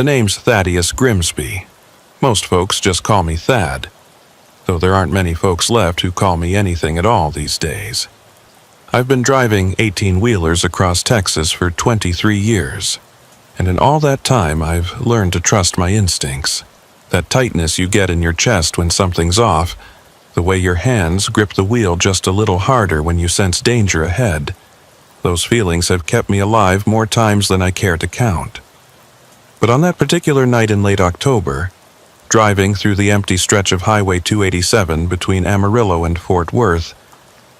The name's Thaddeus Grimsby. Most folks just call me Thad, though there aren't many folks left who call me anything at all these days. I've been driving 18-wheelers across Texas for 23 years, and in all that time I've learned to trust my instincts. That tightness you get in your chest when something's off, the way your hands grip the wheel just a little harder when you sense danger ahead, those feelings have kept me alive more times than I care to count. But on that particular night in late October, driving through the empty stretch of Highway 287 between Amarillo and Fort Worth,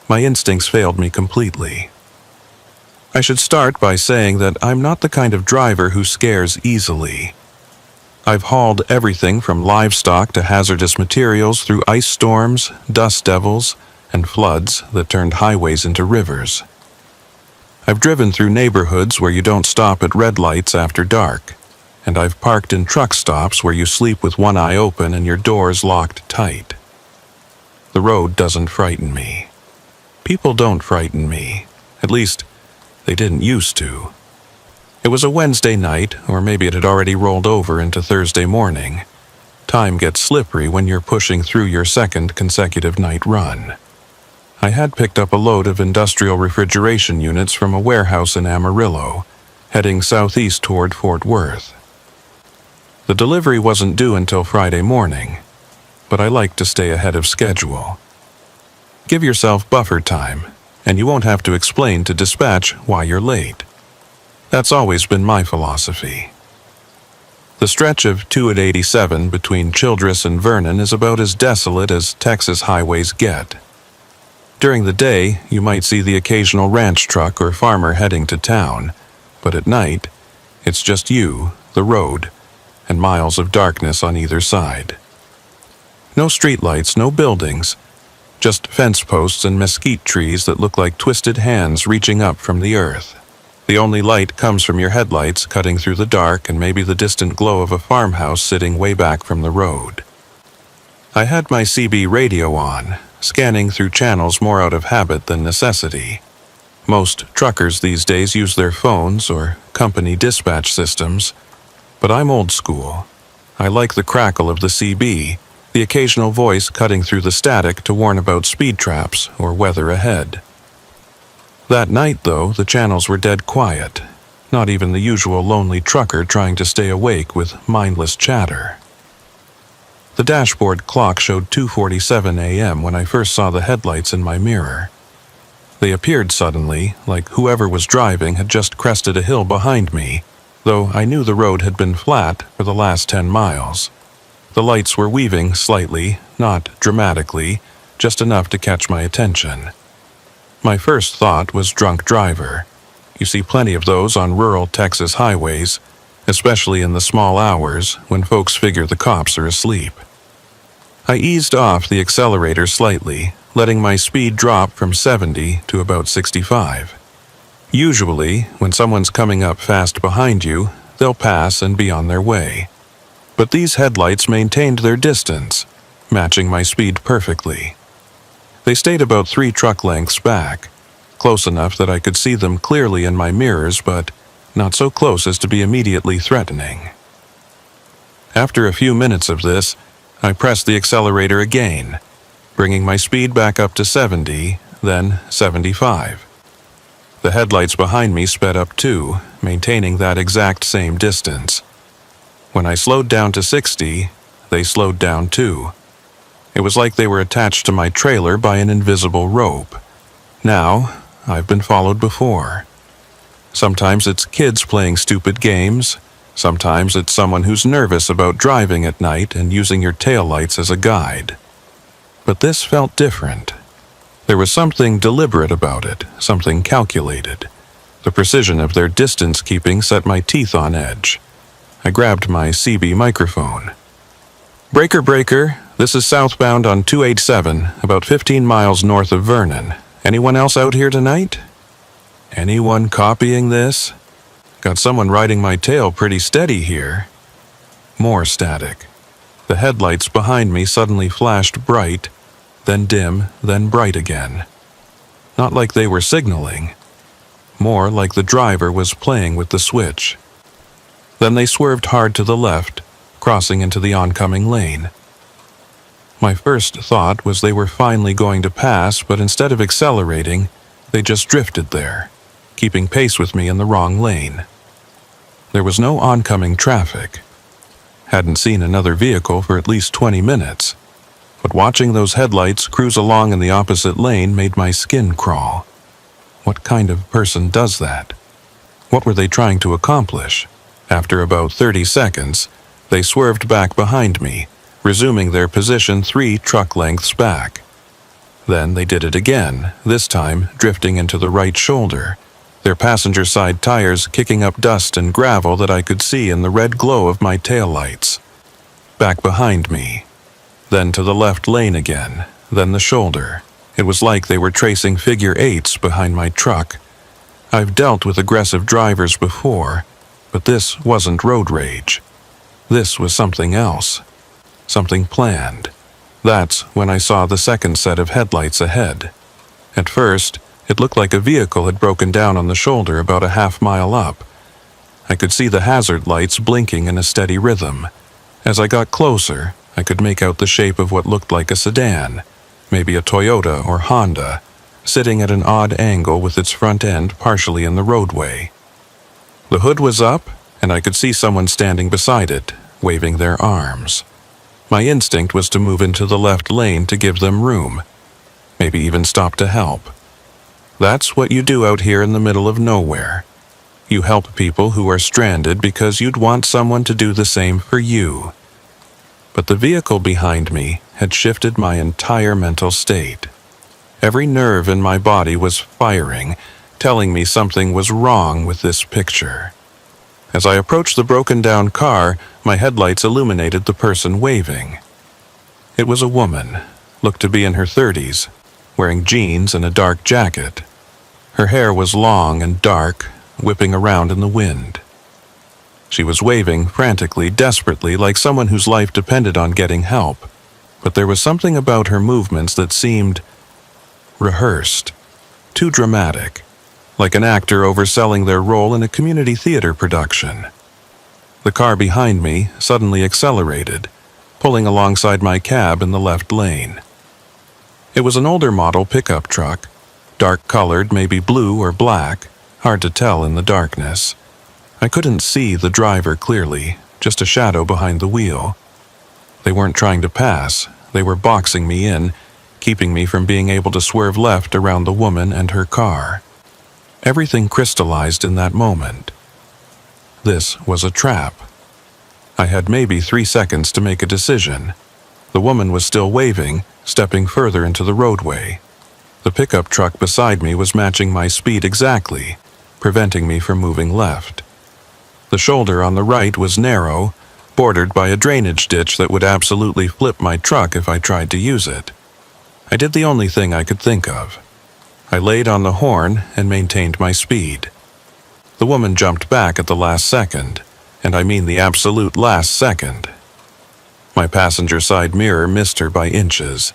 my instincts failed me completely. I should start by saying that I'm not the kind of driver who scares easily. I've hauled everything from livestock to hazardous materials through ice storms, dust devils, and floods that turned highways into rivers. I've driven through neighborhoods where you don't stop at red lights after dark, and I've parked in truck stops where you sleep with one eye open and your doors locked tight. The road doesn't frighten me. People don't frighten me. At least, they didn't used to. It was a Wednesday night, or maybe it had already rolled over into Thursday morning. Time gets slippery when you're pushing through your second consecutive night run. I had picked up a load of industrial refrigeration units from a warehouse in Amarillo, heading southeast toward Fort Worth. The delivery wasn't due until Friday morning, but I like to stay ahead of schedule. Give yourself buffer time, and you won't have to explain to dispatch why you're late. That's always been my philosophy. The stretch of 287 between Childress and Vernon is about as desolate as Texas highways get. During the day, you might see the occasional ranch truck or farmer heading to town, but at night, it's just you, the road, and miles of darkness on either side. No streetlights, no buildings, just fence posts and mesquite trees that look like twisted hands reaching up from the earth. The only light comes from your headlights cutting through the dark and maybe the distant glow of a farmhouse sitting way back from the road. I had my CB radio on, scanning through channels more out of habit than necessity. Most truckers these days use their phones or company dispatch systems, but I'm old school. I like the crackle of the CB, the occasional voice cutting through the static to warn about speed traps or weather ahead. That night, though, the channels were dead quiet, not even the usual lonely trucker trying to stay awake with mindless chatter. The dashboard clock showed 2:47 a.m. when I first saw the headlights in my mirror. They appeared suddenly, like whoever was driving had just crested a hill behind me, though I knew the road had been flat for the last 10 miles. The lights were weaving slightly, not dramatically, just enough to catch my attention. My first thought was drunk driver. You see plenty of those on rural Texas highways, especially in the small hours when folks figure the cops are asleep. I eased off the accelerator slightly, letting my speed drop from 70 to about 65. Usually, when someone's coming up fast behind you, they'll pass and be on their way. But these headlights maintained their distance, matching my speed perfectly. They stayed about 3 truck lengths back, close enough that I could see them clearly in my mirrors, but not so close as to be immediately threatening. After a few minutes of this, I pressed the accelerator again, bringing my speed back up to 70, then 75. The headlights behind me sped up too, maintaining that exact same distance. When I slowed down to 60, they slowed down too. It was like they were attached to my trailer by an invisible rope. Now, I've been followed before. Sometimes it's kids playing stupid games. Sometimes it's someone who's nervous about driving at night and using your taillights as a guide. But this felt different. There was something deliberate about it, something calculated. The precision of their distance keeping set my teeth on edge. I grabbed my CB microphone. "Breaker, breaker, this is southbound on 287, about 15 miles north of Vernon. Anyone else out here tonight? Anyone copying this? Got someone riding my tail pretty steady here." More static. The headlights behind me suddenly flashed bright, then dim, then bright again. Not like they were signaling. More like the driver was playing with the switch. Then they swerved hard to the left, crossing into the oncoming lane. My first thought was they were finally going to pass, but instead of accelerating, they just drifted there, keeping pace with me in the wrong lane. There was no oncoming traffic. Hadn't seen another vehicle for at least 20 minutes, but watching those headlights cruise along in the opposite lane made my skin crawl. What kind of person does that? What were they trying to accomplish? After about 30 seconds, they swerved back behind me, resuming their position 3 truck lengths back. Then they did it again, this time drifting into the right shoulder, their passenger side tires kicking up dust and gravel that I could see in the red glow of my taillights. Back behind me. Then to the left lane again, then the shoulder. It was like they were tracing figure 8s behind my truck. I've dealt with aggressive drivers before, but this wasn't road rage. This was something else. Something planned. That's when I saw the second set of headlights ahead. At first, it looked like a vehicle had broken down on the shoulder about a half-mile up. I could see the hazard lights blinking in a steady rhythm. As I got closer, I could make out the shape of what looked like a sedan, maybe a Toyota or Honda, sitting at an odd angle with its front end partially in the roadway. The hood was up, and I could see someone standing beside it, waving their arms. My instinct was to move into the left lane to give them room, maybe even stop to help. That's what you do out here in the middle of nowhere. You help people who are stranded because you'd want someone to do the same for you. But the vehicle behind me had shifted my entire mental state. Every nerve in my body was firing, telling me something was wrong with this picture. As I approached the broken-down car, my headlights illuminated the person waving. It was a woman, looked to be in her 30s, wearing jeans and a dark jacket. Her hair was long and dark, whipping around in the wind. She was waving frantically, desperately, like someone whose life depended on getting help, but there was something about her movements that seemed rehearsed, too dramatic, like an actor overselling their role in a community theater production. The car behind me suddenly accelerated, pulling alongside my cab in the left lane. It was an older model pickup truck, dark-colored, maybe blue or black, hard to tell in the darkness. I couldn't see the driver clearly, just a shadow behind the wheel. They weren't trying to pass, they were boxing me in, keeping me from being able to swerve left around the woman and her car. Everything crystallized in that moment. This was a trap. I had maybe 3 seconds to make a decision. The woman was still waving, stepping further into the roadway. The pickup truck beside me was matching my speed exactly, preventing me from moving left. The shoulder on the right was narrow, bordered by a drainage ditch that would absolutely flip my truck if I tried to use it. I did the only thing I could think of. I laid on the horn and maintained my speed. The woman jumped back at the last second, and I mean the absolute last second. My passenger side mirror missed her by inches.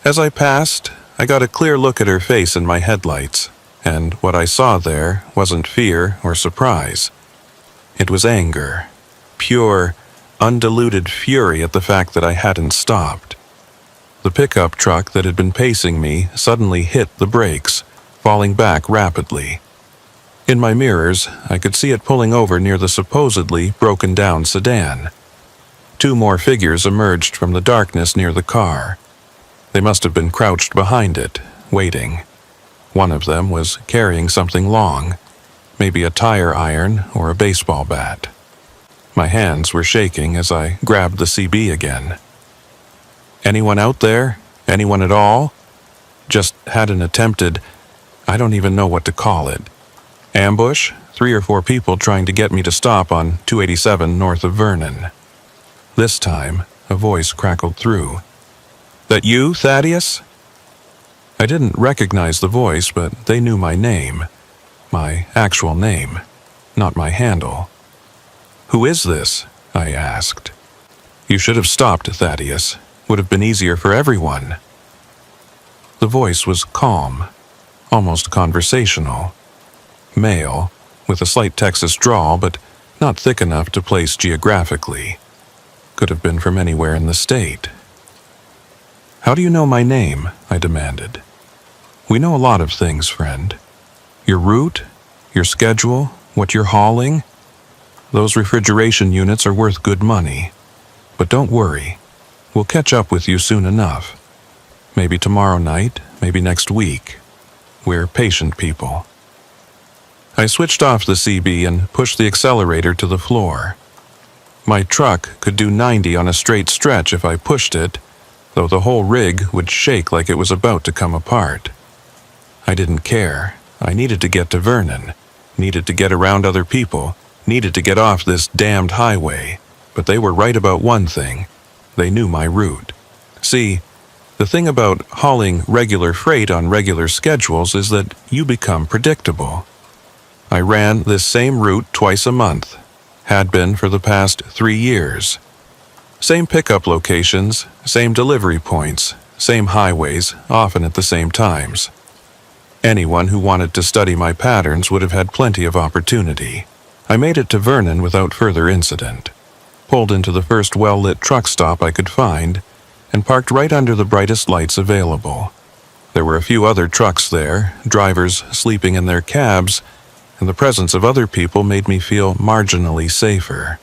As I passed, I got a clear look at her face in my headlights, and what I saw there wasn't fear or surprise. It was anger, pure, undiluted fury at the fact that I hadn't stopped. The pickup truck that had been pacing me suddenly hit the brakes, falling back rapidly. In my mirrors, I could see it pulling over near the supposedly broken-down sedan. 2 more figures emerged from the darkness near the car. They must have been crouched behind it, waiting. One of them was carrying something long, maybe a tire iron or a baseball bat. My hands were shaking as I grabbed the CB again. Anyone out there? Anyone at all? Just had an attempted, I don't even know what to call it, ambush, 3 or 4 people trying to get me to stop on 287 north of Vernon. This time, a voice crackled through. "That you, Thaddeus?" I didn't recognize the voice, but they knew my name. My actual name, not my handle. "Who is this?" I asked. "You should have stopped, Thaddeus. Would have been easier for everyone." The voice was calm, almost conversational. Male, with a slight Texas drawl, but not thick enough to place geographically. Could have been from anywhere in the state. "How do you know my name?" I demanded. "We know a lot of things, friend. Your route, your schedule, what you're hauling. Those refrigeration units are worth good money. But don't worry, we'll catch up with you soon enough. Maybe tomorrow night, maybe next week. We're patient people." I switched off the CB and pushed the accelerator to the floor. My truck could do 90 on a straight stretch if I pushed it, though the whole rig would shake like it was about to come apart. I didn't care. I needed to get to Vernon, needed to get around other people, needed to get off this damned highway, but they were right about one thing. They knew my route. See, the thing about hauling regular freight on regular schedules is that you become predictable. I ran this same route twice a month, had been for the past 3 years. Same pickup locations, same delivery points, same highways, often at the same times. Anyone who wanted to study my patterns would have had plenty of opportunity. I made it to Vernon without further incident, pulled into the first well-lit truck stop I could find, and parked right under the brightest lights available. There were a few other trucks there, drivers sleeping in their cabs, and the presence of other people made me feel marginally safer.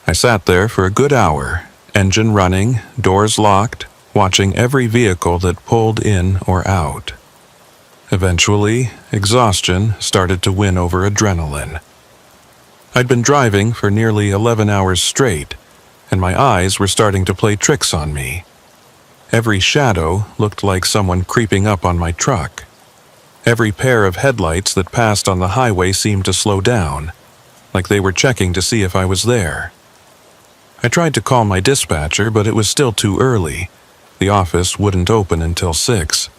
I sat there for a good hour, engine running, doors locked, watching every vehicle that pulled in or out. Eventually, exhaustion started to win over adrenaline. I'd been driving for nearly 11 hours straight, and my eyes were starting to play tricks on me. Every shadow looked like someone creeping up on my truck. Every pair of headlights that passed on the highway seemed to slow down, like they were checking to see if I was there. I tried to call my dispatcher, but it was still too early. The office wouldn't open until 6.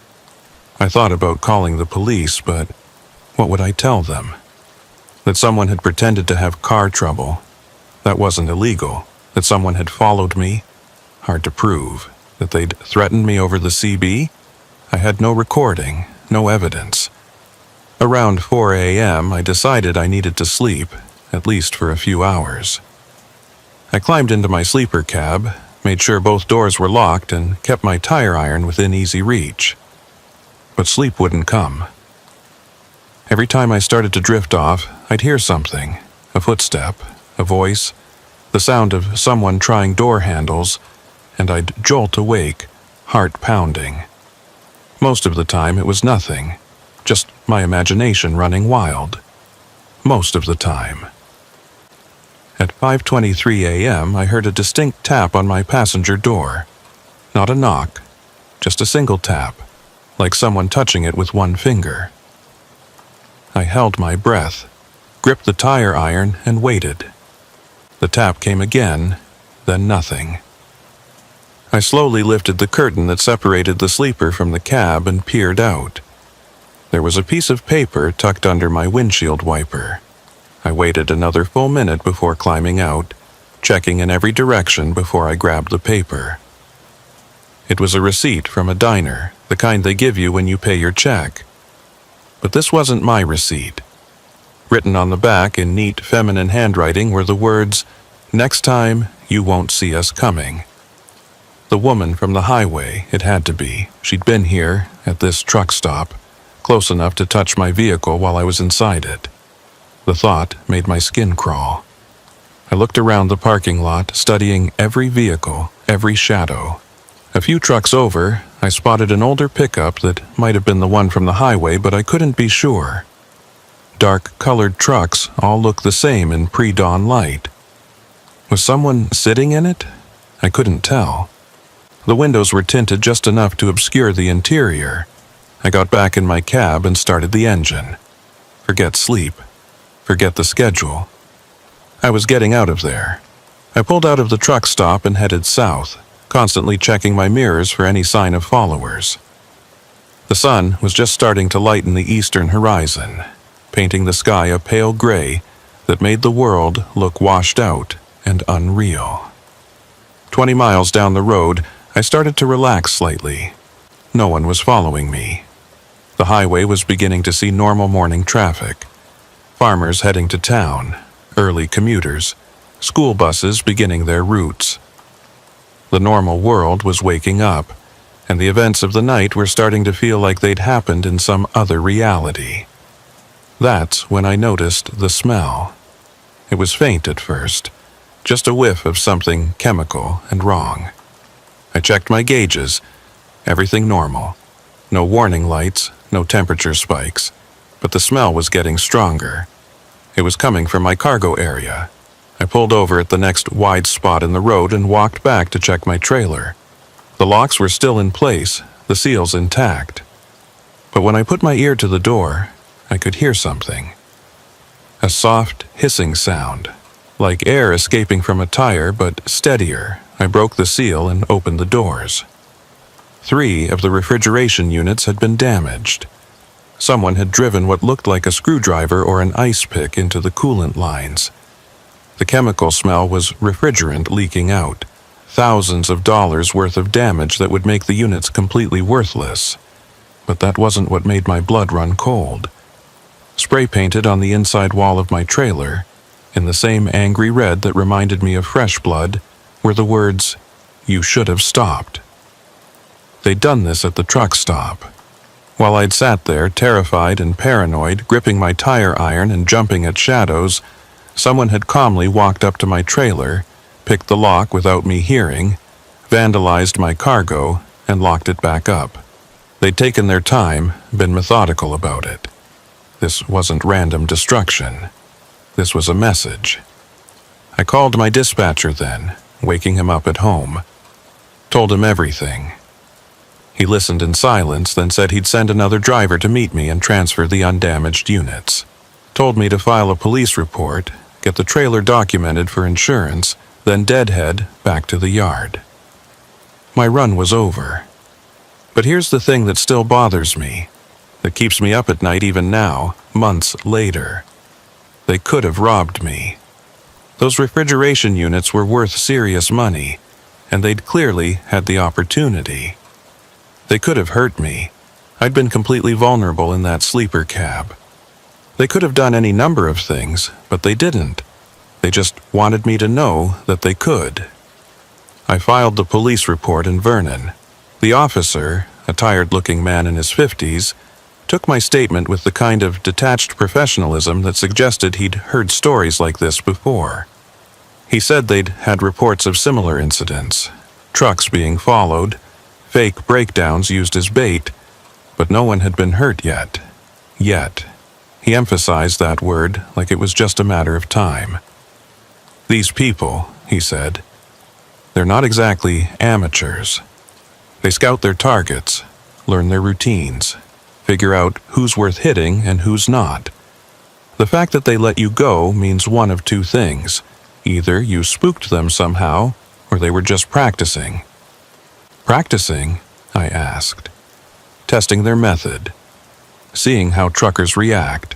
I thought about calling the police, but what would I tell them? That someone had pretended to have car trouble. That wasn't illegal. That someone had followed me. Hard to prove. That they'd threatened me over the CB? I had no recording, no evidence. Around 4 a.m., I decided I needed to sleep, at least for a few hours. I climbed into my sleeper cab, made sure both doors were locked, and kept my tire iron within easy reach. But sleep wouldn't come. Every time I started to drift off, I'd hear something, a footstep, a voice, the sound of someone trying door handles, and I'd jolt awake, heart pounding. Most of the time it was nothing, just my imagination running wild. Most of the time. At 5:23 a.m., I heard a distinct tap on my passenger door. Not a knock, just a single tap, like someone touching it with one finger. I held my breath, gripped the tire iron, and waited. The tap came again, then nothing. I slowly lifted the curtain that separated the sleeper from the cab and peered out. There was a piece of paper tucked under my windshield wiper. I waited another full minute before climbing out, checking in every direction before I grabbed the paper. It was a receipt from a diner, the kind they give you when you pay your check. But this wasn't my receipt. Written on the back in neat feminine handwriting were the words, "Next time, you won't see us coming." The woman from the highway, it had to be. She'd been here, at this truck stop, close enough to touch my vehicle while I was inside it. The thought made my skin crawl. I looked around the parking lot, studying every vehicle, every shadow. A few trucks over, I spotted an older pickup that might have been the one from the highway, but I couldn't be sure. Dark-colored trucks all looked the same in pre-dawn light. Was someone sitting in it? I couldn't tell. The windows were tinted just enough to obscure the interior. I got back in my cab and started the engine. Forget sleep. Forget the schedule. I was getting out of there. I pulled out of the truck stop and headed south, constantly checking my mirrors for any sign of followers. The sun was just starting to lighten the eastern horizon, painting the sky a pale gray that made the world look washed out and unreal. 20 miles down the road, I started to relax slightly. No one was following me. The highway was beginning to see normal morning traffic. Farmers heading to town, early commuters, school buses beginning their routes. The normal world was waking up, and the events of the night were starting to feel like they'd happened in some other reality. That's when I noticed the smell. It was faint at first, just a whiff of something chemical and wrong. I checked my gauges, everything normal. No warning lights, no temperature spikes, but the smell was getting stronger. It was coming from my cargo area. I pulled over at the next wide spot in the road and walked back to check my trailer. The locks were still in place, the seals intact. But when I put my ear to the door, I could hear something. A soft, hissing sound, like air escaping from a tire, but steadier. I broke the seal and opened the doors. 3 of the refrigeration units had been damaged. Someone had driven what looked like a screwdriver or an ice pick into the coolant lines. The chemical smell was refrigerant leaking out. Thousands of dollars worth of damage that would make the units completely worthless. But that wasn't what made my blood run cold. Spray painted on the inside wall of my trailer, in the same angry red that reminded me of fresh blood, were the words, "You should have stopped." They'd done this at the truck stop. While I'd sat there, terrified and paranoid, gripping my tire iron and jumping at shadows, someone had calmly walked up to my trailer, picked the lock without me hearing, vandalized my cargo, and locked it back up. They'd taken their time, been methodical about it. This wasn't random destruction. This was a message. I called my dispatcher then, waking him up at home. Told him everything. He listened in silence, then said he'd send another driver to meet me and transfer the undamaged units. Told me to file a police report, get the trailer documented for insurance, then deadhead back to the yard. My run was over. But here's the thing that still bothers me, that keeps me up at night even now, months later. They could have robbed me. Those refrigeration units were worth serious money, and they'd clearly had the opportunity. They could have hurt me. I'd been completely vulnerable in that sleeper cab. They could have done any number of things, but they didn't. They just wanted me to know that they could. I filed the police report in Vernon. The officer, a tired-looking man in his 50s, took my statement with the kind of detached professionalism that suggested he'd heard stories like this before. He said they'd had reports of similar incidents, trucks being followed, fake breakdowns used as bait, but no one had been hurt yet. Yet. He emphasized that word like it was just a matter of time. These people, he said, they're not exactly amateurs. They scout their targets, learn their routines, figure out who's worth hitting and who's not. The fact that they let you go means one of 2 things. Either you spooked them somehow, or they were just practicing. Practicing? I asked. Testing their method. Seeing how truckers react.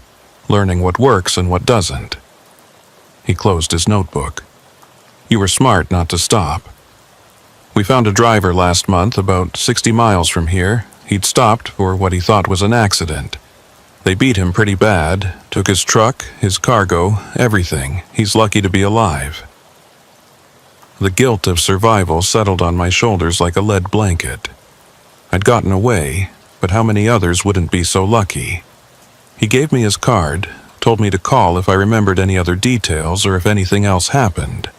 Learning what works and what doesn't. He closed his notebook. You were smart not to stop. We found a driver last month about 60 miles from here. He'd stopped for what he thought was an accident. They beat him pretty bad, took his truck, his cargo, everything. He's lucky to be alive. The guilt of survival settled on my shoulders like a lead blanket. I'd gotten away, but how many others wouldn't be so lucky? He gave me his card, told me to call if I remembered any other details or if anything else happened.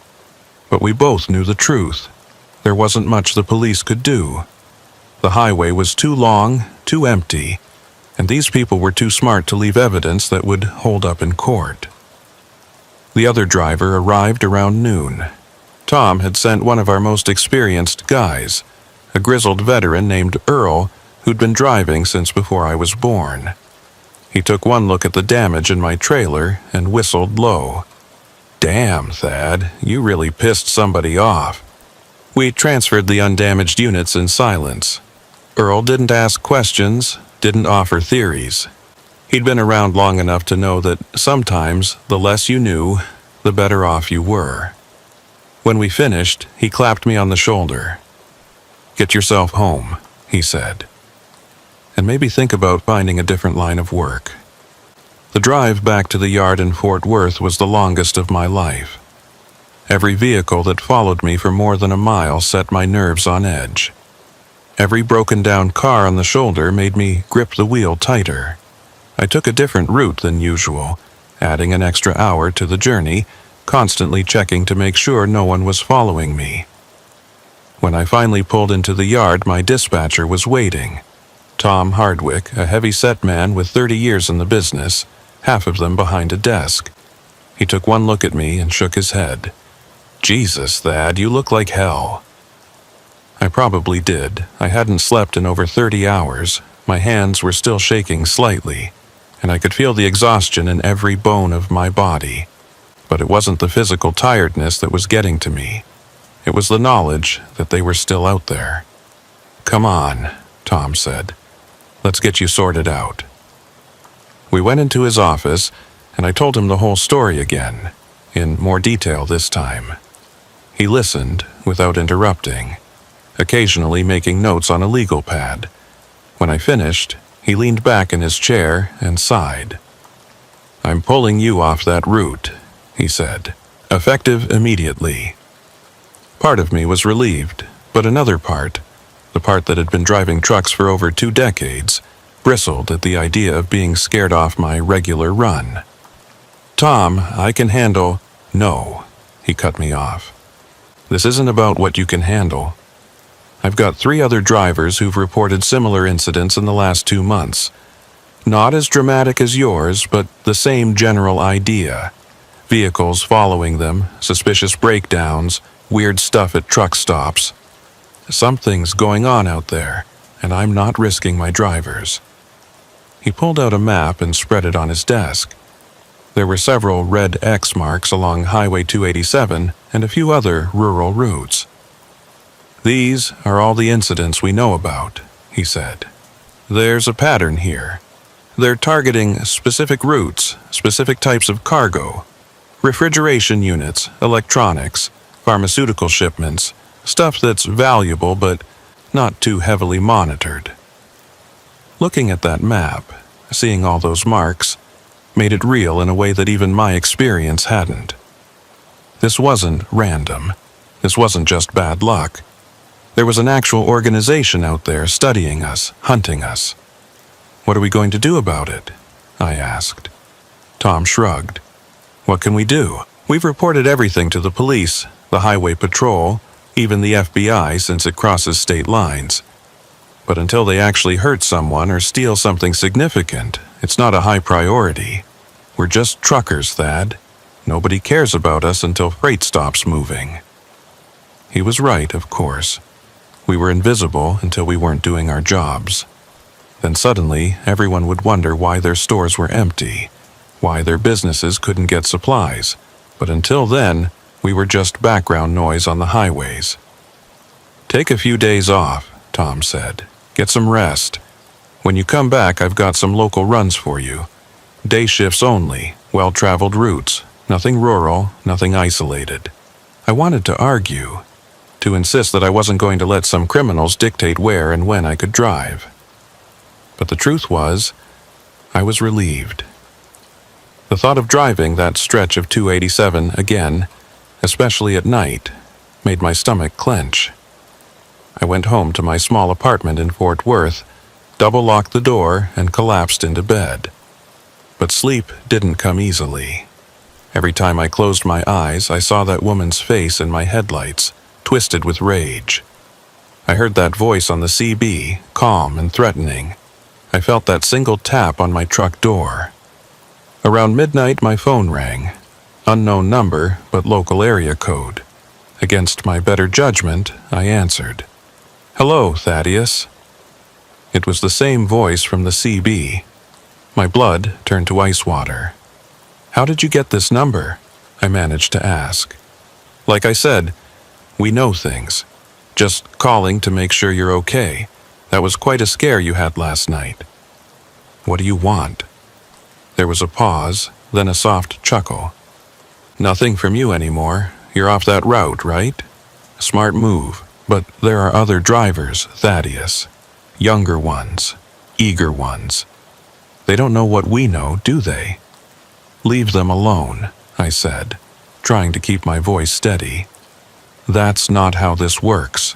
But we both knew the truth. There wasn't much the police could do. The highway was too long, too empty, and these people were too smart to leave evidence that would hold up in court. The other driver arrived around noon. Tom had sent one of our most experienced guys, a grizzled veteran named Earl, who'd been driving since before I was born. He took one look at the damage in my trailer and whistled low. "Damn, Thad, you really pissed somebody off." We transferred the undamaged units in silence. Earl didn't ask questions, didn't offer theories. He'd been around long enough to know that sometimes the less you knew, the better off you were. When we finished, he clapped me on the shoulder. "Get yourself home," he said. "And maybe think about finding a different line of work." The drive back to the yard in Fort Worth was the longest of my life. Every vehicle that followed me for more than a mile set my nerves on edge. Every broken-down car on the shoulder made me grip the wheel tighter. I took a different route than usual, adding an extra hour to the journey, constantly checking to make sure no one was following me. When I finally pulled into the yard, my dispatcher was waiting. Tom Hardwick, a heavy-set man with 30 years in the business, half of them behind a desk. He took one look at me and shook his head. "Jesus, Thad, you look like hell." I probably did. I hadn't slept in over 30 hours. My hands were still shaking slightly, and I could feel the exhaustion in every bone of my body. But it wasn't the physical tiredness that was getting to me. It was the knowledge that they were still out there. "Come on," Tom said. "Let's get you sorted out." We went into his office, and I told him the whole story again, in more detail this time. He listened without interrupting, occasionally making notes on a legal pad. When I finished, he leaned back in his chair and sighed. "I'm pulling you off that route," he said, "effective immediately." Part of me was relieved, but another part, the part that had been driving trucks for over 2 decades, bristled at the idea of being scared off my regular run. "Tom, I can handle—" "No," he cut me off. "This isn't about what you can handle. I've got 3 other drivers who've reported similar incidents in the last 2 months. Not as dramatic as yours, but the same general idea. Vehicles following them, suspicious breakdowns, weird stuff at truck stops. Something's going on out there, and I'm not risking my drivers." He pulled out a map and spread it on his desk. There were several red X marks along Highway 287 and a few other rural routes. "These are all the incidents we know about," he said. "There's a pattern here. They're targeting specific routes, specific types of cargo, refrigeration units, electronics, pharmaceutical shipments, stuff that's valuable but not too heavily monitored." Looking at that map, seeing all those marks, made it real in a way that even my experience hadn't. This wasn't random. This wasn't just bad luck. There was an actual organization out there studying us, hunting us. "What are we going to do about it?" I asked. Tom shrugged. "What can we do? We've reported everything to the police, the highway patrol, even the FBI since it crosses state lines. But until they actually hurt someone or steal something significant, it's not a high priority. We're just truckers, Thad. Nobody cares about us until freight stops moving." He was right, of course. We were invisible until we weren't doing our jobs. Then suddenly, everyone would wonder why their stores were empty, why their businesses couldn't get supplies. But until then, we were just background noise on the highways. "Take a few days off," Tom said. "Get some rest. When you come back, I've got some local runs for you. Day shifts only, well-traveled routes, nothing rural, nothing isolated." I wanted to argue, to insist that I wasn't going to let some criminals dictate where and when I could drive. But the truth was, I was relieved. The thought of driving that stretch of 287 again, especially at night, made my stomach clench. I went home to my small apartment in Fort Worth, double-locked the door, and collapsed into bed. But sleep didn't come easily. Every time I closed my eyes, I saw that woman's face in my headlights, twisted with rage. I heard that voice on the CB, calm and threatening. I felt that single tap on my truck door. Around midnight, my phone rang. Unknown number, but local area code. Against my better judgment, I answered. "Hello, Thaddeus." It was the same voice from the CB. My blood turned to ice water. "How did you get this number?" I managed to ask. "Like I said, we know things. Just calling to make sure you're okay. That was quite a scare you had last night." "What do you want?" There was a pause, then a soft chuckle. "Nothing from you anymore. You're off that route, right? Smart move, but there are other drivers, Thaddeus. Younger ones, eager ones. They don't know what we know, do they? "Leave them alone," I said, trying to keep my voice steady. "That's not how this works.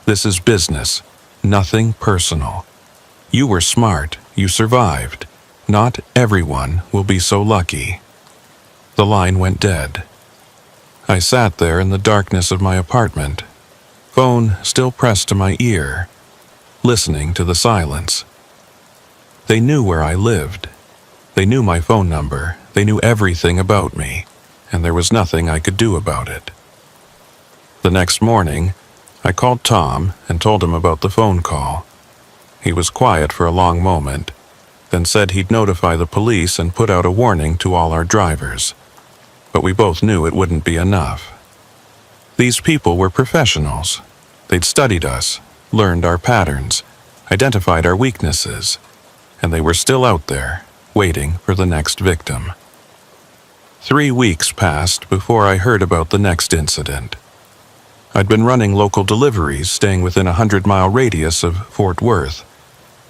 This is business, nothing personal. You were smart, you survived. Not everyone will be so lucky." The line went dead. I sat there in the darkness of my apartment, phone still pressed to my ear, listening to the silence. They knew where I lived. They knew my phone number. They knew everything about me, and there was nothing I could do about it. The next morning, I called Tom and told him about the phone call. He was quiet for a long moment, then said he'd notify the police and put out a warning to all our drivers. But we both knew it wouldn't be enough. These people were professionals. They'd studied us, learned our patterns, identified our weaknesses, and they were still out there, waiting for the next victim. 3 weeks passed before I heard about the next incident. I'd been running local deliveries, staying within a 100-mile radius of Fort Worth,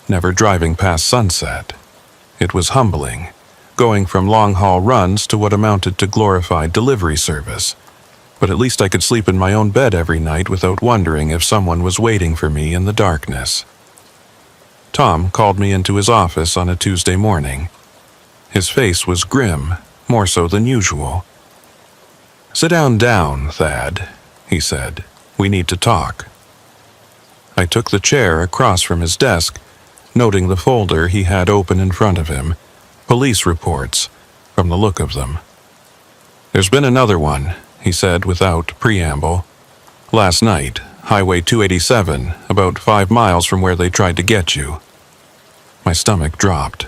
never driving past sunset. It was humbling, going from long-haul runs to what amounted to glorified delivery service. But at least I could sleep in my own bed every night without wondering if someone was waiting for me in the darkness. Tom called me into his office on a Tuesday morning. His face was grim, more so than usual. "Sit down, Thad," he said. "We need to talk." I took the chair across from his desk, noting the folder he had open in front of him, police reports, from the look of them. "There's been another one," he said without preamble. "Last night, Highway 287, about 5 miles from where they tried to get you." My stomach dropped.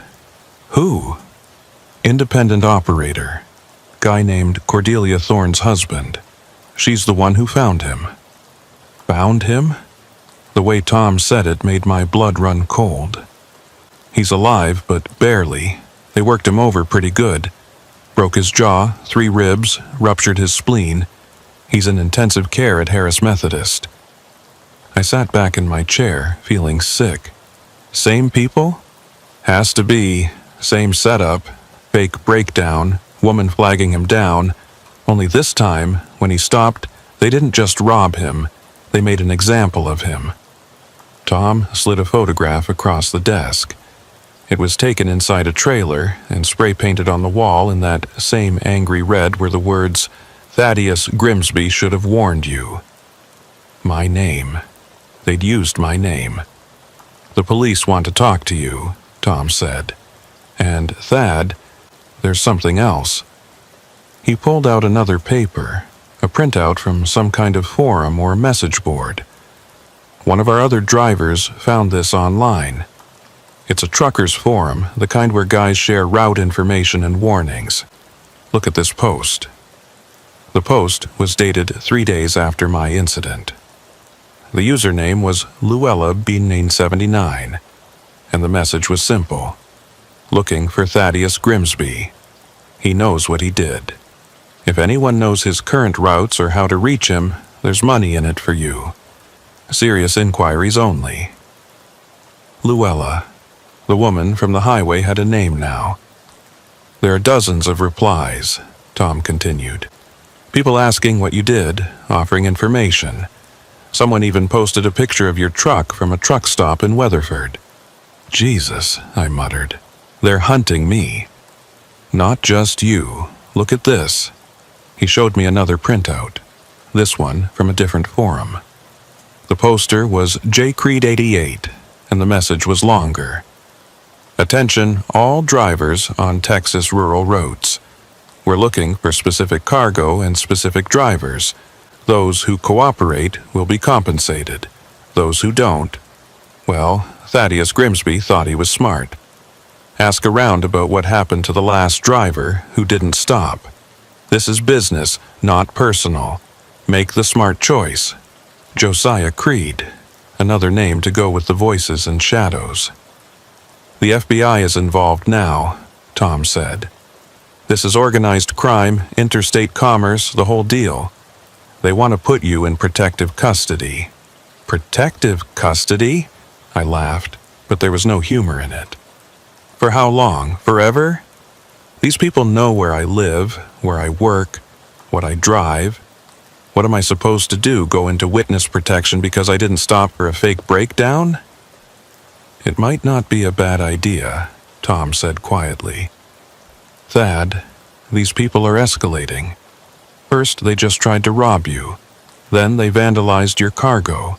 "Who?" "Independent operator. Guy named Cordelia Thorne's husband. She's the one who found him." "Found him?" The way Tom said it made my blood run cold. "He's alive, but barely. They worked him over pretty good. Broke his jaw, 3 ribs, ruptured his spleen. He's in intensive care at Harris Methodist." I sat back in my chair, feeling sick. Same people? Has to be. Same setup. Fake breakdown, woman flagging him down. Only this time, when he stopped, they didn't just rob him. They made an example of him. Tom slid a photograph across the desk. It was taken inside a trailer and spray-painted on the wall in that same angry red were the words, "Thaddeus Grimsby should have warned you." My name. They'd used my name. "The police want to talk to you," Tom said. "And, Thad, there's something else." He pulled out another paper, a printout from some kind of forum or message board. "One of our other drivers found this online. It's a truckers' forum, the kind where guys share route information and warnings. Look at this post." The post was dated 3 days after my incident. The username was Luella B979, and the message was simple. "Looking for Thaddeus Grimsby. He knows what he did. If anyone knows his current routes or how to reach him, there's money in it for you. Serious inquiries only." Luella. The woman from the highway had a name now. "There are dozens of replies," Tom continued. "People asking what you did, offering information. Someone even posted a picture of your truck from a truck stop in Weatherford." "Jesus," I muttered. "They're hunting me." "Not just you. Look at this." He showed me another printout. This one from a different forum. The poster was J. Creed 88, and the message was longer. "Attention all drivers on Texas rural roads. We're looking for specific cargo and specific drivers. Those who cooperate will be compensated. Those who don't, well, Thaddeus Grimsby thought he was smart. Ask around about what happened to the last driver who didn't stop. This is business, not personal. Make the smart choice. Josiah Creed, another name to go with the voices and shadows." "The FBI is involved now," Tom said. "This is organized crime, interstate commerce, the whole deal. They want to put you in protective custody." "Protective custody?" I laughed, but there was no humor in it. "For how long? Forever?" These people know where I live, where I work, what I drive. What am I supposed to do, go into witness protection because I didn't stop for a fake breakdown? It might not be a bad idea, Tom said quietly. Thad, these people are escalating. First, they just tried to rob you. Then they vandalized your cargo.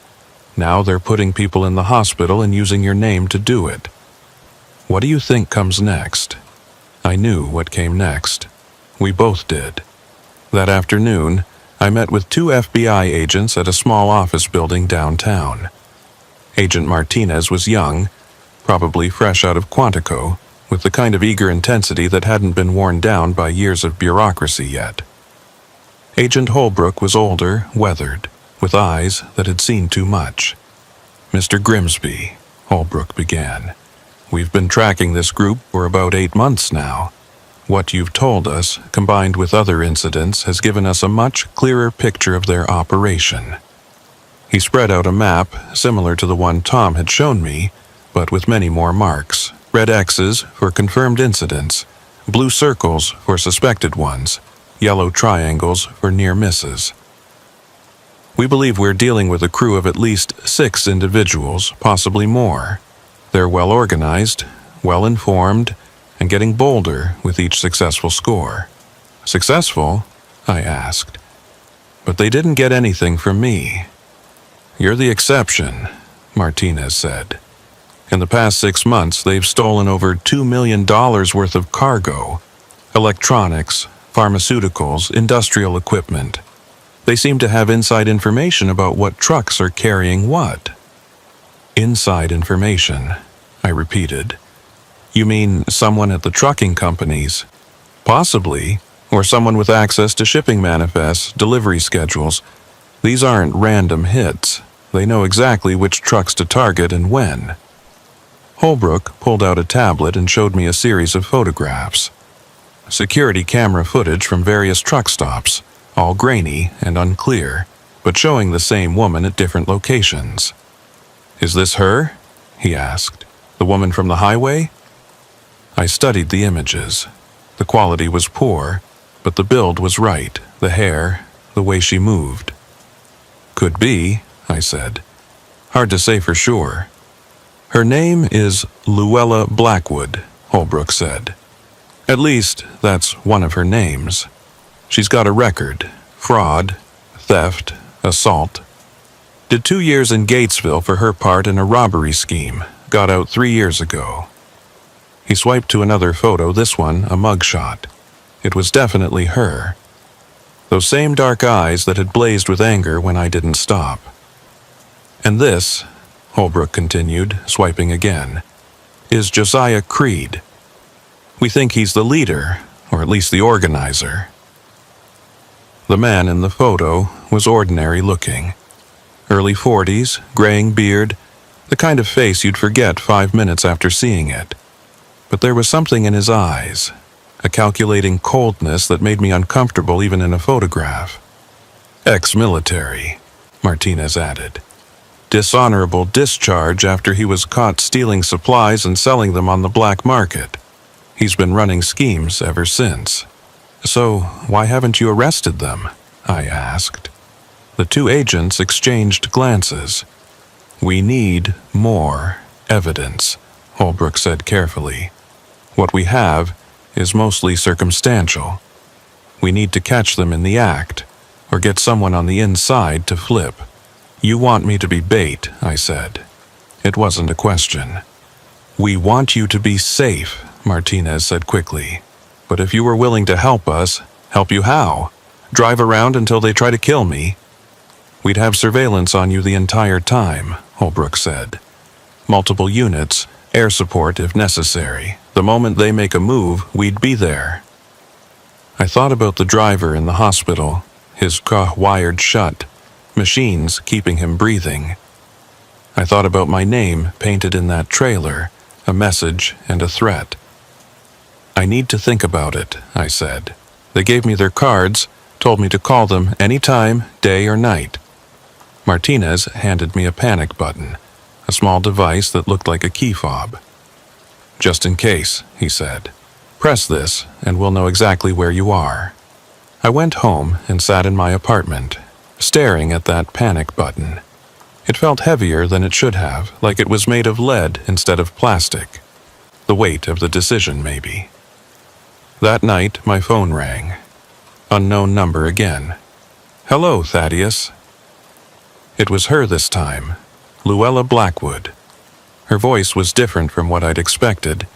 Now they're putting people in the hospital and using your name to do it. What do you think comes next? I knew what came next. We both did. That afternoon, I met with 2 FBI agents at a small office building downtown. Agent Martinez was young, probably fresh out of Quantico, with the kind of eager intensity that hadn't been worn down by years of bureaucracy yet. Agent Holbrook was older, weathered, with eyes that had seen too much. Mr. Grimsby, Holbrook began, we've been tracking this group for about 8 months now. What you've told us, combined with other incidents, has given us a much clearer picture of their operation. He spread out a map similar to the one Tom had shown me, but with many more marks. Red X's for confirmed incidents, blue circles for suspected ones, yellow triangles for near misses. We believe we're dealing with a crew of at least 6 individuals, possibly more. They're well organized, well informed, and getting bolder with each successful score. Successful? I asked. But they didn't get anything from me. You're the exception, Martinez said. In the past 6 months, they've stolen over $2 million worth of cargo, electronics, pharmaceuticals, industrial equipment. They seem to have inside information about what trucks are carrying what. Inside information, I repeated. You mean someone at the trucking companies? Possibly, or someone with access to shipping manifests, delivery schedules. These aren't random hits. They know exactly which trucks to target and when. Holbrook pulled out a tablet and showed me a series of photographs. Security camera footage from various truck stops, all grainy and unclear, but showing the same woman at different locations. Is this her? He asked. The woman from the highway? I studied the images. The quality was poor, but the build was right, the hair, the way she moved. Could be, I said. Hard to say for sure. Her name is Luella Blackwood, Holbrook said. At least, that's one of her names. She's got a record: fraud, theft, assault. Did 2 years in Gatesville for her part in a robbery scheme. Got out 3 years ago. He swiped to another photo, this one a mugshot. It was definitely her. Those same dark eyes that had blazed with anger when I didn't stop. And this, Holbrook continued, swiping again, is Josiah Creed. We think he's the leader, or at least the organizer. The man in the photo was ordinary looking. Early 40s, graying beard, the kind of face you'd forget 5 minutes after seeing it. But there was something in his eyes, a calculating coldness that made me uncomfortable even in a photograph. Ex-military, Martinez added. Dishonorable discharge after he was caught stealing supplies and selling them on the black market. He's been running schemes ever since. So, why haven't you arrested them? I asked. The 2 agents exchanged glances. We need more evidence, Holbrook said carefully. What we have is mostly circumstantial. We need to catch them in the act, or get someone on the inside to flip. You want me to be bait, I said. It wasn't a question. We want you to be safe, Martinez said quickly. But if you were willing to help us, help you how? Drive around until they try to kill me? We'd have surveillance on you the entire time, Holbrook said. Multiple units, air support if necessary. The moment they make a move, we'd be there. I thought about the driver in the hospital, his jaw wired shut, machines keeping him breathing. I thought about my name painted in that trailer, a message and a threat. I need to think about it, I said. They gave me their cards, told me to call them any time, day or night. Martinez handed me a panic button, a small device that looked like a key fob. Just in case, he said. Press this, and we'll know exactly where you are. I went home and sat in my apartment, staring at that panic button. It felt heavier than it should have, like it was made of lead instead of plastic. The weight of the decision, maybe. That night, my phone rang. Unknown number again. "Hello, Thaddeus." It was her this time, Luella Blackwood. Her voice was different from what I'd expected.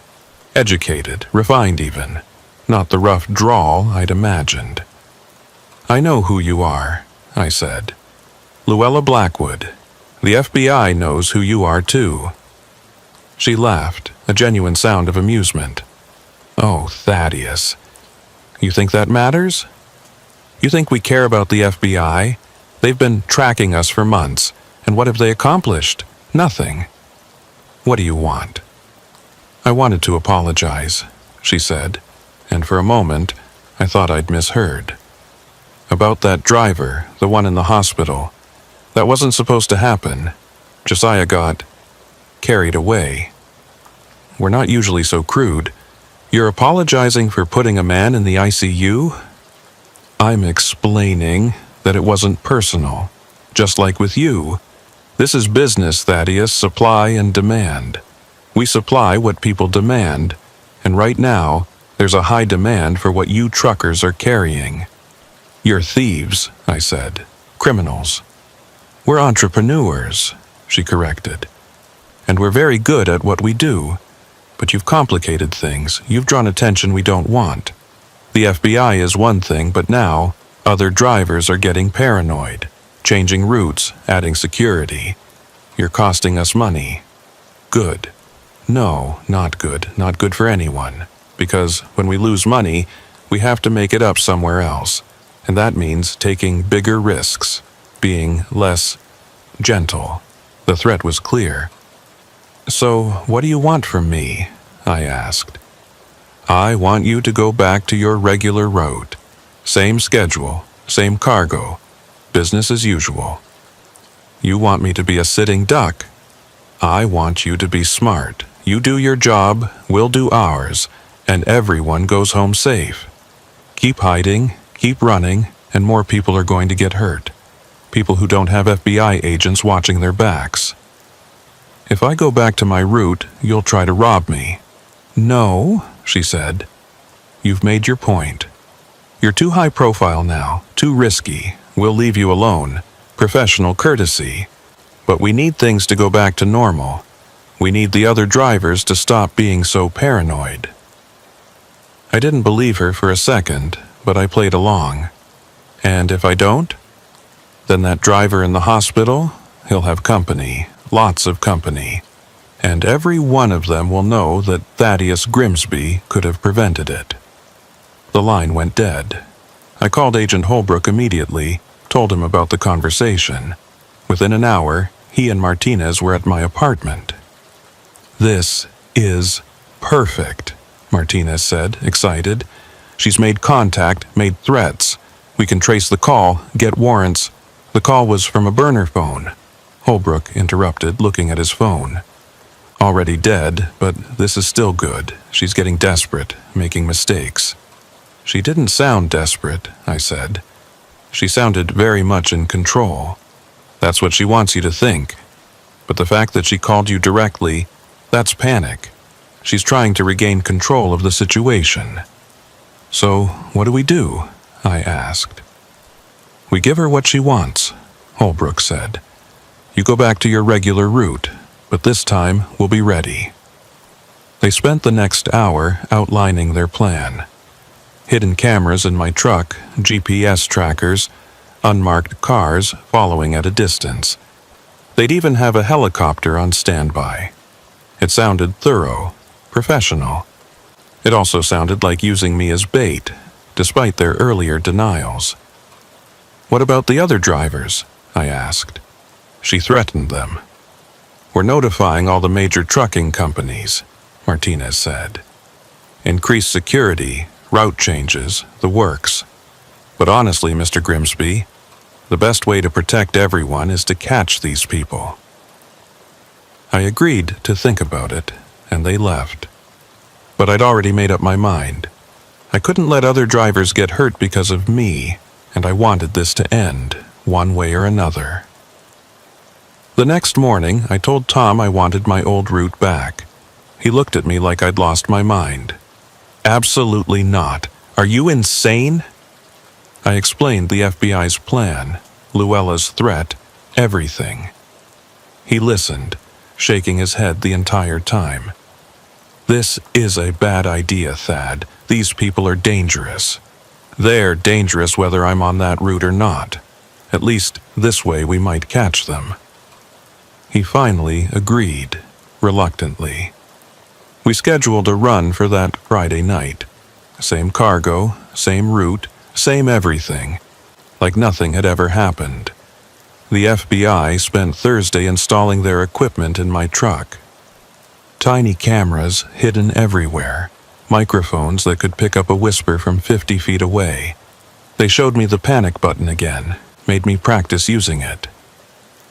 Educated, refined even. Not the rough drawl I'd imagined. "I know who you are," I said. "Luella Blackwood. The FBI knows who you are, too." She laughed, a genuine sound of amusement. "Oh, Thaddeus. You think that matters? You think we care about the FBI? They've been tracking us for months, and what have they accomplished? Nothing. What do you want?" "I wanted to apologize," she said, and for a moment, I thought I'd misheard. "About that driver, the one in the hospital. That wasn't supposed to happen. Josiah got carried away. We're not usually so crude. You're apologizing for putting a man in the ICU?" "I'm explaining that it wasn't personal. Just like with you. This is business, Thaddeus, supply and demand. We supply what people demand, and right now, there's a high demand for what you truckers are carrying." "You're thieves," I said. "Criminals." "We're entrepreneurs," she corrected. "And we're very good at what we do. But you've complicated things. You've drawn attention we don't want. The FBI is one thing, but now, other drivers are getting paranoid, changing routes, adding security. You're costing us money." "Good." "No, not good. Not good for anyone. Because when we lose money, we have to make it up somewhere else. And that means taking bigger risks, being less gentle." The threat was clear. "So, what do you want from me?" I asked. "I want you to go back to your regular route. Same schedule, same cargo, business as usual." "You want me to be a sitting duck?" "I want you to be smart. You do your job, we'll do ours, and everyone goes home safe. Keep hiding, keep running, and more people are going to get hurt. People who don't have FBI agents watching their backs. If I go back to my route, you'll try to rob me." "No," she said. "You've made your point. You're too high profile now, too risky. We'll leave you alone. Professional courtesy. But we need things to go back to normal. We need the other drivers to stop being so paranoid." I didn't believe her for a second, but I played along. "And if I don't?" "Then that driver in the hospital, he'll have company, lots of company. And every one of them will know that Thaddeus Grimsby could have prevented it." The line went dead. I called Agent Holbrook immediately, told him about the conversation. Within an hour, he and Martinez were at my apartment. "This is perfect," Martinez said, excited. "She's made contact, made threats. We can trace the call, get warrants." "The call was from a burner phone," Holbrook interrupted, looking at his phone. "Already dead, but this is still good. She's getting desperate, making mistakes." "She didn't sound desperate," I said. "She sounded very much in control. That's what she wants you to think. But the fact that she called you directly, that's panic. She's trying to regain control of the situation." "So, what do?" I asked. "We give her what she wants," Holbrook said. "You go back to your regular route, but this time we'll be ready." They spent the next hour outlining their plan. Hidden cameras in my truck, GPS trackers, unmarked cars following at a distance. They'd even have a helicopter on standby. It sounded thorough, professional. It also sounded like using me as bait, despite their earlier denials. "What about the other drivers?" I asked. She threatened them. "We're notifying all the major trucking companies," Martinez said. "Increased security, route changes, the works. But honestly, Mr. Grimsby, the best way to protect everyone is to catch these people." I agreed to think about it, and they left. but I'd already made up my mind. I couldn't let other drivers get hurt because of me, and I wanted this to end, one way or another. The next morning, I told Tom I wanted my old route back. He looked at me like I'd lost my mind. Absolutely not. Are you insane? I explained the FBI's plan, Luella's threat, everything. He listened, shaking his head the entire time. This is a bad idea, Thad. These people are dangerous. They're dangerous whether I'm on that route or not. At least this way we might catch them. He finally agreed, reluctantly. We scheduled a run for that Friday night. Same cargo, same route, same everything. Like nothing had ever happened. The FBI spent Thursday installing their equipment in my truck. Tiny cameras hidden everywhere. Microphones that could pick up a whisper from 50 feet away. They showed me the panic button again, made me practice using it.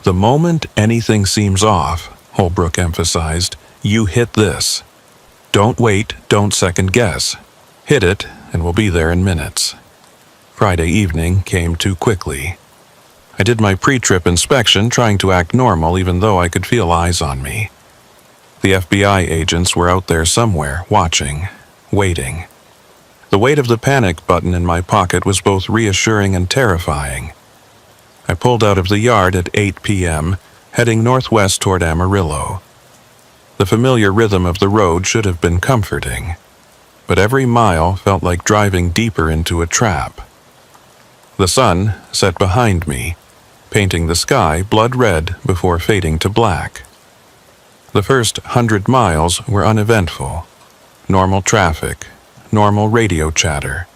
The moment anything seems off, Holbrook emphasized, you hit this. Don't wait, don't second guess. Hit it, and we'll be there in minutes. Friday evening came too quickly. I did my pre-trip inspection, trying to act normal even though I could feel eyes on me. The FBI agents were out there somewhere, watching, waiting. The weight of the panic button in my pocket was both reassuring and terrifying. I pulled out of the yard at 8 p.m., heading northwest toward Amarillo. The familiar rhythm of the road should have been comforting, but every mile felt like driving deeper into a trap. The sun set behind me, painting the sky blood red before fading to black. The first 100 miles were uneventful. Normal traffic, normal radio chatter.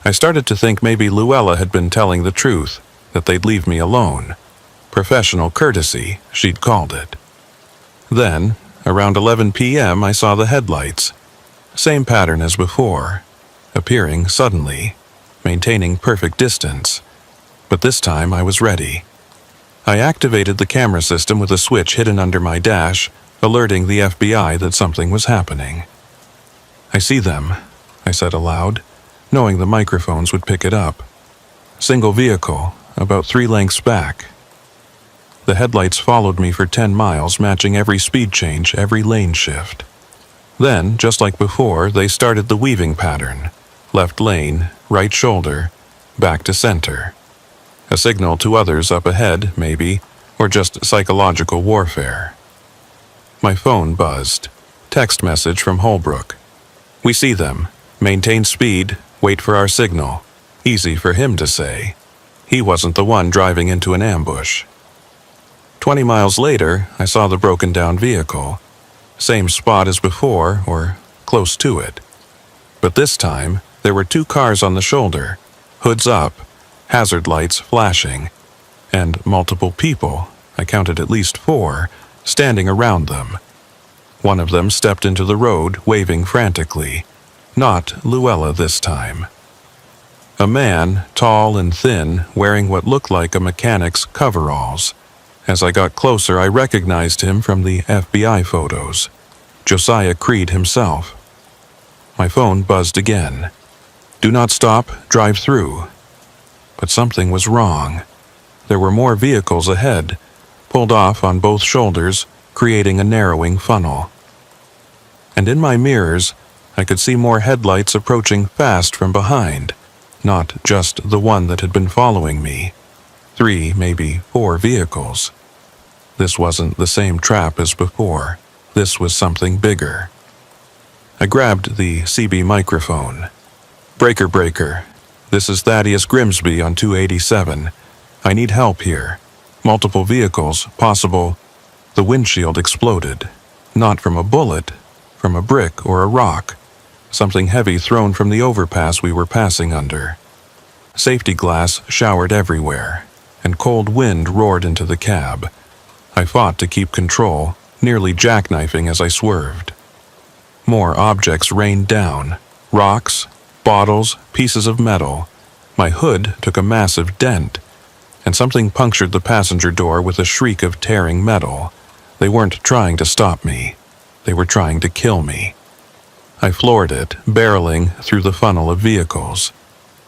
I started to think maybe Luella had been telling the truth, that they'd leave me alone. Professional courtesy, she'd called it. Then, around 11 p.m., I saw the headlights. Same pattern as before, appearing suddenly, maintaining perfect distance. But this time I was ready. I activated the camera system with a switch hidden under my dash, alerting the FBI that something was happening. I see them, I said aloud, knowing the microphones would pick it up. Single vehicle, about 3 lengths back. The headlights followed me for 10 miles, matching every speed change, every lane shift. Then, just like before, they started the weaving pattern. Left lane, right shoulder, back to center. A signal to others up ahead, maybe, or just psychological warfare. My phone buzzed. Text message from Holbrook. We see them. Maintain speed. Wait for our signal. Easy for him to say. He wasn't the one driving into an ambush. 20 miles later, I saw the broken down vehicle. Same spot as before, or close to it. But this time, there were 2 cars on the shoulder, hoods up, hazard lights flashing, and multiple people, I counted at least 4, standing around them. One of them stepped into the road, waving frantically. Not Luella this time. A man, tall and thin, wearing what looked like a mechanic's coveralls. As I got closer, I recognized him from the FBI photos. Josiah Creed himself. My phone buzzed again. Do not stop, drive through. But something was wrong. There were more vehicles ahead, pulled off on both shoulders, creating a narrowing funnel. And in my mirrors, I could see more headlights approaching fast from behind, not just the one that had been following me. 3, maybe 4 vehicles. This wasn't the same trap as before. This was something bigger. I grabbed the CB microphone. Breaker. This is Thaddeus Grimsby on 287. I need help here. Multiple vehicles, possible. The windshield exploded. Not from a bullet, from a brick or a rock. Something heavy thrown from the overpass we were passing under. Safety glass showered everywhere, and cold wind roared into the cab. I fought to keep control, nearly jackknifing as I swerved. More objects rained down. Rocks, bottles, pieces of metal. My hood took a massive dent, and something punctured the passenger door with a shriek of tearing metal. They weren't trying to stop me. They were trying to kill me. I floored it, barreling through the funnel of vehicles.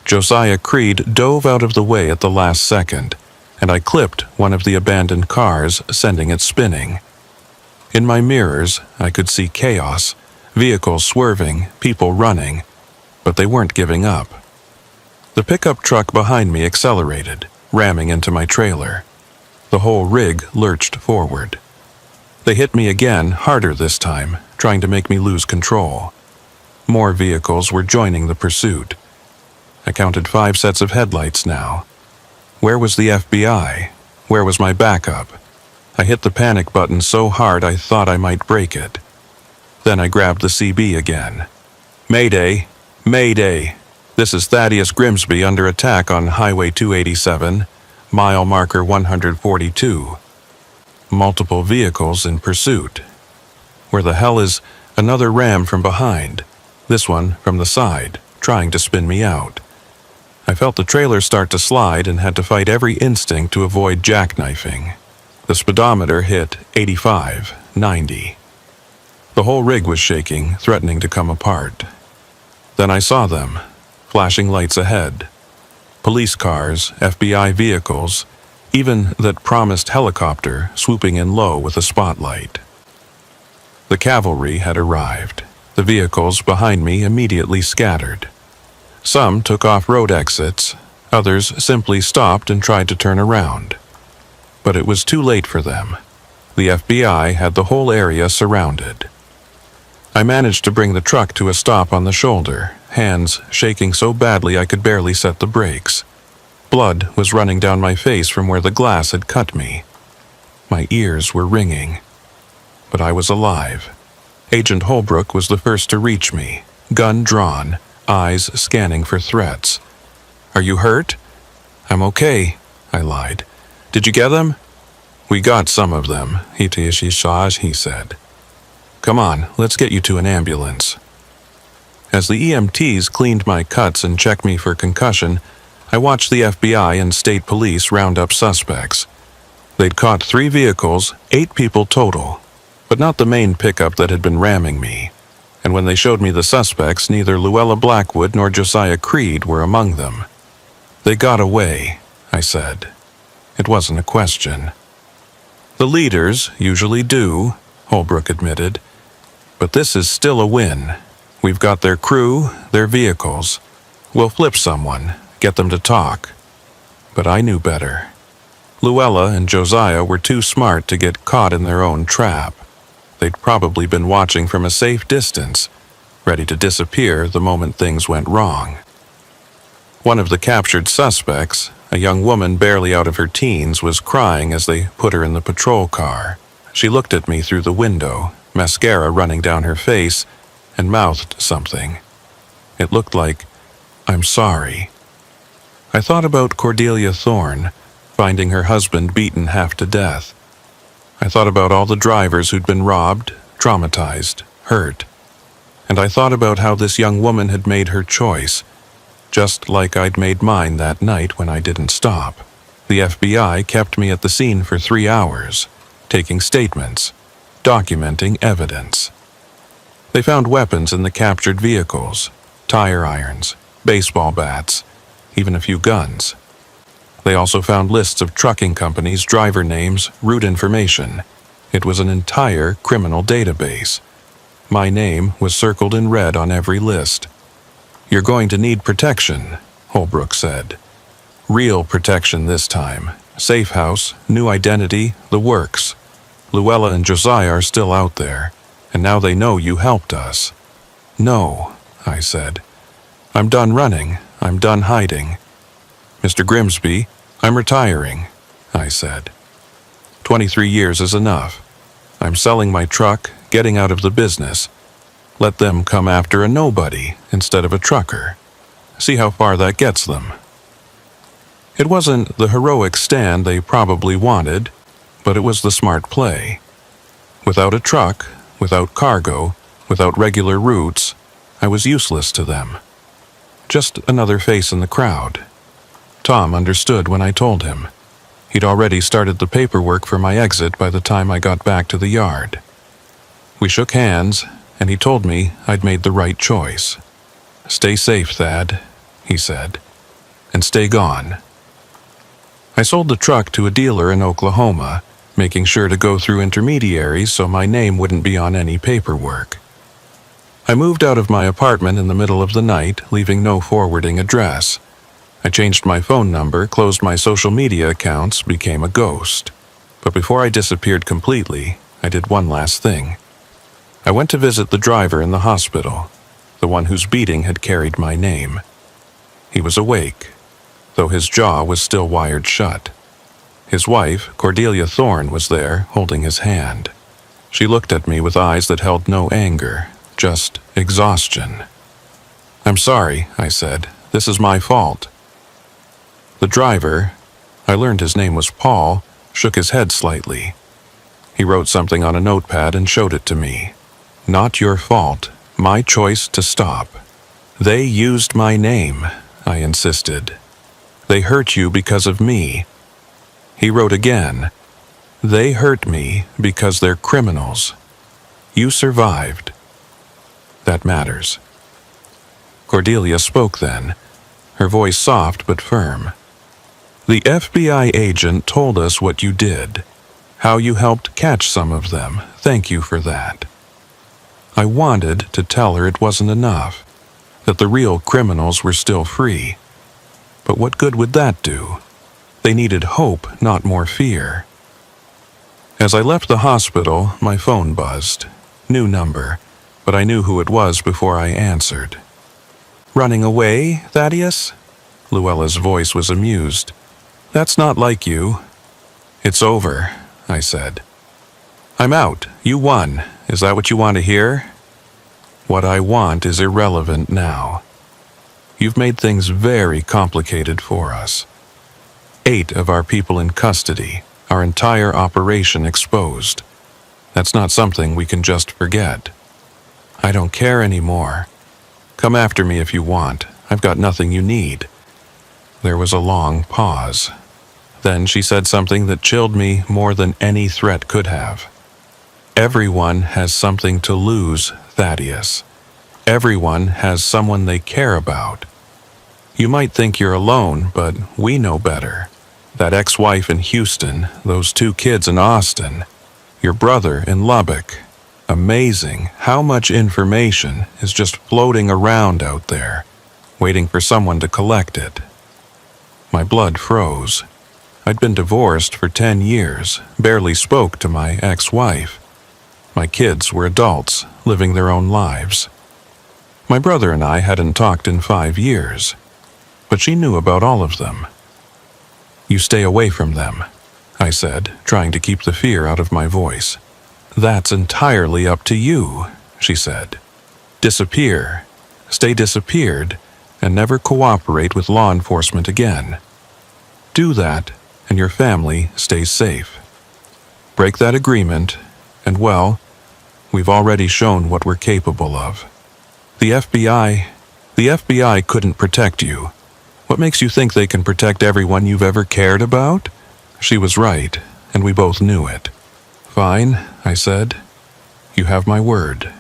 Josiah Creed dove out of the way at the last second, and I clipped one of the abandoned cars, sending it spinning. In my mirrors, I could see chaos, vehicles swerving, people running, but they weren't giving up. The pickup truck behind me accelerated, ramming into my trailer. The whole rig lurched forward. They hit me again, harder this time, trying to make me lose control. More vehicles were joining the pursuit. I counted 5 sets of headlights now. Where was the FBI? Where was my backup? I hit the panic button so hard I thought I might break it. Then I grabbed the CB again. Mayday! Mayday! This is Thaddeus Grimsby under attack on Highway 287, mile marker 142. Multiple vehicles in pursuit. Where the hell is another ram from behind? This one from the side, trying to spin me out. I felt the trailer start to slide and had to fight every instinct to avoid jackknifing. The speedometer hit 85, 90. The whole rig was shaking, threatening to come apart. Then I saw them, flashing lights ahead. Police cars, FBI vehicles, even that promised helicopter swooping in low with a spotlight. The cavalry had arrived. The vehicles behind me immediately scattered. Some took off road exits, others simply stopped and tried to turn around. But it was too late for them. The FBI had the whole area surrounded. I managed to bring the truck to a stop on the shoulder, hands shaking so badly I could barely set the brakes. Blood was running down my face from where the glass had cut me. My ears were ringing. But I was alive. Agent Holbrook was the first to reach me, gun drawn, eyes scanning for threats. "Are you hurt?" "I'm okay," I lied. "Did you get them?" "We got some of them," he said. "Come on, let's get you to an ambulance." As the EMTs cleaned my cuts and checked me for concussion, I watched the FBI and state police round up suspects. They'd caught 3 vehicles, 8 people total, but not the main pickup that had been ramming me. And when they showed me the suspects, neither Luella Blackwood nor Josiah Creed were among them. "They got away," I said. It wasn't a question. "The leaders usually do," Holbrook admitted. "But this is still a win. We've got their crew, their vehicles. We'll flip someone, get them to talk." But I knew better. Luella and Josiah were too smart to get caught in their own trap. They'd probably been watching from a safe distance, ready to disappear the moment things went wrong. One of the captured suspects, a young woman barely out of her teens, was crying as they put her in the patrol car. She looked at me through the window, mascara running down her face, and mouthed something. It looked like, "I'm sorry." I thought about Cordelia Thorne, finding her husband beaten half to death. I thought about all the drivers who'd been robbed, traumatized, hurt. And I thought about how this young woman had made her choice, just like I'd made mine that night when I didn't stop. The FBI kept me at the scene for 3 hours, taking statements, documenting evidence. They found weapons in the captured vehicles, tire irons, baseball bats, even a few guns. They also found lists of trucking companies, driver names, route information. It was an entire criminal database. My name was circled in red on every list. "You're going to need protection," Holbrook said. "Real protection this time. Safe house, new identity, the works. Luella and Josiah are still out there, and now they know you helped us." "No," I said. "I'm done running. I'm done hiding." "Mr. Grimsby, I'm retiring," I said. 23 years is enough. I'm selling my truck, getting out of the business. Let them come after a nobody instead of a trucker. See how far that gets them. It wasn't the heroic stand they probably wanted, but it was the smart play. Without a truck, without cargo, without regular routes, I was useless to them. Just another face in the crowd. Tom understood when I told him. He'd already started the paperwork for my exit by the time I got back to the yard. We shook hands, and he told me I'd made the right choice. "Stay safe, Thad," he said, "and stay gone." I sold the truck to a dealer in Oklahoma, making sure to go through intermediaries so my name wouldn't be on any paperwork. I moved out of my apartment in the middle of the night, leaving no forwarding address. I changed my phone number, closed my social media accounts, became a ghost. But before I disappeared completely, I did one last thing. I went to visit the driver in the hospital, the one whose beating had carried my name. He was awake, though his jaw was still wired shut. His wife, Cordelia Thorne, was there, holding his hand. She looked at me with eyes that held no anger, just exhaustion. "I'm sorry," I said. "This is my fault." The driver, I learned his name was Paul, shook his head slightly. He wrote something on a notepad and showed it to me. "Not your fault. My choice to stop." "They used my name," I insisted. "They hurt you because of me." He wrote again. "They hurt me because they're criminals. You survived. That matters." Cordelia spoke then, her voice soft but firm. "The FBI agent told us what you did, how you helped catch some of them. Thank you for that." I wanted to tell her it wasn't enough, that the real criminals were still free. But what good would that do? They needed hope, not more fear. As I left the hospital, my phone buzzed. New number, but I knew who it was before I answered. "Running away, Thaddeus?" Luella's voice was amused. "That's not like you." "It's over," I said. "I'm out. You won. Is that what you want to hear?" "What I want is irrelevant now. You've made things very complicated for us. 8 of our people in custody, our entire operation exposed. That's not something we can just forget. I don't care anymore. Come after me if you want. I've got nothing you need." There was a long pause. Then she said something that chilled me more than any threat could have. "Everyone has something to lose, Thaddeus. Everyone has someone they care about. You might think you're alone, but we know better. That ex-wife in Houston, those 2 kids in Austin, your brother in Lubbock. Amazing how much information is just floating around out there, waiting for someone to collect it." My blood froze. I'd been divorced for 10 years, barely spoke to my ex-wife. My kids were adults, living their own lives. My brother and I hadn't talked in 5 years, but she knew about all of them. "You stay away from them," I said, trying to keep the fear out of my voice. "That's entirely up to you," she said. "Disappear. Stay disappeared, and never cooperate with law enforcement again. Do that, and your family stays safe. Break that agreement, and well, we've already shown what we're capable of. The FBI couldn't protect you. What makes you think they can protect everyone you've ever cared about?" She was right, and we both knew it. "Fine," I said. "You have my word."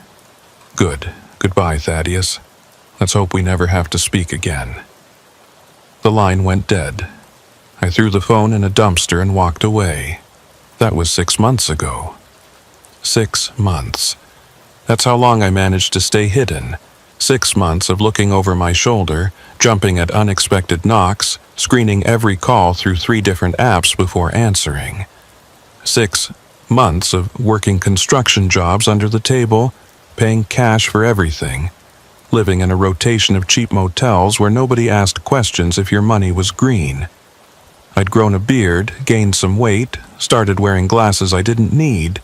"Good. Goodbye, Thaddeus. Let's hope we never have to speak again." The line went dead. I threw the phone in a dumpster and walked away. That was 6 months ago. 6 months. That's how long I managed to stay hidden. 6 months of looking over my shoulder, jumping at unexpected knocks, screening every call through 3 different apps before answering. 6 months of working construction jobs under the table, paying cash for everything, living in a rotation of cheap motels where nobody asked questions if your money was green. I'd grown a beard, gained some weight, started wearing glasses I didn't need,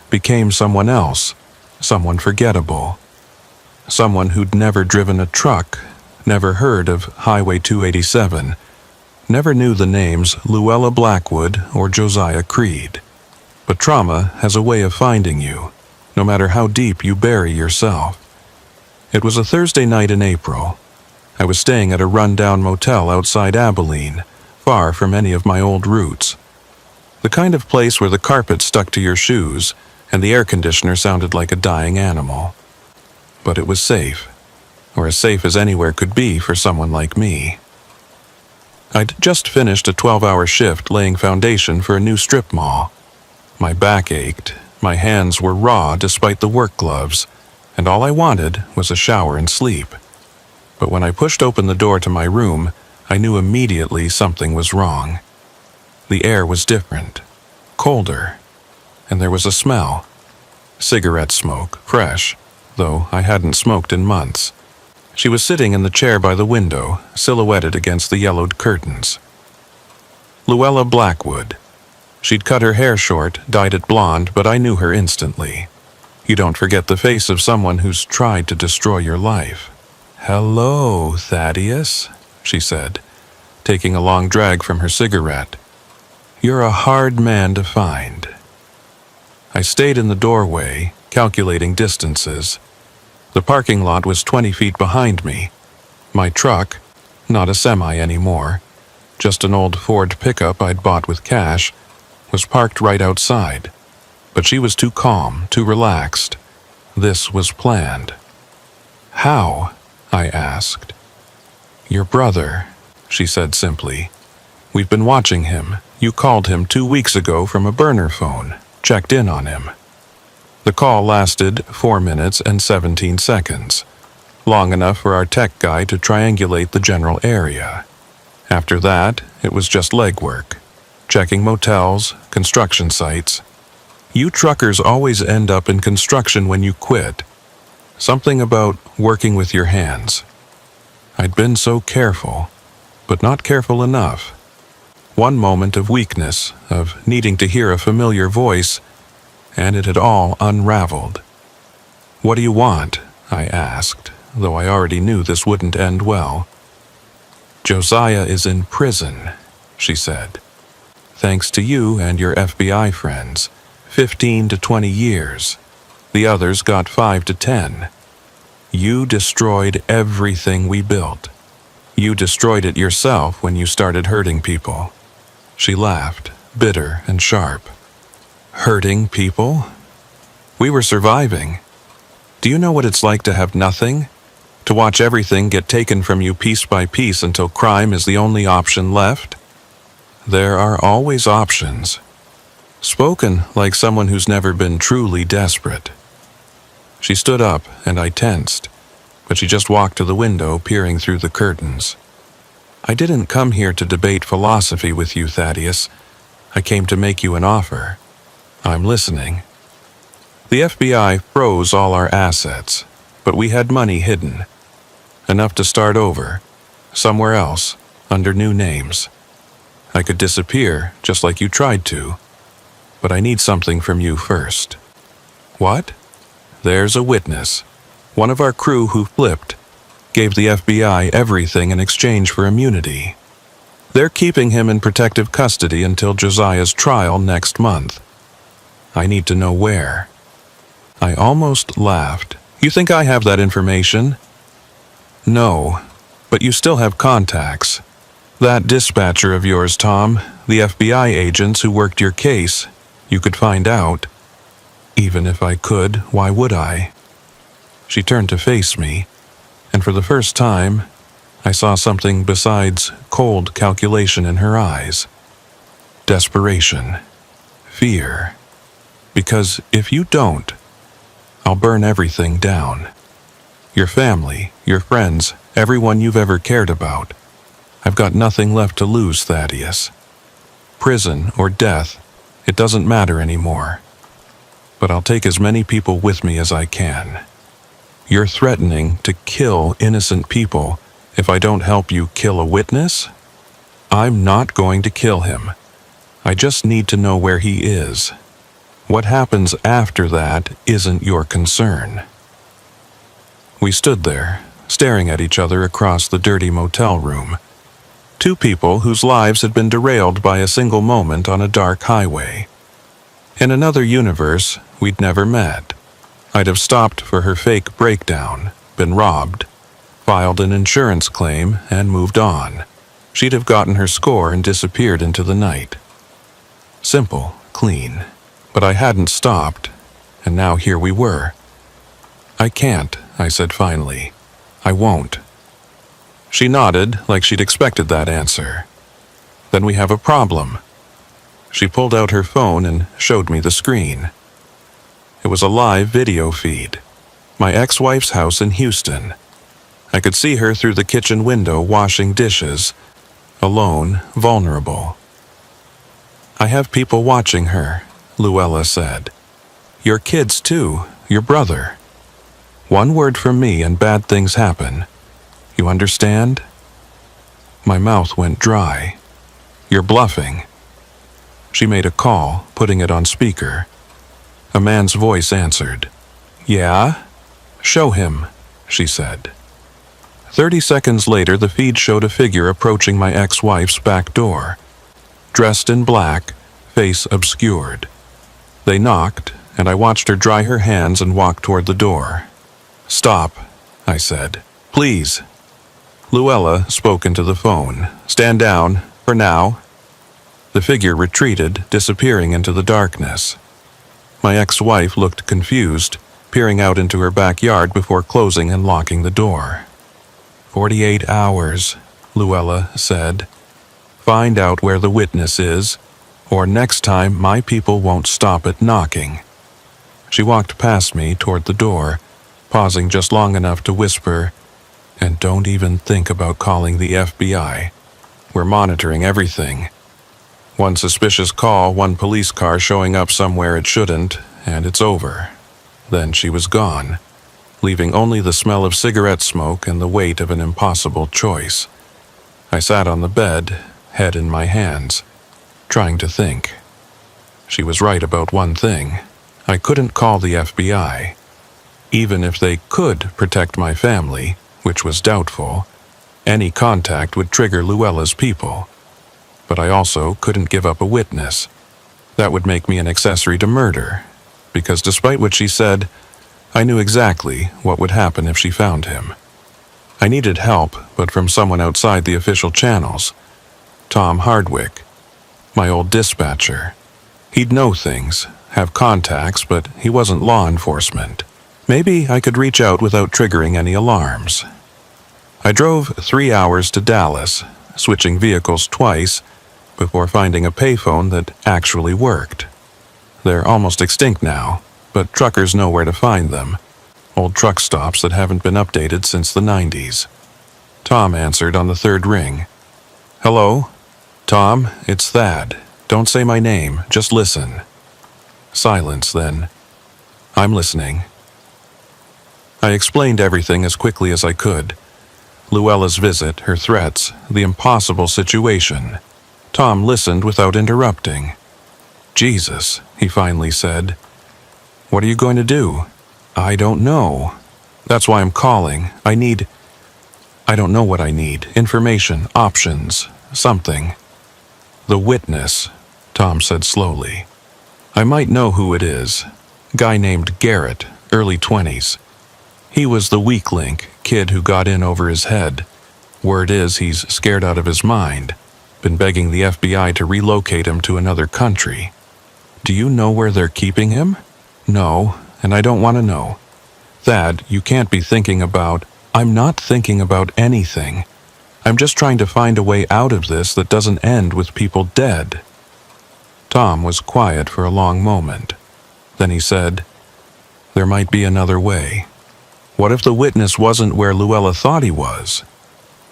became someone else, someone forgettable. Someone who'd never driven a truck, never heard of Highway 287, never knew the names Luella Blackwood or Josiah Creed. But trauma has a way of finding you, no matter how deep you bury yourself. It was a Thursday night in April. I was staying at a run-down motel outside Abilene, far from any of my old roots. The kind of place where the carpet stuck to your shoes and the air conditioner sounded like a dying animal. but it was safe, or as safe as anywhere could be for someone like me. I'd just finished a 12-hour shift laying foundation for a new strip mall. My back ached, my hands were raw despite the work gloves, and all I wanted was a shower and sleep. But when I pushed open the door to my room, I knew immediately something was wrong. The air was different, colder, and there was a smell. Cigarette smoke, fresh, though I hadn't smoked in months. She was sitting in the chair by the window, silhouetted against the yellowed curtains. Luella Blackwood. She'd cut her hair short, dyed it blonde, but I knew her instantly. You don't forget the face of someone who's tried to destroy your life. "Hello, Thaddeus," she said, taking a long drag from her cigarette. "You're a hard man to find." I stayed in the doorway, calculating distances. The parking lot was 20 feet behind me. My truck, not a semi anymore, just an old Ford pickup I'd bought with cash, was parked right outside. But she was too calm, too relaxed. This was planned. "How?" I asked. "Your brother," she said simply. "We've been watching him. You called him 2 weeks ago from a burner phone, checked in on him." The call lasted 4 minutes and 17 seconds, long enough for our tech guy to triangulate the general area. After that, it was just legwork, checking motels, construction sites. You truckers always end up in construction when you quit. Something about working with your hands. I'd been so careful, but not careful enough. One moment of weakness, of needing to hear a familiar voice, and it had all unraveled. "What do you want?" I asked, though I already knew this wouldn't end well. "Josiah is in prison," she said. "Thanks to you and your FBI friends, 15 to 20 years. The others got 5 to 10. You destroyed everything we built. You destroyed it yourself when you started hurting people." She laughed, bitter and sharp. "Hurting people? We were surviving. Do you know what it's like to have nothing? To watch everything get taken from you piece by piece until crime is the only option left? There are always options." Spoken like someone who's never been truly desperate. She stood up, and I tensed, but she just walked to the window, peering through the curtains. "I didn't come here to debate philosophy with you, Thaddeus. I came to make you an offer. I'm listening." The FBI froze all our assets, but we had money hidden. Enough to start over, somewhere else, under new names. I could disappear, just like you tried to. But I need something from you first. "What?" "There's a witness. One of our crew who flipped. Gave the FBI everything in exchange for immunity. They're keeping him in protective custody until Josiah's trial next month. I need to know where." I almost laughed. "You think I have that information?" "No, but you still have contacts. That dispatcher of yours, Tom, the FBI agents who worked your case, you could find out." "Even if I could, why would I?" She turned to face me, and for the first time, I saw something besides cold calculation in her eyes. Desperation. Fear. "Because if you don't, I'll burn everything down. Your family, your friends, everyone you've ever cared about. I've got nothing left to lose, Thaddeus. Prison or death, it doesn't matter anymore. But I'll take as many people with me as I can. You're threatening to kill innocent people if I don't help you kill a witness? I'm not going to kill him. I just need to know where he is. What happens after that isn't your concern." We stood there, staring at each other across the dirty motel room. Two people whose lives had been derailed by a single moment on a dark highway. In another universe, we'd never met. I'd have stopped for her fake breakdown, been robbed, filed an insurance claim, and moved on. She'd have gotten her score and disappeared into the night. Simple, clean. But I hadn't stopped, and now here we were. I can't, I said finally. I won't. She nodded like she'd expected that answer. Then we have a problem. She pulled out her phone and showed me the screen. It was a live video feed. My ex-wife's house in Houston. I could see her through the kitchen window washing dishes, alone, vulnerable. I have people watching her, Luella said. Your kids too, your brother. One word from me and bad things happen. You understand? My mouth went dry. You're bluffing. She made a call, putting it on speaker. A man's voice answered. Yeah? Show him, she said. 30 seconds later, the feed showed a figure approaching my ex-wife's back door. Dressed in black, face obscured. They knocked, and I watched her dry her hands and walk toward the door. Stop, I said. Please. Luella spoke into the phone. Stand down, for now. The figure retreated, disappearing into the darkness. My ex-wife looked confused, peering out into her backyard before closing and locking the door. 48 hours, Luella said. Find out where the witness is, or next time my people won't stop at knocking. She walked past me toward the door, pausing just long enough to whisper, and don't even think about calling the FBI. We're monitoring everything. One suspicious call, one police car showing up somewhere it shouldn't, and it's over. Then she was gone, leaving only the smell of cigarette smoke and the weight of an impossible choice. I sat on the bed, head in my hands, trying to think. She was right about one thing. I couldn't call the FBI. Even if they could protect my family, which was doubtful, any contact would trigger Luella's people. But I also couldn't give up a witness. That would make me an accessory to murder, because despite what she said, I knew exactly what would happen if she found him. I needed help, but from someone outside the official channels. Tom Hardwick, my old dispatcher. He'd know things, have contacts, but he wasn't law enforcement. Maybe I could reach out without triggering any alarms. I drove 3 hours to Dallas, switching vehicles twice, before finding a payphone that actually worked. They're almost extinct now, but truckers know where to find them. Old truck stops that haven't been updated since the 90s. Tom answered on the third ring. Hello? Tom, it's Thad. Don't say my name, just listen. Silence then. I'm listening. I explained everything as quickly as I could. Luella's visit, her threats, the impossible situation. Tom listened without interrupting. Jesus, he finally said. What are you going to do? I don't know. That's why I'm calling. I don't know what I need. Information, options, something. The witness, Tom said slowly. I might know who it is. Guy named Garrett, early 20s. He was the weak link, kid who got in over his head. Word is he's scared out of his mind. Been begging the FBI to relocate him to another country. Do you know where they're keeping him? No, and I don't want to know. Thad, you can't be thinking about... I'm not thinking about anything. I'm just trying to find a way out of this that doesn't end with people dead. Tom was quiet for a long moment. Then he said, There might be another way. What if the witness wasn't where Luella thought he was?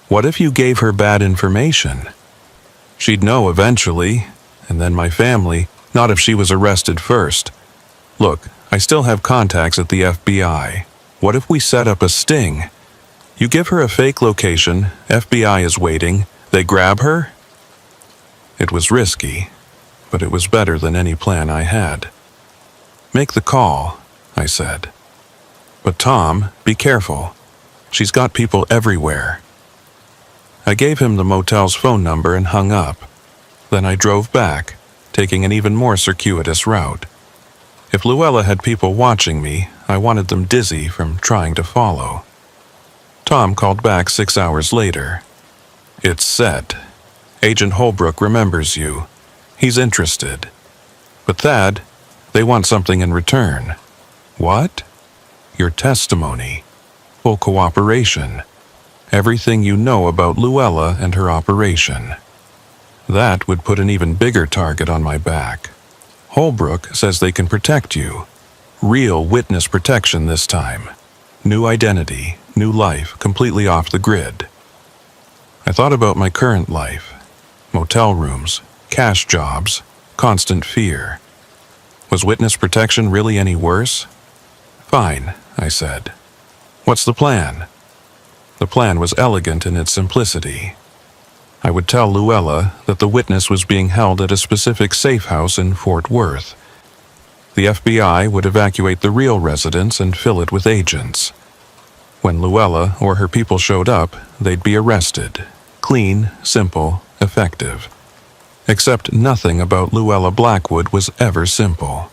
What if you gave her bad information? She'd know eventually, and then my family, not if she was arrested first. Look, I still have contacts at the FBI. What if we set up a sting? You give her a fake location, FBI is waiting, they grab her? It was risky, but it was better than any plan I had. Make the call, I said. But Tom, be careful. She's got people everywhere. I gave him the motel's phone number and hung up. Then I drove back, taking an even more circuitous route. If Luella had people watching me, I wanted them dizzy from trying to follow. Tom called back 6 hours later. It's set. Agent Holbrook remembers you. He's interested. But Thad, they want something in return. What? Your testimony. full cooperation. Everything you know about Luella and her operation. That would put an even bigger target on my back. Holbrook says they can protect you. Real witness protection this time. New identity, new life, completely off the grid. I thought about my current life. Motel rooms, cash jobs, constant fear. Was witness protection really any worse? Fine, I said. What's the plan? The plan was elegant in its simplicity. I would tell Luella that the witness was being held at a specific safe house in Fort Worth. The FBI would evacuate the real residence and fill it with agents. When Luella or her people showed up, they'd be arrested. Clean, simple, effective. Except nothing about Luella Blackwood was ever simple.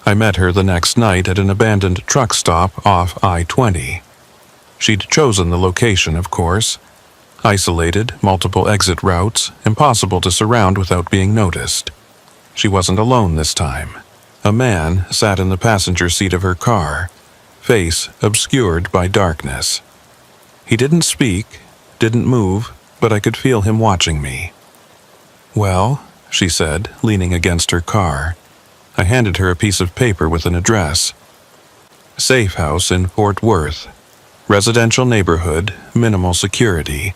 I met her the next night at an abandoned truck stop off I-20. She'd chosen the location, of course. Isolated, multiple exit routes, impossible to surround without being noticed. She wasn't alone this time. A man sat in the passenger seat of her car, face obscured by darkness. He didn't speak, didn't move, but I could feel him watching me. "Well," she said, leaning against her car. I handed her a piece of paper with an address. Safe house in Fort Worth. Residential neighborhood, minimal security.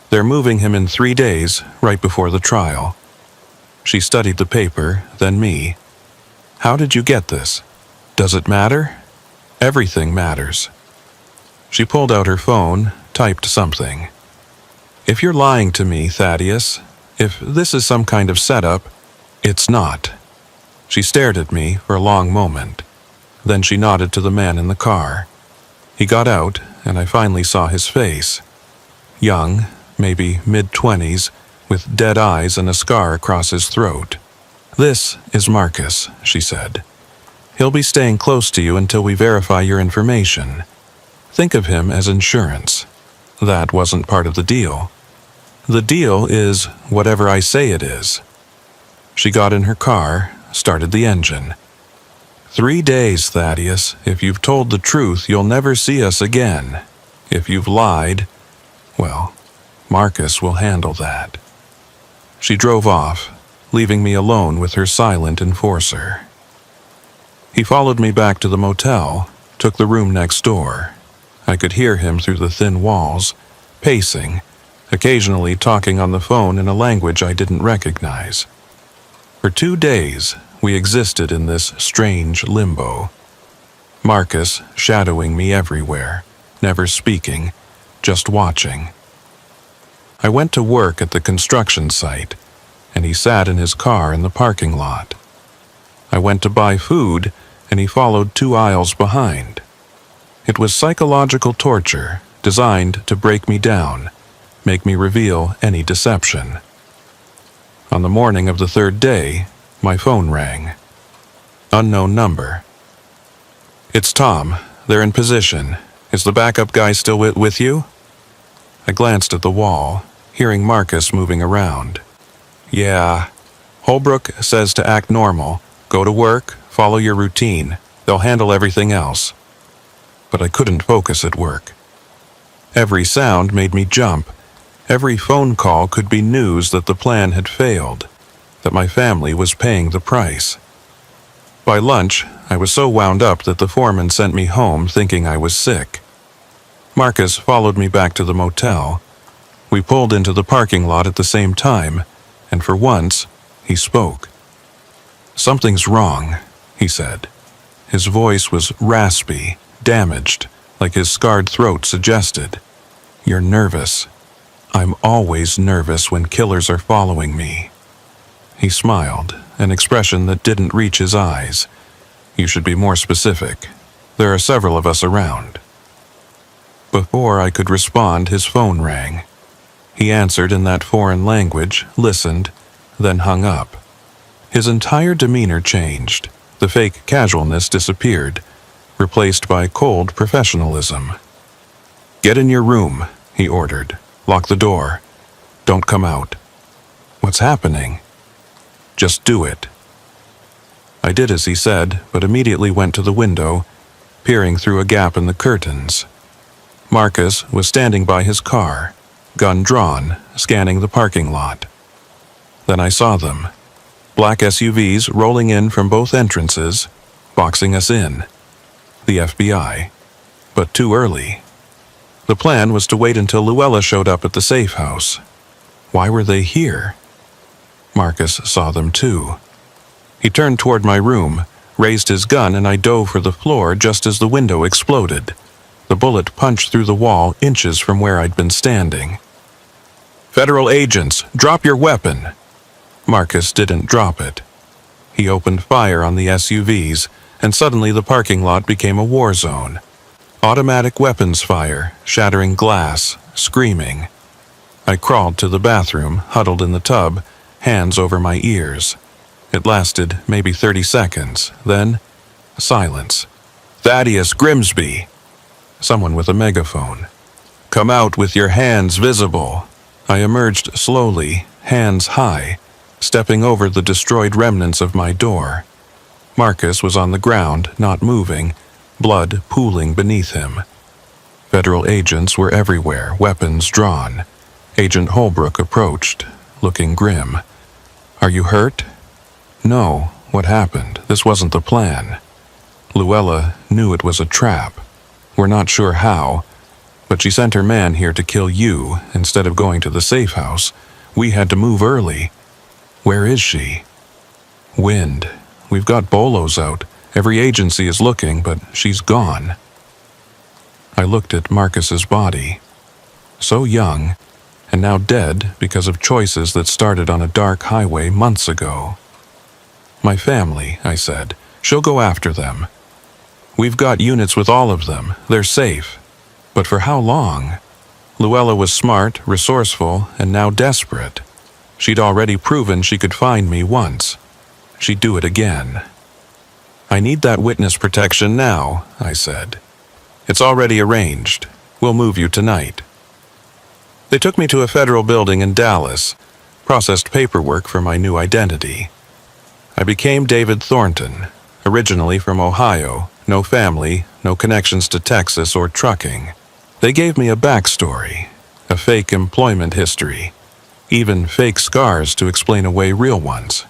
They're moving him in 3 days, right before the trial. She studied the paper, then me. "How did you get this? Does it matter?" "Everything matters." She pulled out her phone, typed something. "If you're lying to me, Thaddeus, if this is some kind of setup, it's not." She stared at me for a long moment. Then she nodded to the man in the car. He got out, and I finally saw his face. Young, maybe mid-20s, with dead eyes and a scar across his throat. "This is Marcus," she said. "He'll be staying close to you until we verify your information. Think of him as insurance. That wasn't part of the deal. The deal is whatever I say it is." She got in her car, started the engine. 3 days, Thaddeus. If you've told the truth, you'll never see us again. If you've lied, well, Marcus will handle that." She drove off, leaving me alone with her silent enforcer. He followed me back to the motel, took the room next door. I could hear him through the thin walls, pacing, occasionally talking on the phone in a language I didn't recognize. For 2 days, we existed in this strange limbo. Marcus shadowing me everywhere, never speaking, just watching. I went to work at the construction site, and he sat in his car in the parking lot. I went to buy food, and he followed 2 aisles behind. It was psychological torture, designed to break me down, make me reveal any deception. On the morning of the 3rd day, my phone rang. Unknown number. "It's Tom. They're in position. Is the backup guy still with you?" I glanced at the wall, hearing Marcus moving around. "Yeah. Holbrook says to act normal. Go to work, follow your routine. They'll handle everything else." But I couldn't focus at work. Every sound made me jump. Every phone call could be news that the plan had failed, that my family was paying the price. By lunch, I was so wound up that the foreman sent me home thinking I was sick. Marcus followed me back to the motel. We pulled into the parking lot at the same time, and for once, he spoke. "Something's wrong," he said. His voice was raspy, damaged, like his scarred throat suggested. "You're nervous." "I'm always nervous when killers are following me." He smiled, an expression that didn't reach his eyes. "You should be more specific. There are several of us around." Before I could respond, his phone rang. He answered in that foreign language, listened, then hung up. His entire demeanor changed. The fake casualness disappeared, replaced by cold professionalism. "Get in your room," he ordered. "Lock the door. Don't come out." "What's happening?" "Just do it." I did as he said, but immediately went to the window, peering through a gap in the curtains. Marcus was standing by his car, gun drawn, scanning the parking lot. Then I saw them. Black SUVs rolling in from both entrances, boxing us in. The FBI. But too early. The plan was to wait until Luella showed up at the safe house. Why were they here? Marcus saw them too. He turned toward my room, raised his gun, and I dove for the floor just as the window exploded. The bullet punched through the wall inches from where I'd been standing. "Federal agents, drop your weapon!" Marcus didn't drop it. He opened fire on the SUVs, and suddenly the parking lot became a war zone. Automatic weapons fire, shattering glass, screaming. I crawled to the bathroom, huddled in the tub, hands over my ears. It lasted maybe 30 seconds, then silence. "Thaddeus Grimsby!" Someone with a megaphone. "Come out with your hands visible." I emerged slowly, hands high, stepping over the destroyed remnants of my door. Marcus was on the ground, not moving, blood pooling beneath him. Federal agents were everywhere, weapons drawn. Agent Holbrook approached, looking grim. "Are you hurt?" "No. What happened? This wasn't the plan." "Luella knew it was a trap. We're not sure how, but she sent her man here to kill you instead of going to the safe house. We had to move early." "Where is she?" "Wind. We've got bolos out. Every agency is looking, but she's gone." I looked at Marcus's body. So young, and now dead because of choices that started on a dark highway months ago. "My family," I said. "She'll go after them. We've got units with all of them. They're safe. But for how long?" Luella was smart, resourceful, and now desperate. She'd already proven she could find me once. She'd do it again. "I need that witness protection now," I said. "It's already arranged. We'll move you tonight." They took me to a federal building in Dallas, processed paperwork for my new identity. I became David Thornton, originally from Ohio, no family, no connections to Texas or trucking. They gave me a backstory, a fake employment history, even fake scars to explain away real ones.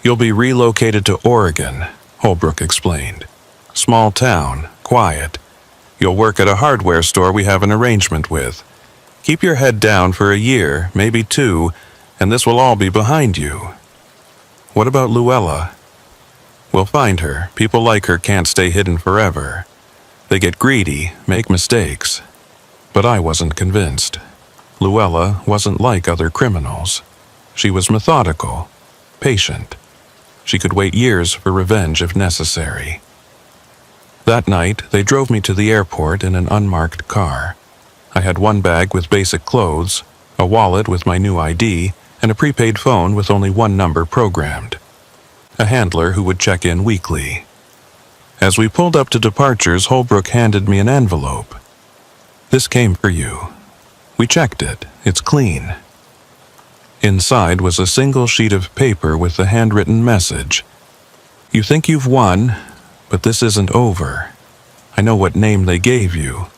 "You'll be relocated to Oregon," Holbrook explained. "Small town, quiet. You'll work at a hardware store we have an arrangement with. Keep your head down for a year, maybe 2, and this will all be behind you." "What about Luella?" "We'll find her. People like her can't stay hidden forever. They get greedy, make mistakes." But I wasn't convinced. Luella wasn't like other criminals. She was methodical, patient. She could wait years for revenge if necessary. That night, they drove me to the airport in an unmarked car. I had one bag with basic clothes, a wallet with my new ID, and a prepaid phone with only one number programmed. A handler who would check in weekly. As we pulled up to departures, Holbrook handed me an envelope. "This came for you." We checked it. It's clean. Inside was a single sheet of paper with the handwritten message. "You think you've won, but this isn't over. I know what name they gave you.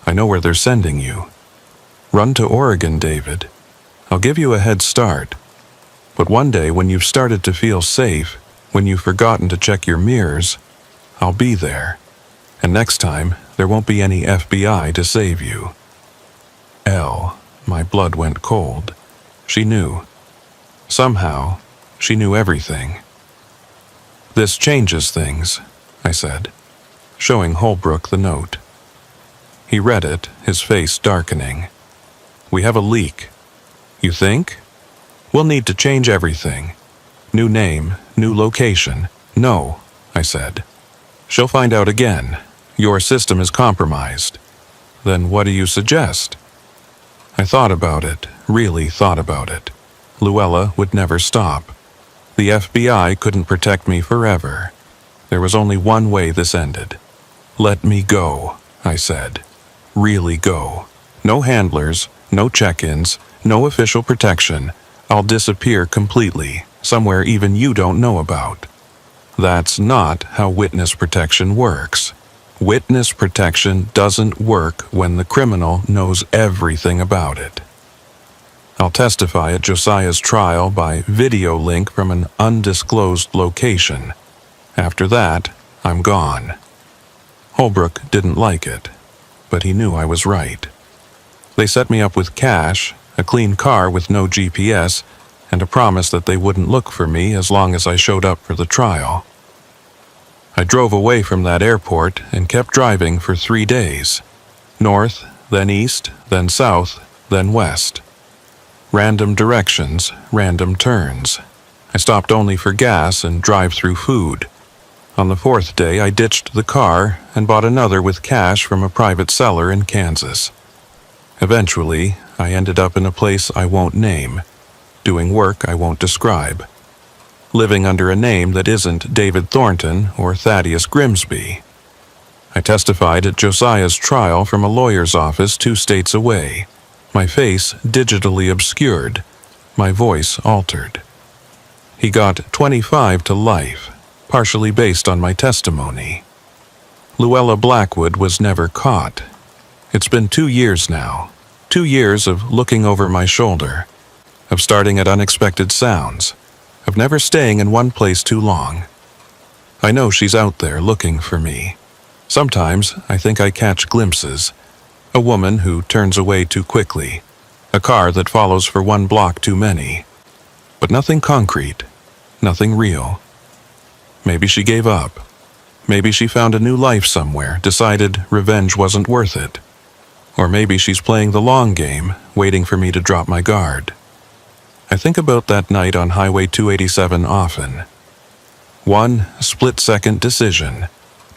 I know where they're sending you. Run to Oregon, David. I'll give you a head start. But one day when you've started to feel safe, when you've forgotten to check your mirrors, I'll be there. And next time, there won't be any FBI to save you." My blood went cold. She knew. Somehow, she knew everything. "This changes things," I said, showing Holbrook the note. He read it, his face darkening. "We have a leak." "You think?" "We'll need to change everything. New name, new location." "No," I said. "She'll find out again. Your system is compromised." "Then what do you suggest?" I thought about it, really thought about it. Luella would never stop. The FBI couldn't protect me forever. There was only one way this ended. "Let me go," I said. "Really go. No handlers, no check-ins, no official protection. I'll disappear completely, somewhere even you don't know about." That's not how witness protection works. Witness protection doesn't work when the criminal knows everything about it. I'll testify at Josiah's trial by video link from an undisclosed location. After that, I'm gone. Holbrook didn't like it, but he knew I was right. They set me up with cash, a clean car with no GPS, and a promise that they wouldn't look for me as long as I showed up for the trial. I drove away from that airport and kept driving for 3 days. North, then east, then south, then west. Random directions, random turns. I stopped only for gas and drive-through food. On the 4th day, I ditched the car and bought another with cash from a private seller in Kansas. Eventually, I ended up in a place I won't name, doing work I won't describe, living under a name that isn't David Thornton or Thaddeus Grimsby. I testified at Josiah's trial from a lawyer's office 2 states away, my face digitally obscured, my voice altered. He got 25 to life, partially based on my testimony. Luella Blackwood was never caught. It's been 2 years now, 2 years of looking over my shoulder, of starting at unexpected sounds, of never staying in one place too long. I know she's out there looking for me. Sometimes I think I catch glimpses. A woman who turns away too quickly, a car that follows for 1 block too many. But nothing concrete, nothing real. Maybe she gave up. Maybe she found a new life somewhere, decided revenge wasn't worth it. Or maybe she's playing the long game, waiting for me to drop my guard. I think about that night on Highway 287 often. One split-second decision,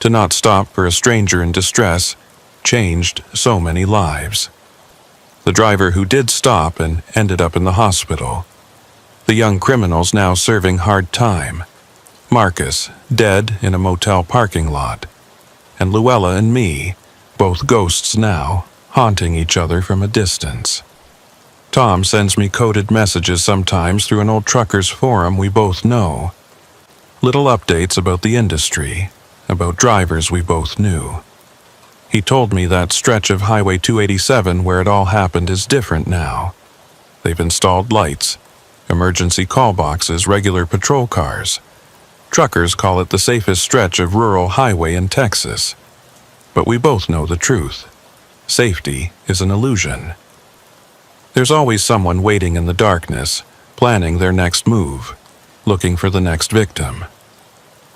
to not stop for a stranger in distress, changed so many lives. The driver who did stop and ended up in the hospital. The young criminals now serving hard time. Marcus, dead in a motel parking lot. And Luella and me, both ghosts now, haunting each other from a distance. Tom sends me coded messages sometimes through an old truckers forum we both know. Little updates about the industry, about drivers we both knew. He told me that stretch of Highway 287 where it all happened is different now. They've installed lights, emergency call boxes, regular patrol cars. Truckers call it the safest stretch of rural highway in Texas. But we both know the truth. Safety is an illusion. There's always someone waiting in the darkness, planning their next move, looking for the next victim.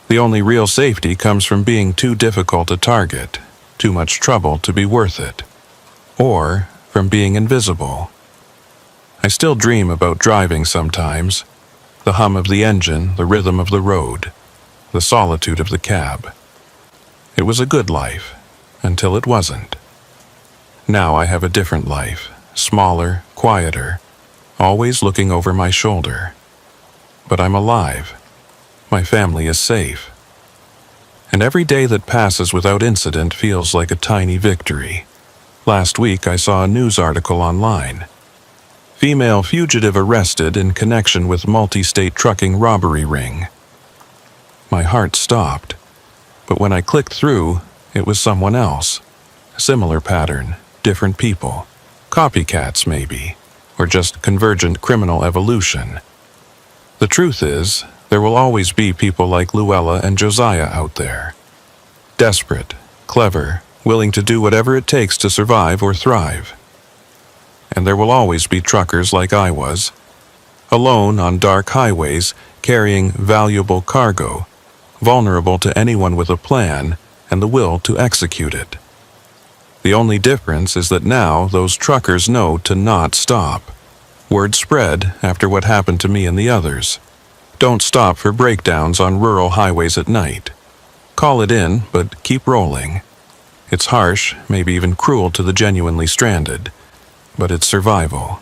The only real safety comes from being too difficult to target, too much trouble to be worth it, or from being invisible. I still dream about driving sometimes, the hum of the engine, the rhythm of the road, the solitude of the cab. It was a good life, until it wasn't. Now I have a different life, smaller, quieter, always looking over my shoulder. But I'm alive. My family is safe. And every day that passes without incident feels like a tiny victory. Last week I saw a news article online. Female fugitive arrested in connection with multi-state trucking robbery ring. My heart stopped, but when I clicked through, it was someone else. Similar pattern, different people. Copycats maybe, or just convergent criminal evolution. The truth is, there will always be people like Luella and Josiah out there. Desperate, clever, willing to do whatever it takes to survive or thrive. And there will always be truckers like I was, alone on dark highways, carrying valuable cargo, vulnerable to anyone with a plan and the will to execute it. The only difference is that now those truckers know to not stop. Word spread after what happened to me and the others. Don't stop for breakdowns on rural highways at night. Call it in, but keep rolling. It's harsh, maybe even cruel to the genuinely stranded, but it's survival.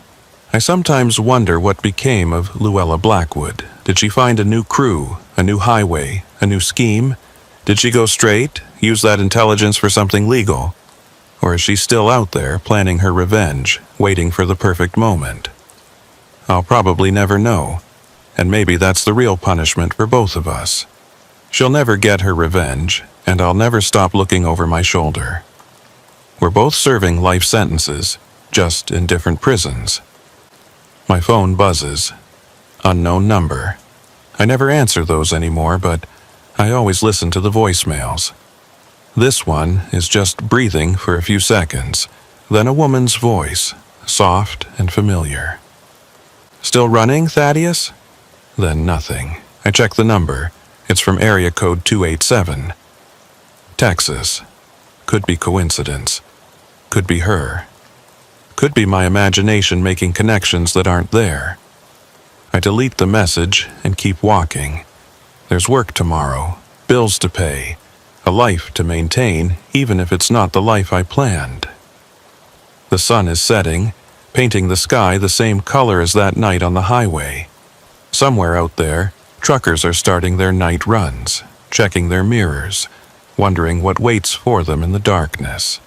I sometimes wonder what became of Luella Blackwood. Did she find a new crew, a new highway, a new scheme? Did she go straight, use that intelligence for something legal? Or is she still out there planning her revenge, waiting for the perfect moment? I'll probably never know, and maybe that's the real punishment for both of us. She'll never get her revenge, and I'll never stop looking over my shoulder. We're both serving life sentences, just in different prisons. My phone buzzes. Unknown number. I never answer those anymore, but I always listen to the voicemails. This one is just breathing for a few seconds, then a woman's voice, soft and familiar. Still running, Thaddeus? Then nothing. I check the number. It's from area code 287. Texas. Could be coincidence. Could be her. Could be my imagination making connections that aren't there. I delete the message and keep walking. There's work tomorrow, bills to pay, a life to maintain, even if it's not the life I planned. The sun is setting, painting the sky the same color as that night on the highway. Somewhere out there, truckers are starting their night runs, checking their mirrors, wondering what waits for them in the darkness.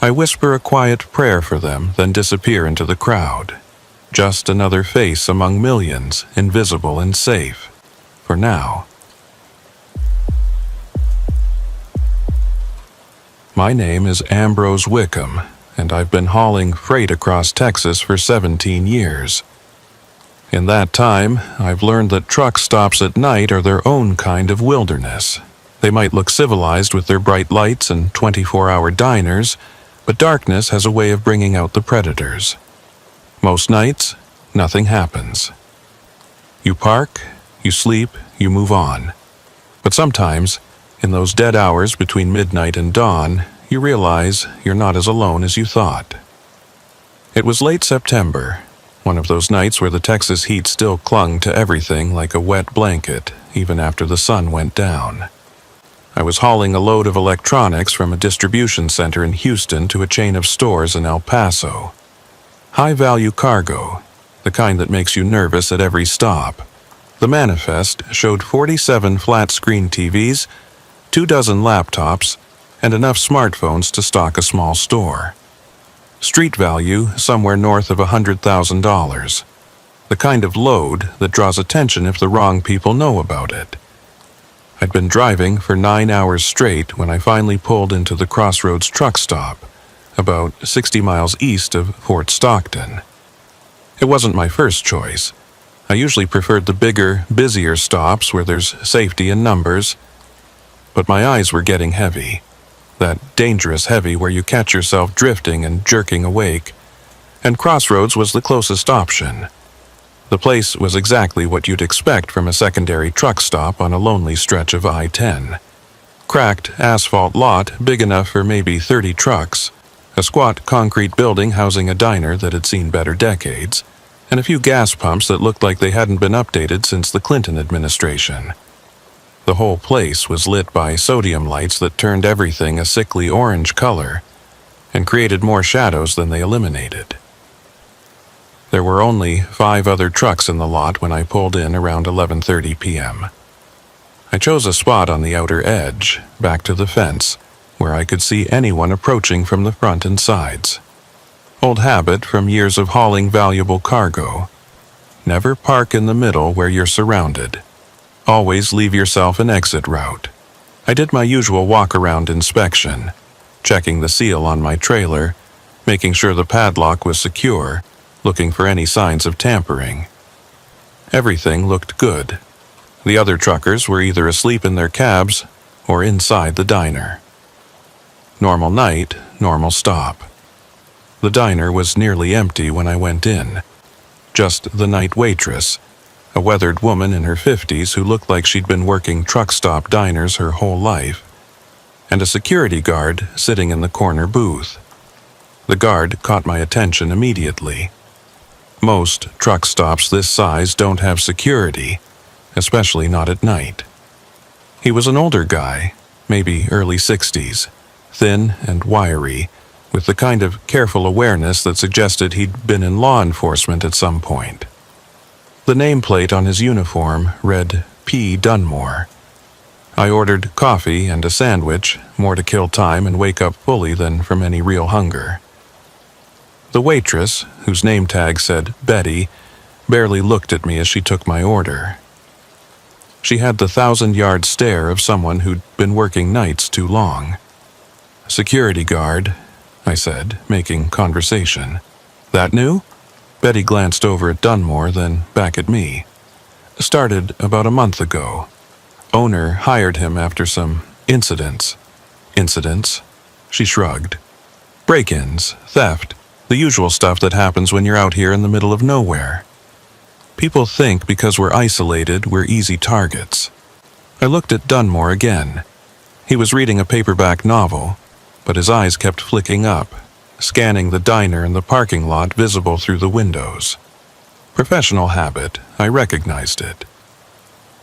I whisper a quiet prayer for them, then disappear into the crowd. Just another face among millions, invisible and safe. For now. My name is Ambrose Wickham, and I've been hauling freight across Texas for 17 years. In that time, I've learned that truck stops at night are their own kind of wilderness. They might look civilized with their bright lights and 24-hour diners, but darkness has a way of bringing out the predators. Most nights, nothing happens. You park, you sleep, you move on. But sometimes, in those dead hours between midnight and dawn, you realize you're not as alone as you thought. It was late September, one of those nights where the Texas heat still clung to everything like a wet blanket, even after the sun went down. I was hauling a load of electronics from a distribution center in Houston to a chain of stores in El Paso. High-value cargo, the kind that makes you nervous at every stop. The manifest showed 47 flat-screen TVs, 24 laptops, and enough smartphones to stock a small store. Street value somewhere north of $100,000. The kind of load that draws attention if the wrong people know about it. I'd been driving for 9 hours straight when I finally pulled into the Crossroads truck stop, about 60 miles east of Fort Stockton. It wasn't my first choice. I usually preferred the bigger, busier stops where there's safety in numbers. But my eyes were getting heavy. That dangerous heavy where you catch yourself drifting and jerking awake. And Crossroads was the closest option. The place was exactly what you'd expect from a secondary truck stop on a lonely stretch of I-10. Cracked asphalt lot big enough for maybe 30 trucks, a squat concrete building housing a diner that had seen better decades, and a few gas pumps that looked like they hadn't been updated since the Clinton administration. The whole place was lit by sodium lights that turned everything a sickly orange color and created more shadows than they eliminated. There were only 5 other trucks in the lot when I pulled in around 11:30 p.m. I chose a spot on the outer edge, back to the fence, where I could see anyone approaching from the front and sides. Old habit from years of hauling valuable cargo. Never park in the middle where you're surrounded. Always leave yourself an exit route. I did my usual walk-around inspection, checking the seal on my trailer, making sure the padlock was secure, looking for any signs of tampering. Everything looked good. The other truckers were either asleep in their cabs or inside the diner. Normal night, normal stop. The diner was nearly empty when I went in. Just the night waitress, a weathered woman in her 50s who looked like she'd been working truck stop diners her whole life, and a security guard sitting in the corner booth. The guard caught my attention immediately. Most truck stops this size don't have security, especially not at night. He was an older guy, maybe early 60s, thin and wiry, with the kind of careful awareness that suggested he'd been in law enforcement at some point. The nameplate on his uniform read P. Dunmore. I ordered coffee and a sandwich, more to kill time and wake up fully than from any real hunger. The waitress, whose name tag said Betty, barely looked at me as she took my order. She had the 1,000-yard stare of someone who'd been working nights too long. "Security guard," I said, making conversation. "That new?" Betty glanced over at Dunmore, then back at me. "Started about a month ago. Owner hired him after some incidents." "Incidents?" She shrugged. "Break-ins, theft, the usual stuff that happens when you're out here in the middle of nowhere. People think because we're isolated, we're easy targets." I looked at Dunmore again. He was reading a paperback novel, but his eyes kept flicking up, scanning the diner and the parking lot visible through the windows. Professional habit, I recognized it.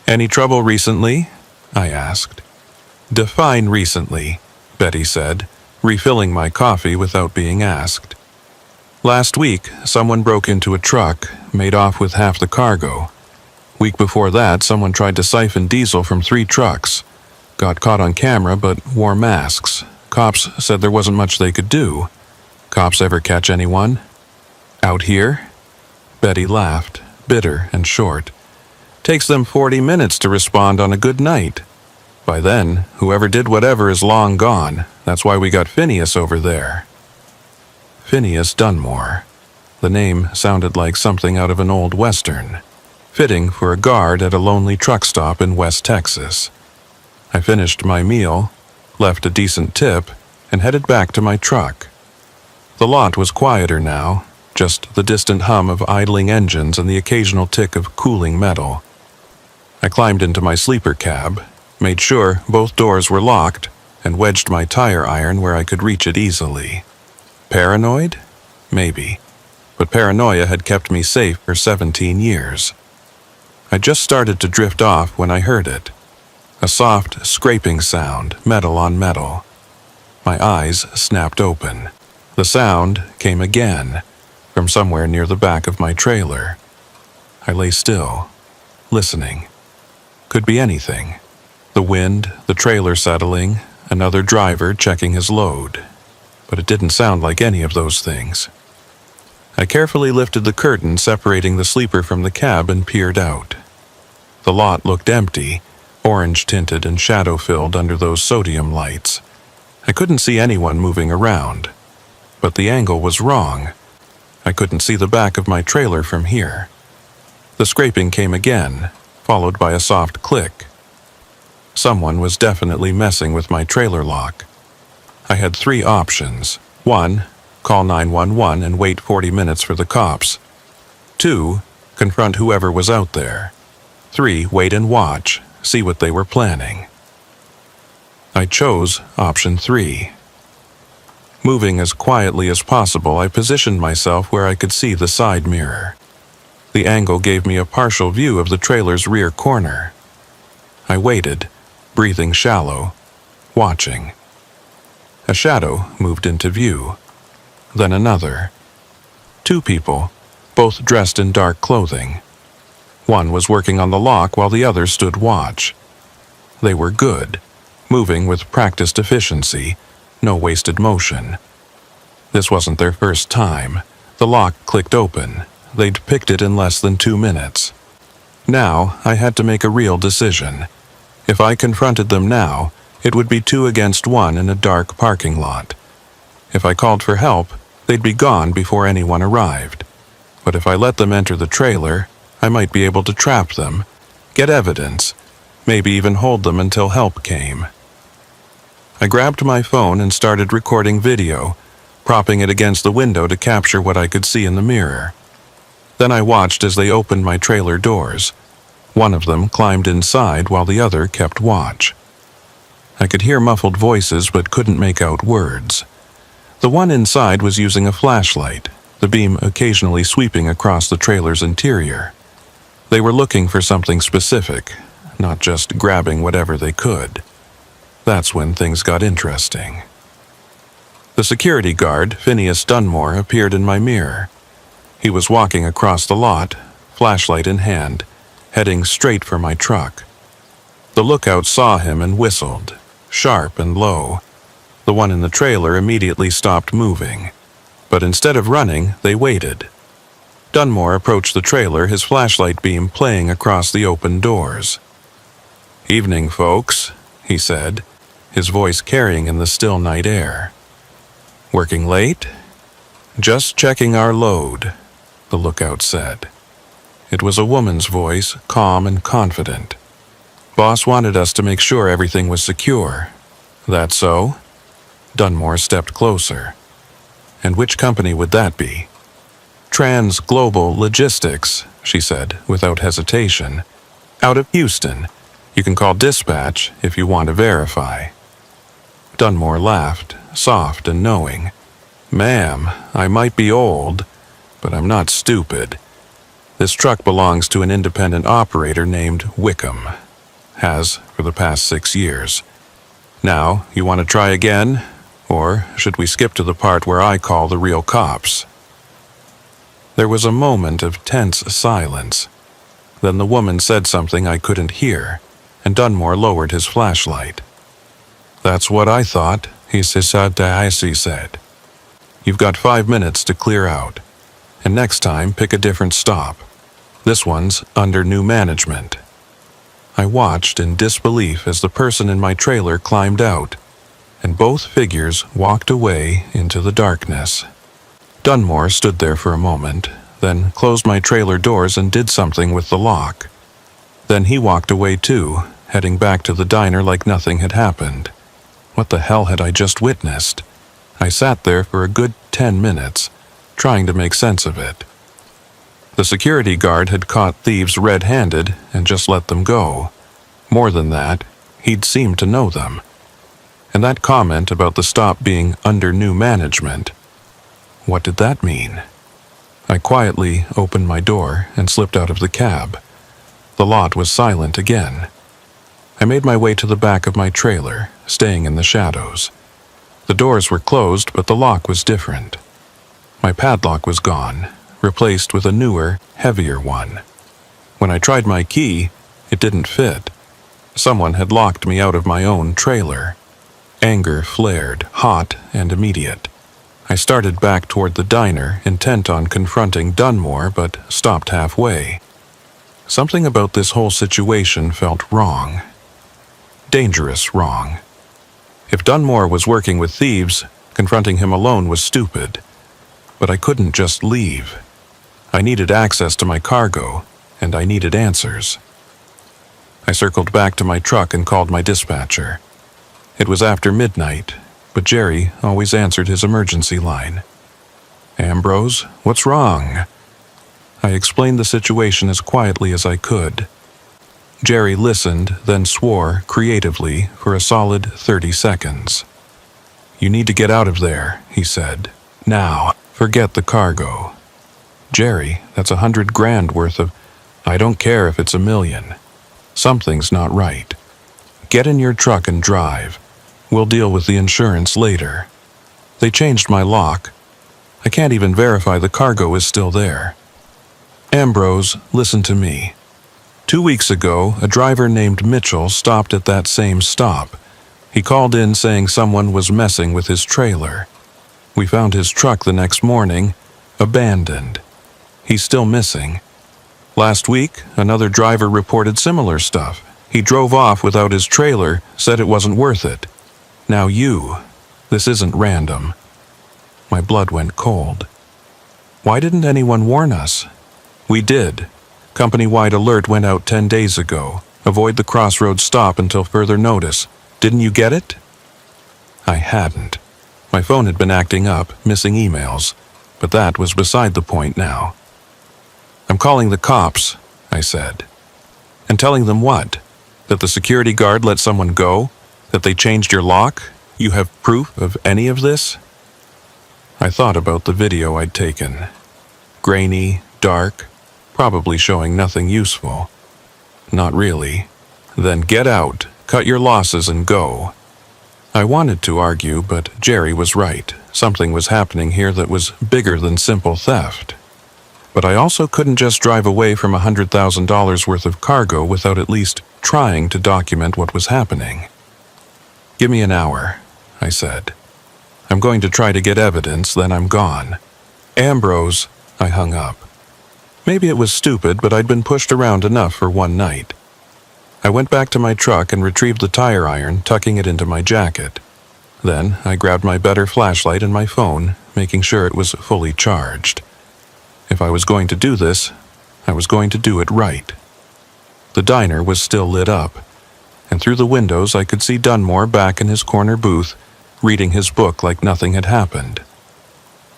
"Any trouble recently?" I asked. "Define recently," Betty said, refilling my coffee without being asked. "Last week, someone broke into a truck, made off with half the cargo. Week before that, someone tried to siphon diesel from 3 trucks. Got caught on camera but wore masks. Cops said there wasn't much they could do. Cops ever catch anyone?" "Out here?" Betty laughed, bitter and short. "Takes them 40 minutes to respond on a good night. By then, whoever did whatever is long gone. That's why we got Phineas over there." Phineas Dunmore. The name sounded like something out of an old western, fitting for a guard at a lonely truck stop in West Texas. I finished my meal, left a decent tip, and headed back to my truck. The lot was quieter now, just the distant hum of idling engines and the occasional tick of cooling metal. I climbed into my sleeper cab, made sure both doors were locked, and wedged my tire iron where I could reach it easily. Paranoid? Maybe. But paranoia had kept me safe for 17 years. I just started to drift off when I heard it. A soft, scraping sound, metal on metal. My eyes snapped open. The sound came again, from somewhere near the back of my trailer. I lay still, listening. Could be anything. The wind, the trailer settling, another driver checking his load. But it didn't sound like any of those things. I carefully lifted the curtain separating the sleeper from the cab and peered out. The lot looked empty, orange-tinted and shadow-filled under those sodium lights. I couldn't see anyone moving around. But the angle was wrong. I couldn't see the back of my trailer from here. The scraping came again, followed by a soft click. Someone was definitely messing with my trailer lock. I had 3 options. 1, call 911 and wait 40 minutes for the cops. 2, confront whoever was out there. 3, wait and watch, see what they were planning. I chose option 3. Moving as quietly as possible, I positioned myself where I could see the side mirror. The angle gave me a partial view of the trailer's rear corner. I waited, breathing shallow, watching. A shadow moved into view. Then another. 2 people, both dressed in dark clothing. One was working on the lock while the other stood watch. They were good, moving with practiced efficiency, no wasted motion. This wasn't their first time. The lock clicked open. They'd picked it in less than 2 minutes. Now, I had to make a real decision. If I confronted them now, it would be 2 against 1 in a dark parking lot. If I called for help, they'd be gone before anyone arrived. But if I let them enter the trailer, I might be able to trap them, get evidence, maybe even hold them until help came. I grabbed my phone and started recording video, propping it against the window to capture what I could see in the mirror. Then I watched as they opened my trailer doors. One of them climbed inside while the other kept watch. I could hear muffled voices but couldn't make out words. The one inside was using a flashlight, the beam occasionally sweeping across the trailer's interior. They were looking for something specific, not just grabbing whatever they could. That's when things got interesting. The security guard, Phineas Dunmore, appeared in my mirror. He was walking across the lot, flashlight in hand, heading straight for my truck. The lookout saw him and whistled, sharp and low. The one in the trailer immediately stopped moving. But instead of running, they waited. Dunmore approached the trailer, his flashlight beam playing across the open doors. "Evening, folks," he said, his voice carrying in the still night air. "Working late?" "Just checking our load," the lookout said. It was a woman's voice, calm and confident. "Boss wanted us to make sure everything was secure." "That so?" Dunmore stepped closer. "And which company would that be?" "Trans Global Logistics," she said, without hesitation. "Out of Houston. You can call dispatch if you want to verify." Dunmore laughed, soft and knowing. "Ma'am, I might be old, but I'm not stupid. This truck belongs to an independent operator named Wickham. Has for the past 6 years. Now, you want to try again? Or should we skip to the part where I call the real cops?" There was a moment of tense silence. Then the woman said something I couldn't hear, and Dunmore lowered his flashlight. "That's what I thought," he said. "You've got 5 minutes to clear out, and next time pick a different stop. This one's under new management." I watched in disbelief as the person in my trailer climbed out, and both figures walked away into the darkness. Dunmore stood there for a moment, then closed my trailer doors and did something with the lock. Then he walked away too, heading back to the diner like nothing had happened. What the hell had I just witnessed? I sat there for a good 10 minutes, trying to make sense of it. The security guard had caught thieves red-handed and just let them go. More than that, he'd seemed to know them. And that comment about the stop being under new management, what did that mean? I quietly opened my door and slipped out of the cab. The lot was silent again. I made my way to the back of my trailer, staying in the shadows. The doors were closed, but the lock was different. My padlock was gone, replaced with a newer, heavier one. When I tried my key, it didn't fit. Someone had locked me out of my own trailer. Anger flared, hot and immediate. I started back toward the diner, intent on confronting Dunmore, but stopped halfway. Something about this whole situation felt wrong. Dangerous wrong. If Dunmore was working with thieves, confronting him alone was stupid. But I couldn't just leave. I needed access to my cargo, and I needed answers. I circled back to my truck and called my dispatcher. It was after midnight, but Jerry always answered his emergency line. "Ambrose, what's wrong?" I explained the situation as quietly as I could. Jerry listened, then swore creatively for a solid 30 seconds. "You need to get out of there," he said. "Now, forget the cargo." "Jerry, that's $100,000 worth of—" "I don't care if it's $1 million. Something's not right. Get in your truck and drive. We'll deal with the insurance later. They changed my lock. I can't even verify the cargo is still there." "Ambrose, listen to me. 2 weeks ago, a driver named Mitchell stopped at that same stop. He called in saying someone was messing with his trailer. We found his truck the next morning, abandoned. He's still missing. Last week, another driver reported similar stuff. He drove off without his trailer, said it wasn't worth it. Now you. This isn't random." My blood went cold. "Why didn't anyone warn us?" "We did. Company-wide alert went out 10 days ago. Avoid the crossroads stop until further notice. Didn't you get it?" I hadn't. My phone had been acting up, missing emails, but that was beside the point now. "I'm calling the cops," I said. "And telling them what? That the security guard let someone go? That they changed your lock? You have proof of any of this?" I thought about the video I'd taken. Grainy, dark, probably showing nothing useful. Not really. Then get out, cut your losses and go. I wanted to argue, but Jerry was right. Something was happening here that was bigger than simple theft. But I also couldn't just drive away from $100,000 worth of cargo without at least trying to document what was happening. "Give me an hour," I said. "I'm going to try to get evidence, then I'm gone." "Ambrose," I hung up. Maybe it was stupid, but I'd been pushed around enough for one night. I went back to my truck and retrieved the tire iron, tucking it into my jacket. Then I grabbed my better flashlight and my phone, making sure it was fully charged. If I was going to do this, I was going to do it right. The diner was still lit up, and through the windows I could see Dunmore back in his corner booth, reading his book like nothing had happened.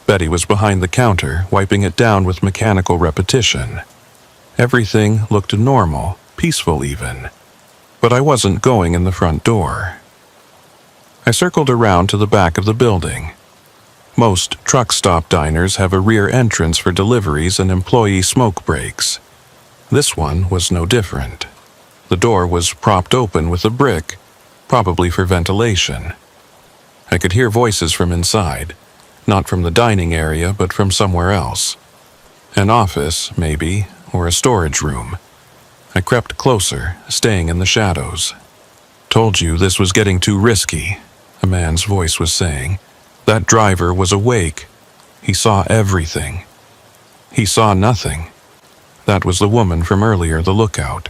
Betty was behind the counter, wiping it down with mechanical repetition. Everything looked normal, peaceful even. But I wasn't going in the front door. I circled around to the back of the building. Most truck stop diners have a rear entrance for deliveries and employee smoke breaks. This one was no different. The door was propped open with a brick, probably for ventilation. I could hear voices from inside, not from the dining area, but from somewhere else. An office, maybe, or a storage room. I crept closer, staying in the shadows. "Told you this was getting too risky," a man's voice was saying. That driver was awake. He saw everything. He saw nothing. That was the woman from earlier, the lookout.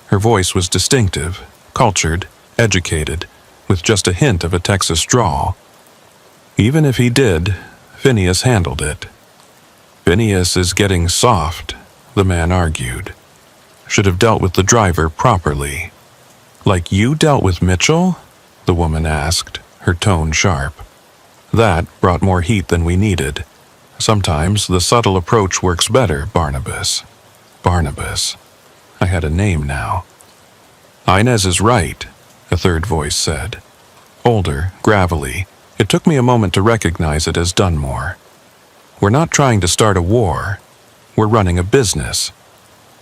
Her voice was distinctive, cultured, educated, with just a hint of a Texas drawl. Even if he did, Phineas handled it. "Phineas is getting soft," the man argued. "Should have dealt with the driver properly." "Like you dealt with Mitchell?" the woman asked, her tone sharp. That brought more heat than we needed. Sometimes the subtle approach works better, Barnabas. Barnabas. I had a name now. "Inez is right," a third voice said. Older, gravelly, it took me a moment to recognize it as Dunmore. "We're not trying to start a war. We're running a business.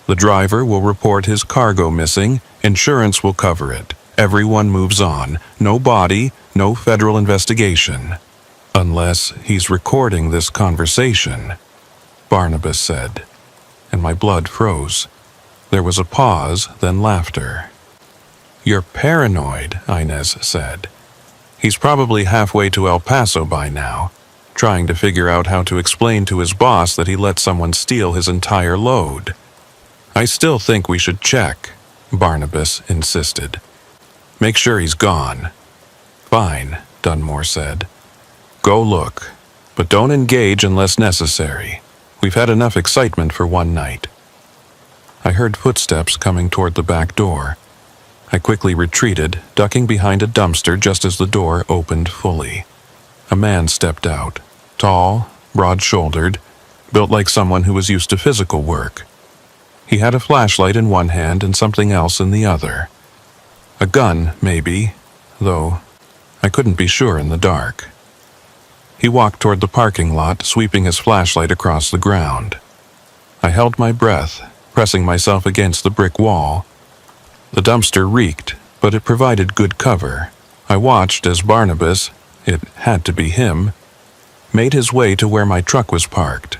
The driver will report his cargo missing, insurance will cover it. Everyone moves on. No body, no federal investigation. Unless he's recording this conversation," Barnabas said, and my blood froze. There was a pause, then laughter. "You're paranoid," Inez said. "He's probably halfway to El Paso by now, trying to figure out how to explain to his boss that he let someone steal his entire load." "I still think we should check," Barnabas insisted. "Make sure he's gone." "Fine," Dunmore said. "Go look, but don't engage unless necessary. We've had enough excitement for one night." I heard footsteps coming toward the back door. I quickly retreated, ducking behind a dumpster just as the door opened fully. A man stepped out, tall, broad-shouldered, built like someone who was used to physical work. He had a flashlight in one hand and something else in the other. A gun, maybe, though I couldn't be sure in the dark. He walked toward the parking lot, sweeping his flashlight across the ground. I held my breath, pressing myself against the brick wall. The dumpster reeked, but it provided good cover. I watched as Barnabas, it had to be him, made his way to where my truck was parked.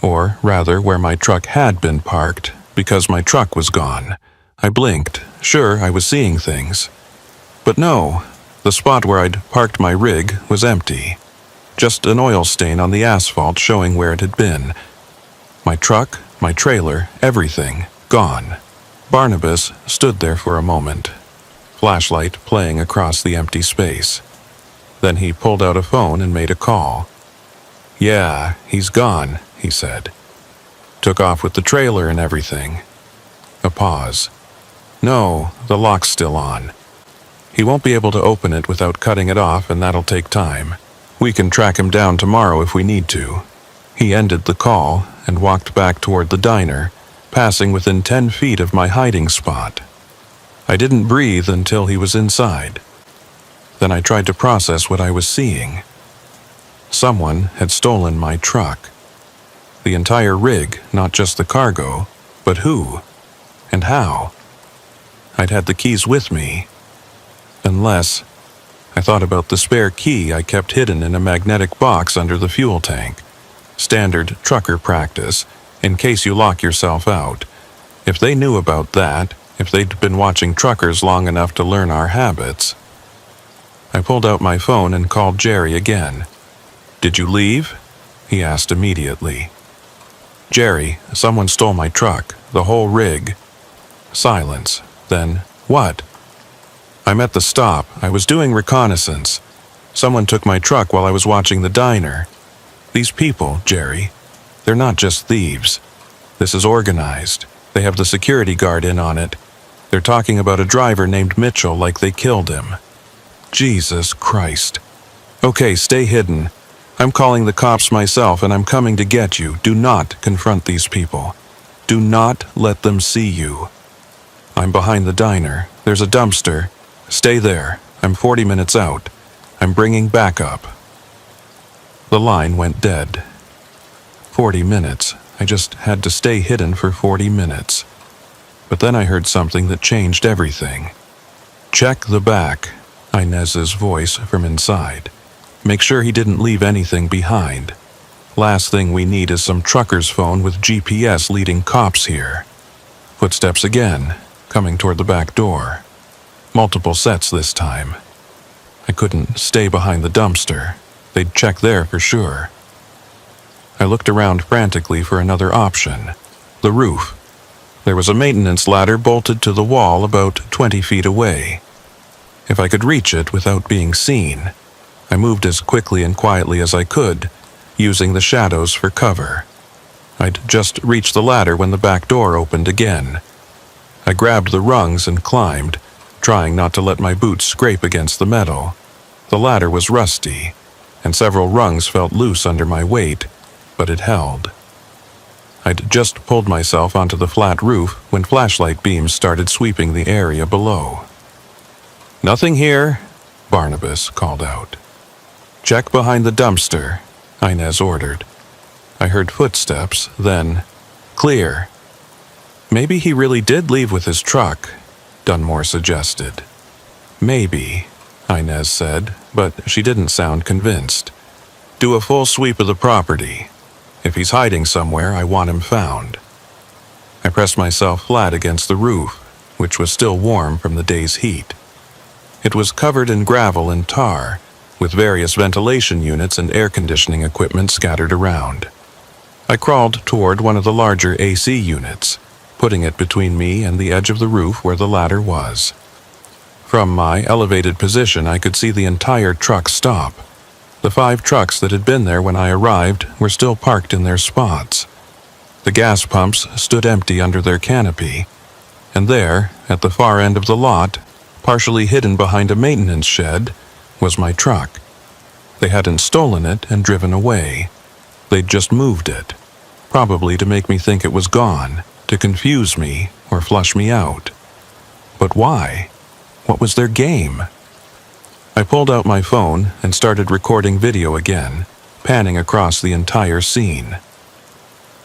Or rather, where my truck had been parked, because my truck was gone. I blinked, sure I was seeing things. But no, the spot where I'd parked my rig was empty. Just an oil stain on the asphalt showing where it had been. My truck, my trailer, everything, gone. Barnabas stood there for a moment, flashlight playing across the empty space. Then he pulled out a phone and made a call. "Yeah, he's gone," he said. "Took off with the trailer and everything." A pause. "No, the lock's still on. He won't be able to open it without cutting it off, and that'll take time. We can track him down tomorrow if we need to." He ended the call and walked back toward the diner, passing within 10 feet of my hiding spot. I didn't breathe until he was inside. Then I tried to process what I was seeing. Someone had stolen my truck. The entire rig, not just the cargo, but who? And how? I'd had the keys with me. Unless, I thought about the spare key I kept hidden in a magnetic box under the fuel tank. Standard trucker practice, in case you lock yourself out. If they knew about that, if they'd been watching truckers long enough to learn our habits. I pulled out my phone and called Jerry again. "Did you leave?" he asked immediately. "Jerry, someone stole my truck, the whole rig." Silence. Then, What? I'm at the stop. I was doing reconnaissance. Someone took my truck while I was watching the diner. These people, Jerry, they're not just thieves. This is organized. They have the security guard in on it. They're talking about a driver named Mitchell like they killed him. Jesus Christ. Okay, stay hidden. I'm calling the cops myself and I'm coming to get you. Do not confront these people. Do not let them see you. I'm behind the diner. There's a dumpster. Stay there. I'm 40 minutes out. I'm bringing backup. The line went dead. 40 minutes. I just had to stay hidden for 40 minutes. But then I heard something that changed everything. Check the back, Inez's voice from inside. Make sure he didn't leave anything behind. Last thing we need is some trucker's phone with GPS leading cops here. Footsteps again, coming toward the back door. Multiple sets this time. I couldn't stay behind the dumpster. They'd check there for sure. I looked around frantically for another option. The roof. There was a maintenance ladder bolted to the wall about 20 feet away. If I could reach it without being seen, I moved as quickly and quietly as I could, using the shadows for cover. I'd just reached the ladder when the back door opened again. I grabbed the rungs and climbed, trying not to let my boots scrape against the metal. The ladder was rusty, and several rungs felt loose under my weight, but it held. I'd just pulled myself onto the flat roof when flashlight beams started sweeping the area below. "Nothing here," Barnabas called out. "Check behind the dumpster," Inez ordered. I heard footsteps, then, "Clear." "Maybe he really did leave with his truck," Dunmore suggested. "Maybe," Inez said, but she didn't sound convinced. "Do a full sweep of the property. If he's hiding somewhere, I want him found." I pressed myself flat against the roof, which was still warm from the day's heat. It was covered in gravel and tar, with various ventilation units and air conditioning equipment scattered around. I crawled toward one of the larger AC units, putting it between me and the edge of the roof where the ladder was. From my elevated position, I could see the entire truck stop. The 5 trucks that had been there when I arrived were still parked in their spots. The gas pumps stood empty under their canopy, and there, at the far end of the lot, partially hidden behind a maintenance shed, was my truck. They hadn't stolen it and driven away. They'd just moved it, probably to make me think it was gone, to confuse me or flush me out. But why? What was their game? I pulled out my phone and started recording video again, panning across the entire scene.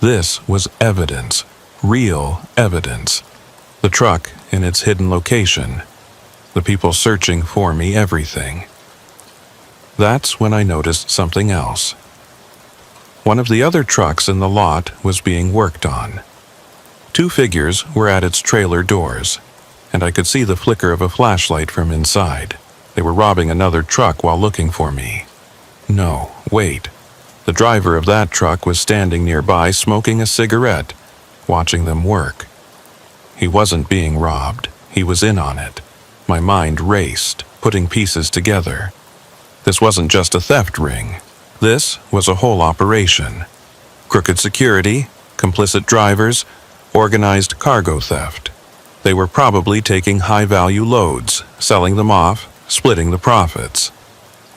This was evidence, real evidence. The truck in its hidden location, the people searching for me, everything. That's when I noticed something else. One of the other trucks in the lot was being worked on. 2 figures were at its trailer doors, and I could see the flicker of a flashlight from inside. They were robbing another truck while looking for me. No, wait. The driver of that truck was standing nearby smoking a cigarette, watching them work. He wasn't being robbed. He was in on it. My mind raced, putting pieces together. This wasn't just a theft ring. This was a whole operation. Crooked security, complicit drivers, organized cargo theft. They were probably taking high-value loads, selling them off, splitting the profits.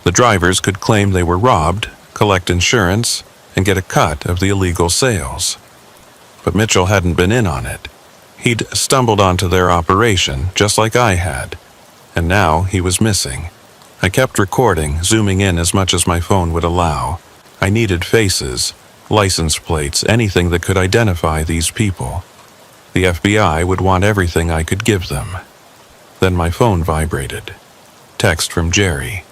The drivers could claim they were robbed, collect insurance, and get a cut of the illegal sales. But Mitchell hadn't been in on it. He'd stumbled onto their operation, just like I had, and now he was missing. I kept recording, zooming in as much as my phone would allow. I needed faces, license plates, anything that could identify these people. The FBI would want everything I could give them. Then my phone vibrated. Text from Jerry.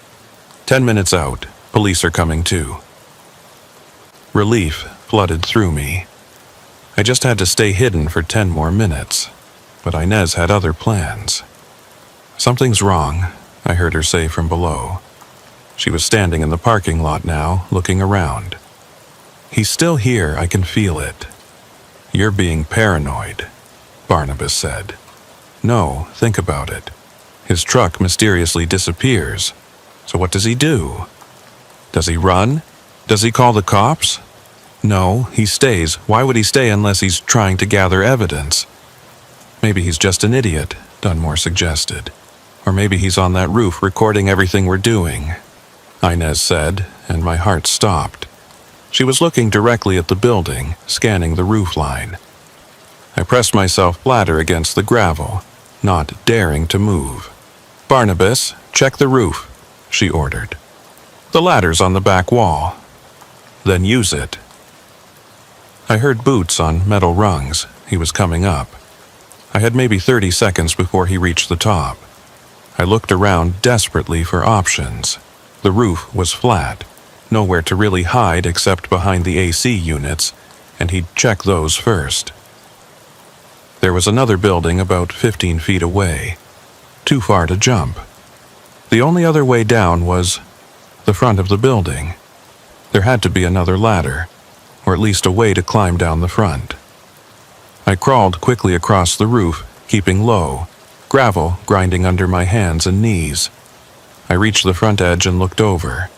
10 minutes out. Police are coming too. Relief flooded through me. I just had to stay hidden for 10 more minutes. But Inez had other plans. "Something's wrong," I heard her say from below. She was standing in the parking lot now, looking around. "He's still here, I can feel it." "You're being paranoid," Barnabas said. No, think about it. His truck mysteriously disappears. So what does he do? Does he run? Does he call the cops? No, he stays. Why would he stay unless he's trying to gather evidence? Maybe he's just an idiot, Dunmore suggested. Or maybe he's on that roof recording everything we're doing, Inez said, and my heart stopped. She was looking directly at the building, scanning the roof line. I pressed myself flatter against the gravel, not daring to move. "Barnabas, check the roof," she ordered. "The ladder's on the back wall." "Then use it." I heard boots on metal rungs. He was coming up. I had maybe 30 seconds before he reached the top. I looked around desperately for options. The roof was flat, nowhere to really hide except behind the AC units, and he'd check those first. There was another building about 15 feet away, too far to jump. The only other way down was the front of the building. There had to be another ladder, or at least a way to climb down the front. I crawled quickly across the roof, keeping low, gravel grinding under my hands and knees. I reached the front edge and looked over.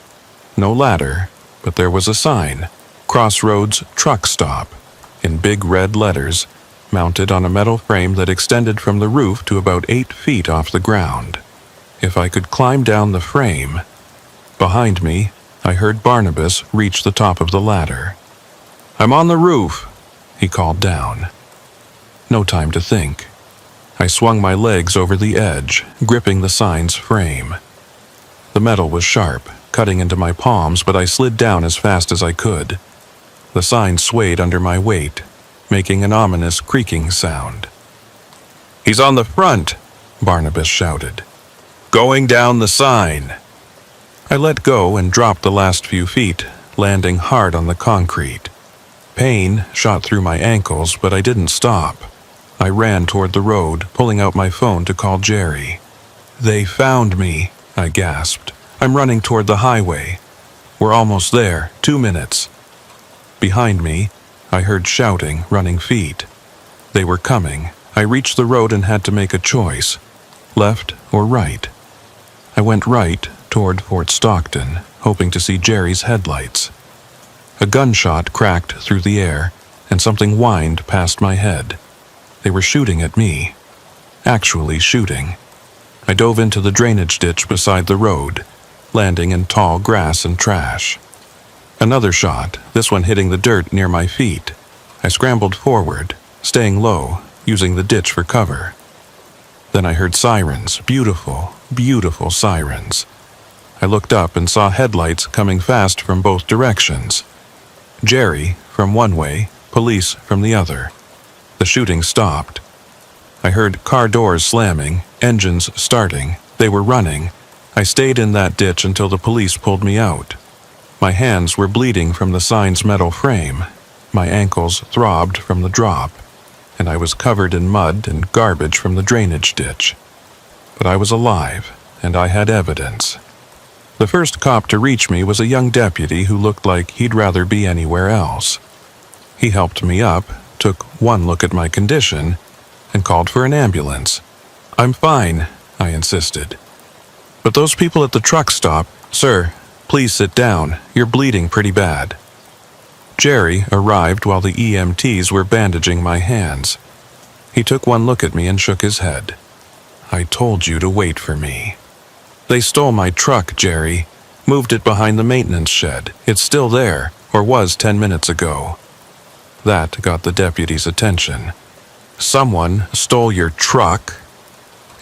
No ladder, but there was a sign, "Crossroads Truck Stop," in big red letters, mounted on a metal frame that extended from the roof to about 8 feet off the ground. If I could climb down the frame... Behind me, I heard Barnabas reach the top of the ladder. "I'm on the roof," he called down. No time to think. I swung my legs over the edge, gripping the sign's frame. The metal was sharp, cutting into my palms, but I slid down as fast as I could. The sign swayed under my weight, making an ominous creaking sound. "He's on the front," Barnabas shouted. "Going down the sign." I let go and dropped the last few feet, landing hard on the concrete. Pain shot through my ankles, but I didn't stop. I ran toward the road, pulling out my phone to call Jerry. "They found me," I gasped. "I'm running toward the highway. We're almost there. 2 minutes." Behind me, I heard shouting, running feet. They were coming. I reached the road and had to make a choice, left or right. I went right toward Fort Stockton, hoping to see Jerry's headlights. A gunshot cracked through the air, and something whined past my head. They were shooting at me. Actually shooting. I dove into the drainage ditch beside the road, landing in tall grass and trash. Another shot, this one hitting the dirt near my feet. I scrambled forward, staying low, using the ditch for cover. Then I heard sirens, beautiful, beautiful sirens. I looked up and saw headlights coming fast from both directions. Jerry from one way, police from the other. The shooting stopped. I heard car doors slamming, engines starting. They were running. I stayed in that ditch until the police pulled me out. My hands were bleeding from the sign's metal frame. My ankles throbbed from the drop, and I was covered in mud and garbage from the drainage ditch. But I was alive, and I had evidence. The first cop to reach me was a young deputy who looked like he'd rather be anywhere else. He helped me up, took one look at my condition, and called for an ambulance. "I'm fine," I insisted. "But those people at the truck stop..." "Sir, please sit down. You're bleeding pretty bad." Jerry arrived while the EMTs were bandaging my hands. He took one look at me and shook his head. "I told you to wait for me." "They stole my truck, Jerry. Moved it behind the maintenance shed. It's still there, or was 10 minutes ago." That got the deputy's attention. "Someone stole your truck?"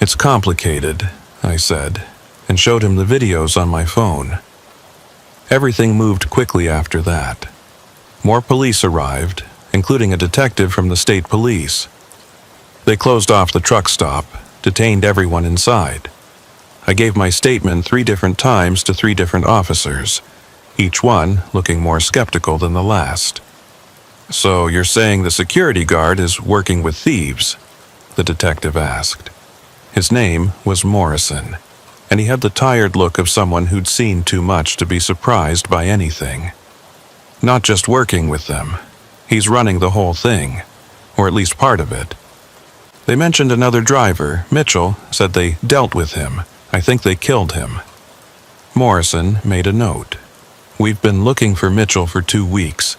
"It's complicated," I said, and showed him the videos on my phone. Everything moved quickly after that. More police arrived, including a detective from the state police. They closed off the truck stop, detained everyone inside. I gave my statement 3 different times to 3 different officers, each one looking more skeptical than the last. "So you're saying the security guard is working with thieves?" the detective asked. His name was Morrison, and he had the tired look of someone who'd seen too much to be surprised by anything. "Not just working with them. He's running the whole thing, or at least part of it." They mentioned another driver. Mitchell said they dealt with him. I think they killed him. Morrison made a note. We've been looking for Mitchell for 2 weeks.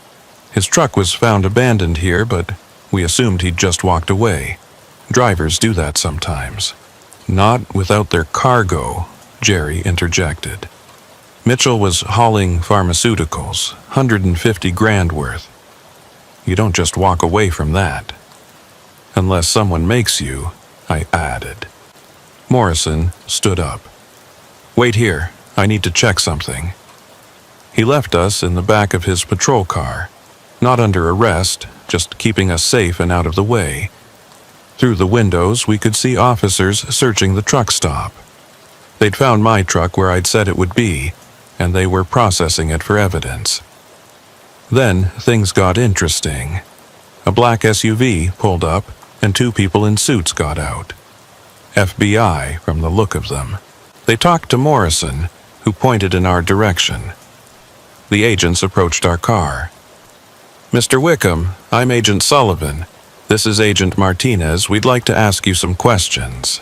His truck was found abandoned here, but we assumed he'd just walked away. Drivers do that sometimes. Not without their cargo, Jerry interjected. Mitchell was hauling pharmaceuticals, 150 grand worth. You don't just walk away from that. Unless someone makes you, I added. Morrison stood up. Wait here, I need to check something. He left us in the back of his patrol car, not under arrest, just keeping us safe and out of the way. Through the windows, we could see officers searching the truck stop. They'd found my truck where I'd said it would be, and they were processing it for evidence. Then things got interesting. A black SUV pulled up, and 2 people in suits got out. FBI, from the look of them. They talked to Morrison, who pointed in our direction. The agents approached our car. Mr. Wickham, I'm Agent Sullivan. This is Agent Martinez. We'd like to ask you some questions.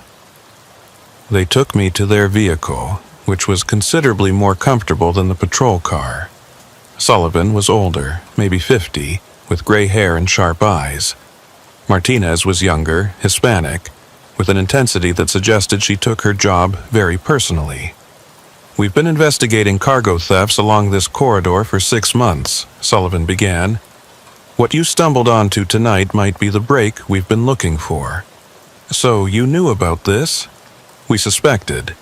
They took me to their vehicle, which was considerably more comfortable than the patrol car. Sullivan was older, maybe 50, with gray hair and sharp eyes. Martinez was younger, Hispanic, with an intensity that suggested she took her job very personally. We've been investigating cargo thefts along this corridor for 6 months, Sullivan began. What you stumbled onto tonight might be the break we've been looking for. So you knew about this? We suspected,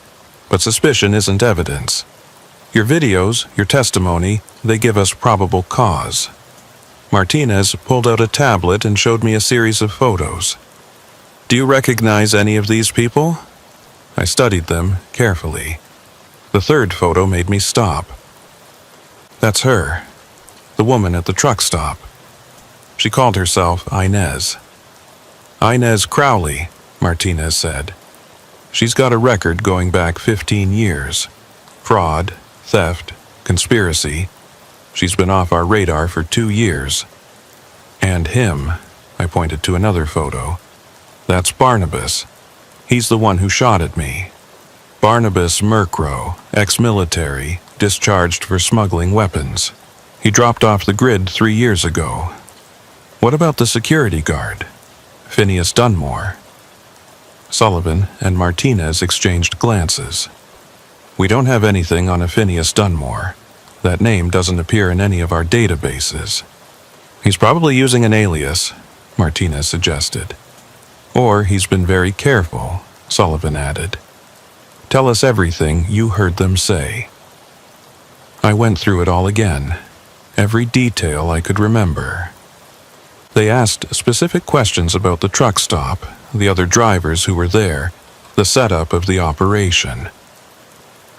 but suspicion isn't evidence. Your videos, your testimony, they give us probable cause. Martinez pulled out a tablet and showed me a series of photos. Do you recognize any of these people? I studied them carefully. The 3rd photo made me stop. That's her, the woman at the truck stop. She called herself Inez. Inez Crowley, Martinez said. She's got a record going back 15 years. Fraud, theft, conspiracy. She's been off our radar for 2 years. And him, I pointed to another photo. That's Barnabas. He's the one who shot at me. Barnabas Merkrow, ex-military, discharged for smuggling weapons. He dropped off the grid 3 years ago. What about the security guard? Phineas Dunmore. Sullivan and Martinez exchanged glances. We don't have anything on a Phineas Dunmore. That name doesn't appear in any of our databases. He's probably using an alias, Martinez suggested. Or he's been very careful, Sullivan added. Tell us everything you heard them say. I went through it all again, every detail I could remember. They asked specific questions about the truck stop, the other drivers who were there, the setup of the operation.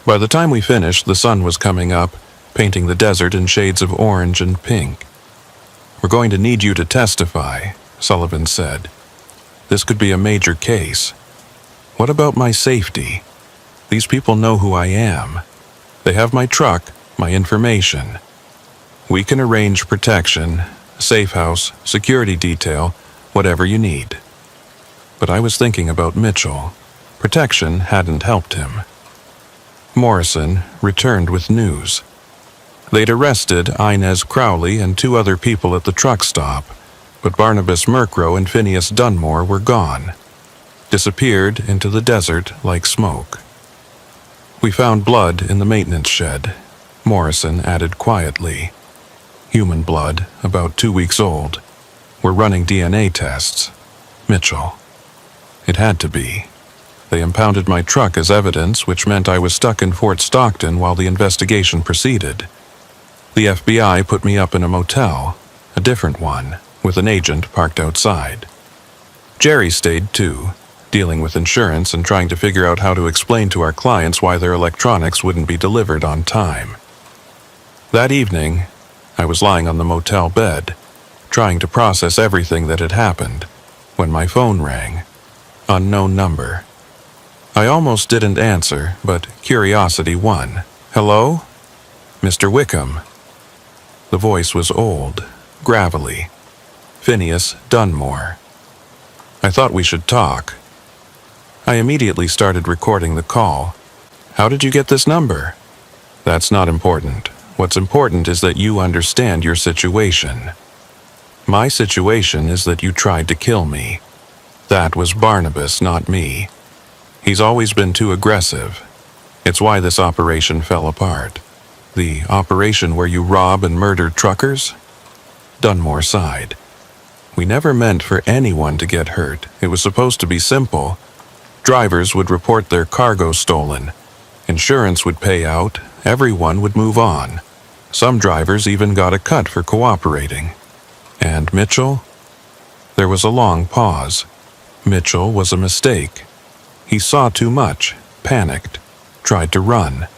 By the time we finished, the sun was coming up, painting the desert in shades of orange and pink. We're going to need you to testify, Sullivan said. This could be a major case. What about my safety? These people know who I am. They have my truck, my information. We can arrange protection, safe house, security detail, whatever you need. But I was thinking about Mitchell. Protection hadn't helped him. Morrison returned with news. They'd arrested Inez Crowley and 2 other people at the truck stop, but Barnabas Merkrow and Phineas Dunmore were gone, disappeared into the desert like smoke. We found blood in the maintenance shed, Morrison added quietly. Human blood, about 2 weeks old. We're running DNA tests. Mitchell. It had to be. They impounded my truck as evidence, which meant I was stuck in Fort Stockton while the investigation proceeded. The FBI put me up in a motel, a different one, with an agent parked outside. Jerry stayed too, dealing with insurance and trying to figure out how to explain to our clients why their electronics wouldn't be delivered on time. That evening, I was lying on the motel bed, trying to process everything that had happened, when my phone rang. Unknown number. I almost didn't answer, but curiosity won. Hello? Mr. Wickham. The voice was old, gravelly. Phineas Dunmore. I thought we should talk. I immediately started recording the call. How did you get this number? That's not important. What's important is that you understand your situation. My situation is that you tried to kill me. That was Barnabas, not me. He's always been too aggressive. It's why this operation fell apart. The operation where you rob and murder truckers? Dunmore sighed. We never meant for anyone to get hurt. It was supposed to be simple. Drivers would report their cargo stolen. Insurance would pay out. Everyone would move on. Some drivers even got a cut for cooperating. And Mitchell? There was a long pause. Mitchell was a mistake. He saw too much, panicked, tried to run.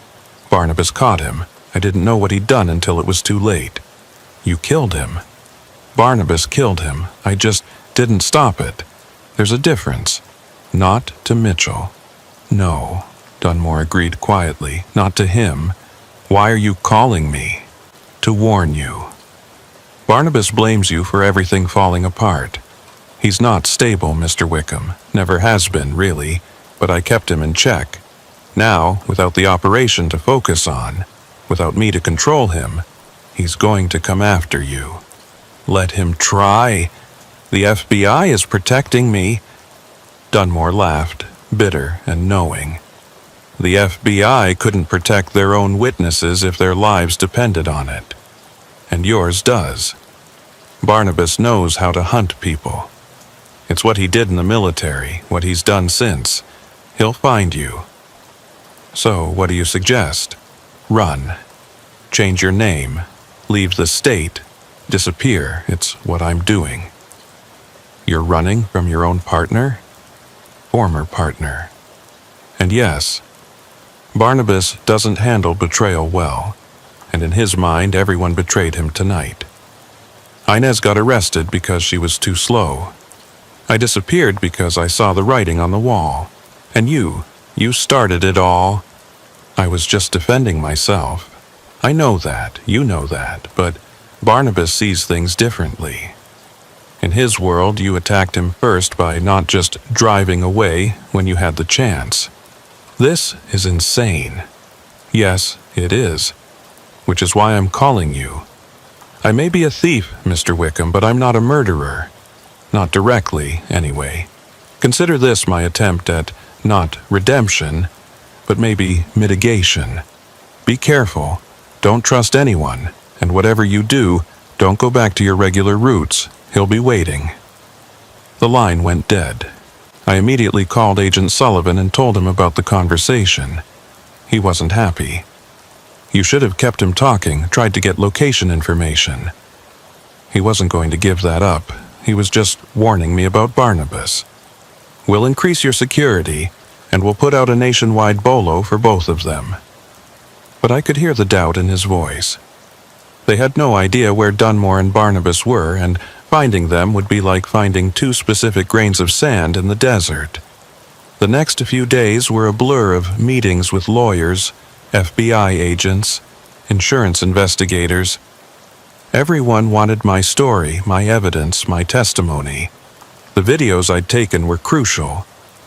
Barnabas caught him. I didn't know what he'd done until it was too late. You killed him. Barnabas killed him. I just didn't stop it. There's a difference. Not to Mitchell. No, Dunmore agreed quietly. Not to him. Why are you calling me? To warn you. Barnabas blames you for everything falling apart. He's not stable, Mr. Wickham. Never has been, really. But I kept him in check. Now, without the operation to focus on, without me to control him, he's going to come after you. Let him try. The FBI is protecting me. Dunmore laughed, bitter and knowing. The FBI couldn't protect their own witnesses if their lives depended on it. And yours does. Barnabas knows how to hunt people. It's what he did in the military, what he's done since. He'll find you. So, what do you suggest? Run. Change your name. Leave the state. Disappear. It's what I'm doing. You're running from your own partner? Former partner. And yes, Barnabas doesn't handle betrayal well, and in his mind everyone betrayed him tonight. Inez got arrested because she was too slow. I disappeared because I saw the writing on the wall. And you started it all. I was just defending myself. I know that, you know that, but Barnabas sees things differently. In his world, you attacked him first by not just driving away when you had the chance. This is insane. Yes, it is. Which is why I'm calling you. I may be a thief, Mr. Wickham, but I'm not a murderer. Not directly, anyway. Consider this my attempt at not redemption, but maybe mitigation. Be careful. Don't trust anyone. And whatever you do, don't go back to your regular routes. He'll be waiting. The line went dead. I immediately called Agent Sullivan and told him about the conversation. He wasn't happy. You should have kept him talking, tried to get location information. He wasn't going to give that up. He was just warning me about Barnabas. We'll increase your security, and we'll put out a nationwide bolo for both of them. But I could hear the doubt in his voice. They had no idea where Dunmore and Barnabas were, and finding them would be like finding 2 specific grains of sand in the desert. The next few days were a blur of meetings with lawyers, FBI agents, insurance investigators. Everyone wanted my story, my evidence, my testimony. The videos I'd taken were crucial.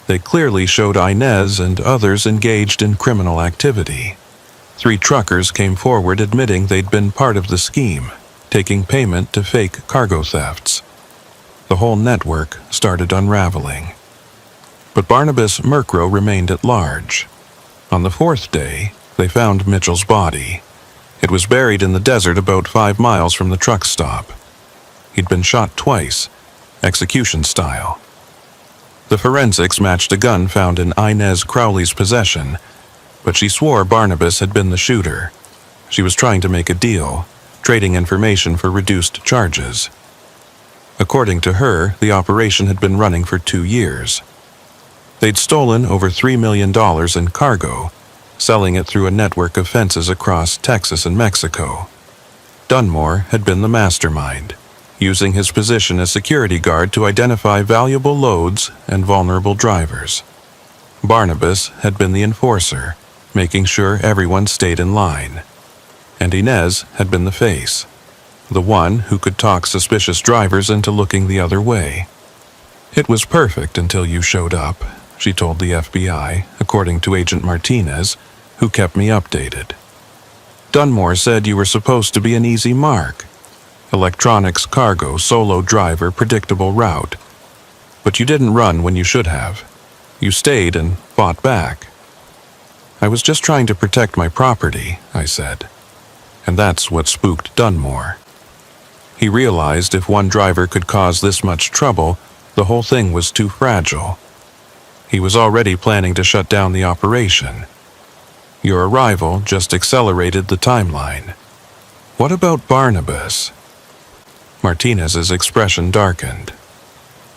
They clearly showed Inez and others engaged in criminal activity. 3 truckers came forward admitting they'd been part of the scheme, taking payment to fake cargo thefts. The whole network started unraveling. But Barnabas Merkrow remained at large. On the 4th day, they found Mitchell's body. It was buried in the desert about 5 miles from the truck stop. He'd been shot twice, execution style. The forensics matched a gun found in Inez Crowley's possession, but she swore Barnabas had been the shooter. She was trying to make a deal, trading information for reduced charges. According to her, the operation had been running for 2 years. They'd stolen over $3 million in cargo, selling it through a network of fences across Texas and Mexico. Dunmore had been the mastermind, using his position as security guard to identify valuable loads and vulnerable drivers. Barnabas had been the enforcer, making sure everyone stayed in line. And Inez had been the face, the one who could talk suspicious drivers into looking the other way. It was perfect until you showed up, she told the FBI, according to Agent Martinez, who kept me updated. Dunmore said you were supposed to be an easy mark. Electronics, cargo, solo driver, predictable route. But you didn't run when you should have. You stayed and fought back. I was just trying to protect my property, I said. And that's what spooked Dunmore. He realized if one driver could cause this much trouble, the whole thing was too fragile. He was already planning to shut down the operation. Your arrival just accelerated the timeline. What about Barnabas? Martinez's expression darkened.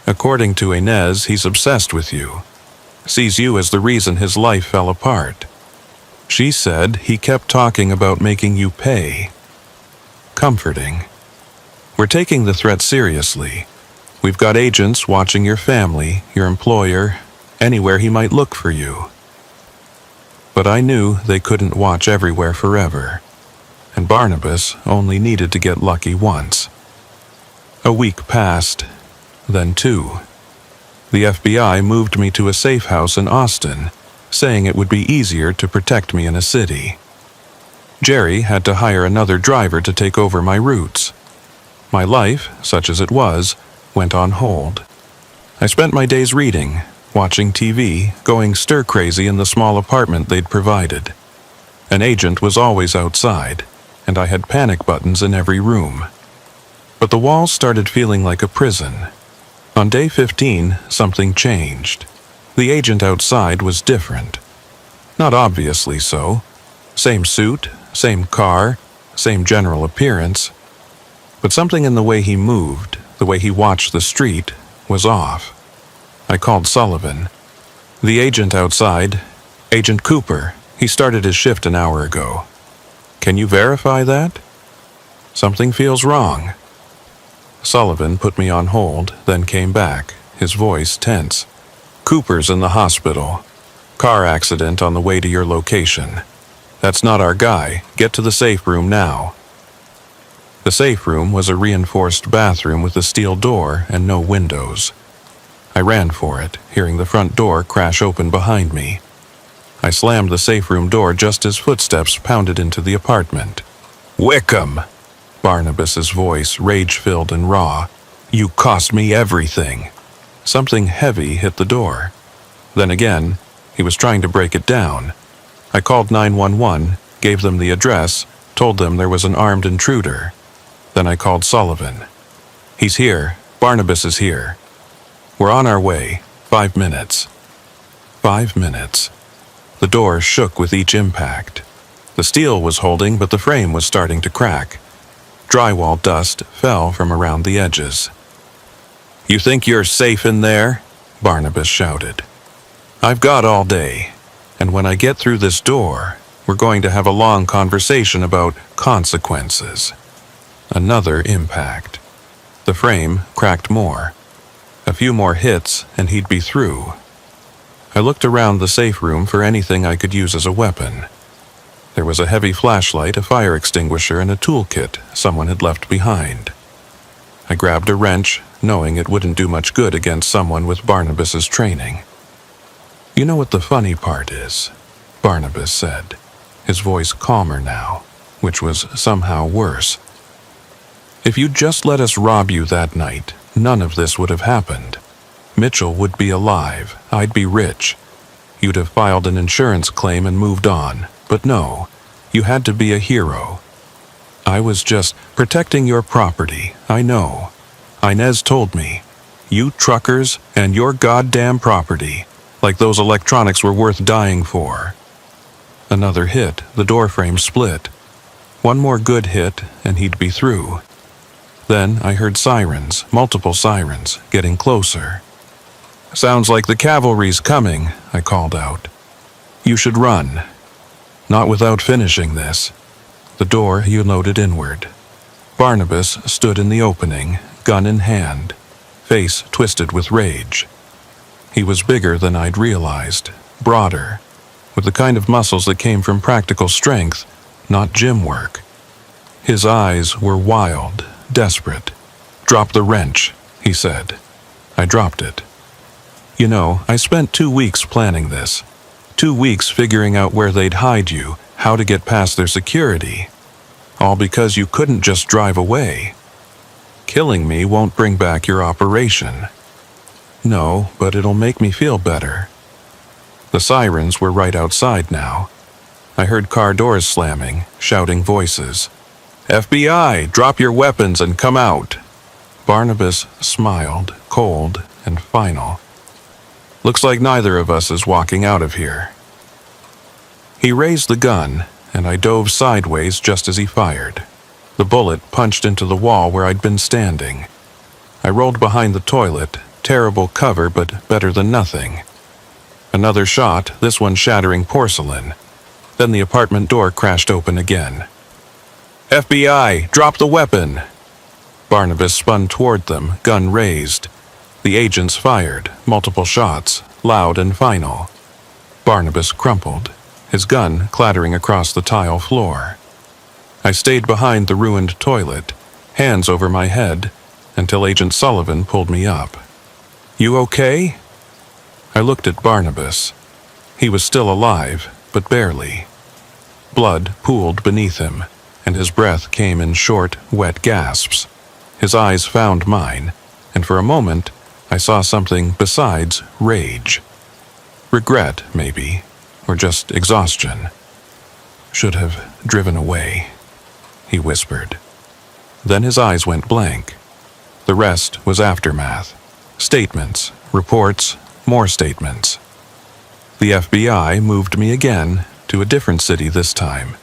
According to Inez, he's obsessed with you. Sees you as the reason his life fell apart. She said he kept talking about making you pay. Comforting. We're taking the threat seriously. We've got agents watching your family, your employer, anywhere he might look for you. But I knew they couldn't watch everywhere forever, and Barnabas only needed to get lucky once. A week passed, then 2. The FBI moved me to a safe house in Austin, saying it would be easier to protect me in a city. Jerry had to hire another driver to take over my routes. My life, such as it was, went on hold. I spent my days reading, watching TV, going stir-crazy in the small apartment they'd provided. An agent was always outside, and I had panic buttons in every room. But the walls started feeling like a prison. On day 15, something changed. The agent outside was different. Not obviously so. Same suit, same car, same general appearance. But something in the way he moved, the way he watched the street, was off. I called Sullivan. The agent outside, Agent Cooper, he started his shift an hour ago. Can you verify that? Something feels wrong. Sullivan put me on hold, then came back, his voice tense. Cooper's in the hospital. Car accident on the way to your location. That's not our guy. Get to the safe room now. The safe room was a reinforced bathroom with a steel door and no windows. I ran for it, hearing the front door crash open behind me. I slammed the safe room door just as footsteps pounded into the apartment. Wickham! Barnabas's voice, rage-filled and raw. You cost me everything. Something heavy hit the door. Then again, he was trying to break it down. I called 911, gave them the address, told them there was an armed intruder. Then I called Sullivan. He's here. Barnabas is here. We're on our way. 5 minutes. 5 minutes. The door shook with each impact. The steel was holding, but the frame was starting to crack. Drywall dust fell from around the edges. You think you're safe in there? Barnabas shouted. I've got all day, and when I get through this door, we're going to have a long conversation about consequences. Another impact. The frame cracked more. A few more hits, and he'd be through. I looked around the safe room for anything I could use as a weapon. There was a heavy flashlight, a fire extinguisher, and a toolkit someone had left behind. I grabbed a wrench, knowing it wouldn't do much good against someone with Barnabas's training. You know what the funny part is? Barnabas said, his voice calmer now, which was somehow worse. If you'd just let us rob you that night, none of this would have happened. Mitchell would be alive, I'd be rich. You'd have filed an insurance claim and moved on, but no, you had to be a hero. I was just protecting your property, I know. Inez told me, you truckers and your goddamn property, like those electronics were worth dying for. Another hit, the door frame split. One more good hit, and he'd be through. Then I heard sirens, multiple sirens, getting closer. Sounds like the cavalry's coming, I called out. You should run. Not without finishing this. The door unloaded inward. Barnabas stood in the opening, gun in hand, face twisted with rage. He was bigger than I'd realized, broader, with the kind of muscles that came from practical strength, not gym work. His eyes were wild, desperate. Drop the wrench, he said. I dropped it. You know, I spent 2 weeks planning this. 2 weeks figuring out where they'd hide you, how to get past their security. All because you couldn't just drive away. Killing me won't bring back your operation. No, but it'll make me feel better. The sirens were right outside now. I heard car doors slamming, shouting voices. FBI, drop your weapons and come out. Barnabas smiled, cold and final. Looks like neither of us is walking out of here. He raised the gun, and I dove sideways just as he fired. The bullet punched into the wall where I'd been standing. I rolled behind the toilet, terrible cover but better than nothing. Another shot, this one shattering porcelain. Then the apartment door crashed open again. FBI, drop the weapon! Barnabas spun toward them, gun raised. The agents fired, multiple shots, loud and final. Barnabas crumpled, his gun clattering across the tile floor. I stayed behind the ruined toilet, hands over my head, until Agent Sullivan pulled me up. You okay? I looked at Barnabas. He was still alive, but barely. Blood pooled beneath him, and his breath came in short, wet gasps. His eyes found mine, and for a moment, I saw something besides rage. Regret, maybe, or just exhaustion. Should have driven away, he whispered. Then his eyes went blank. The rest was aftermath. Statements, reports, more statements. The FBI moved me again to a different city this time.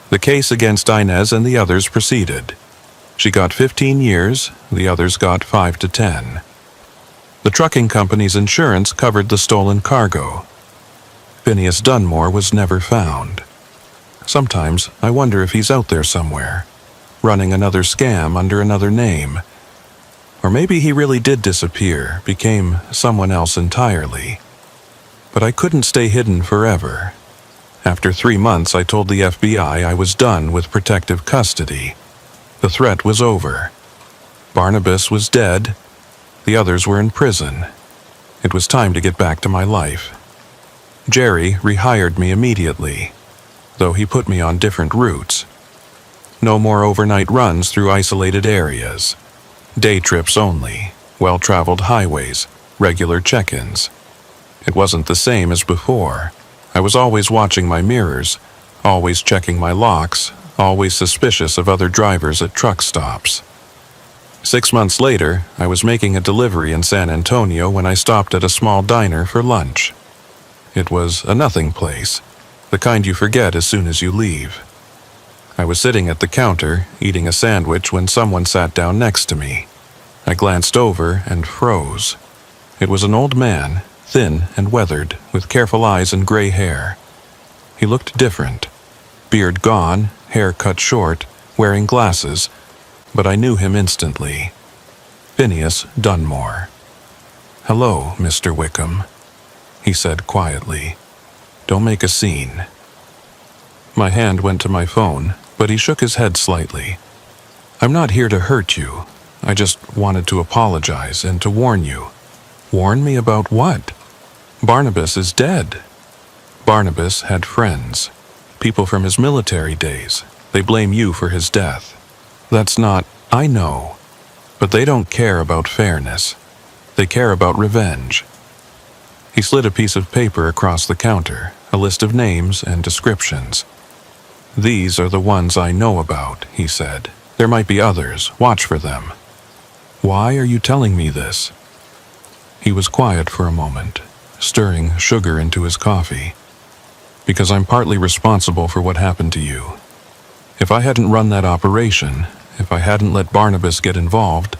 The case against Inez and the others proceeded. She got 15 years, the others got 5 to 10. The trucking company's insurance covered the stolen cargo. Phineas Dunmore was never found. Sometimes I wonder if he's out there somewhere, running another scam under another name. Or maybe he really did disappear, became someone else entirely. But I couldn't stay hidden forever. After 3 months, I told the FBI I was done with protective custody. The threat was over. Barnabas was dead. The others were in prison. It was time to get back to my life. Jerry rehired me immediately, though he put me on different routes. No more overnight runs through isolated areas. Day trips only, well-traveled highways, regular check-ins. It wasn't the same as before. I was always watching my mirrors, always checking my locks, always suspicious of other drivers at truck stops. 6 months later, I was making a delivery in San Antonio when I stopped at a small diner for lunch. It was a nothing place, the kind you forget as soon as you leave. I was sitting at the counter, eating a sandwich when someone sat down next to me. I glanced over and froze. It was an old man, thin and weathered, with careful eyes and gray hair. He looked different. Beard gone, hair cut short, wearing glasses, but I knew him instantly. Phineas Dunmore. "Hello, Mr. Wickham," he said quietly. "Don't make a scene." My hand went to my phone, but he shook his head slightly. "I'm not here to hurt you. I just wanted to apologize and to warn you." "Warn me about what?" "Barnabas is dead." Barnabas had friends, people from his military days. They blame you for his death. That's not, I know, but they don't care about fairness. They care about revenge. He slid a piece of paper across the counter, a list of names and descriptions. "These are the ones I know about," he said. "There might be others. Watch for them." "Why are you telling me this?" He was quiet for a moment, stirring sugar into his coffee. "Because I'm partly responsible for what happened to you. If I hadn't run that operation, if I hadn't let Barnabas get involved,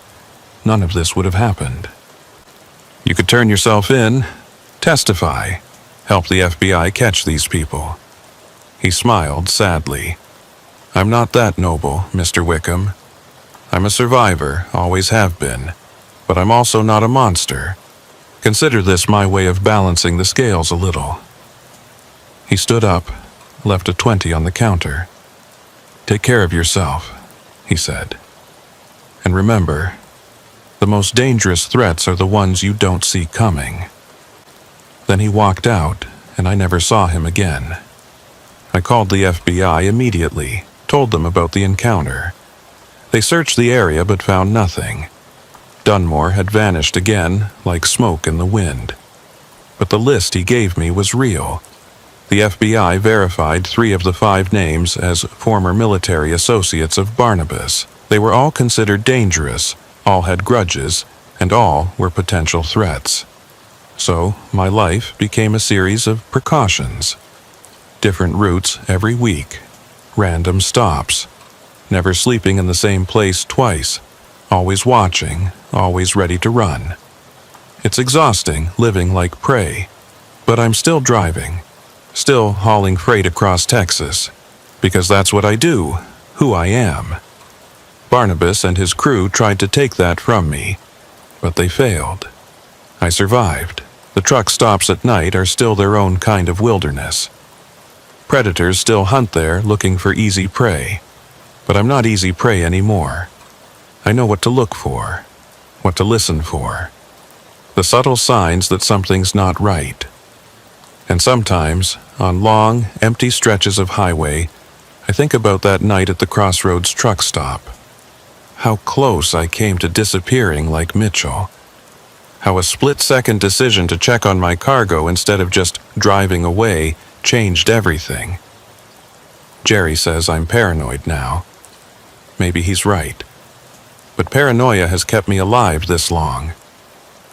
none of this would have happened. You could turn yourself in, testify, help the FBI catch these people." He smiled sadly. "I'm not that noble, Mr. Wickham. I'm a survivor, always have been, but I'm also not a monster. Consider this my way of balancing the scales a little." He stood up, left a 20 on the counter. "Take care of yourself," he said. "And remember, The most dangerous threats are the ones you don't see coming. Then he walked out, and I never saw him again. I called the FBI immediately, told them about the encounter. They searched the area but found nothing. Dunmore had vanished again, like smoke in the wind. But the list he gave me was real. The FBI verified 3 of the 5 names as former military associates of Barnabas. They were all considered dangerous, all had grudges, and all were potential threats. So, my life became a series of precautions. Different routes every week, random stops, never sleeping in the same place twice, always watching, always ready to run. It's exhausting living like prey, but I'm still driving, still hauling freight across Texas, because that's what I do, who I am. Barnabas and his crew tried to take that from me, but they failed. I survived. The truck stops at night are still their own kind of wilderness. Predators still hunt there looking for easy prey, but I'm not easy prey anymore. I know what to look for, what to listen for, the subtle signs that something's not right. And sometimes, on long, empty stretches of highway, I think about that night at the Crossroads truck stop. How close I came to disappearing like Mitchell. How a split-second decision to check on my cargo instead of just driving away changed everything. Jerry says I'm paranoid now. Maybe he's right. But paranoia has kept me alive this long.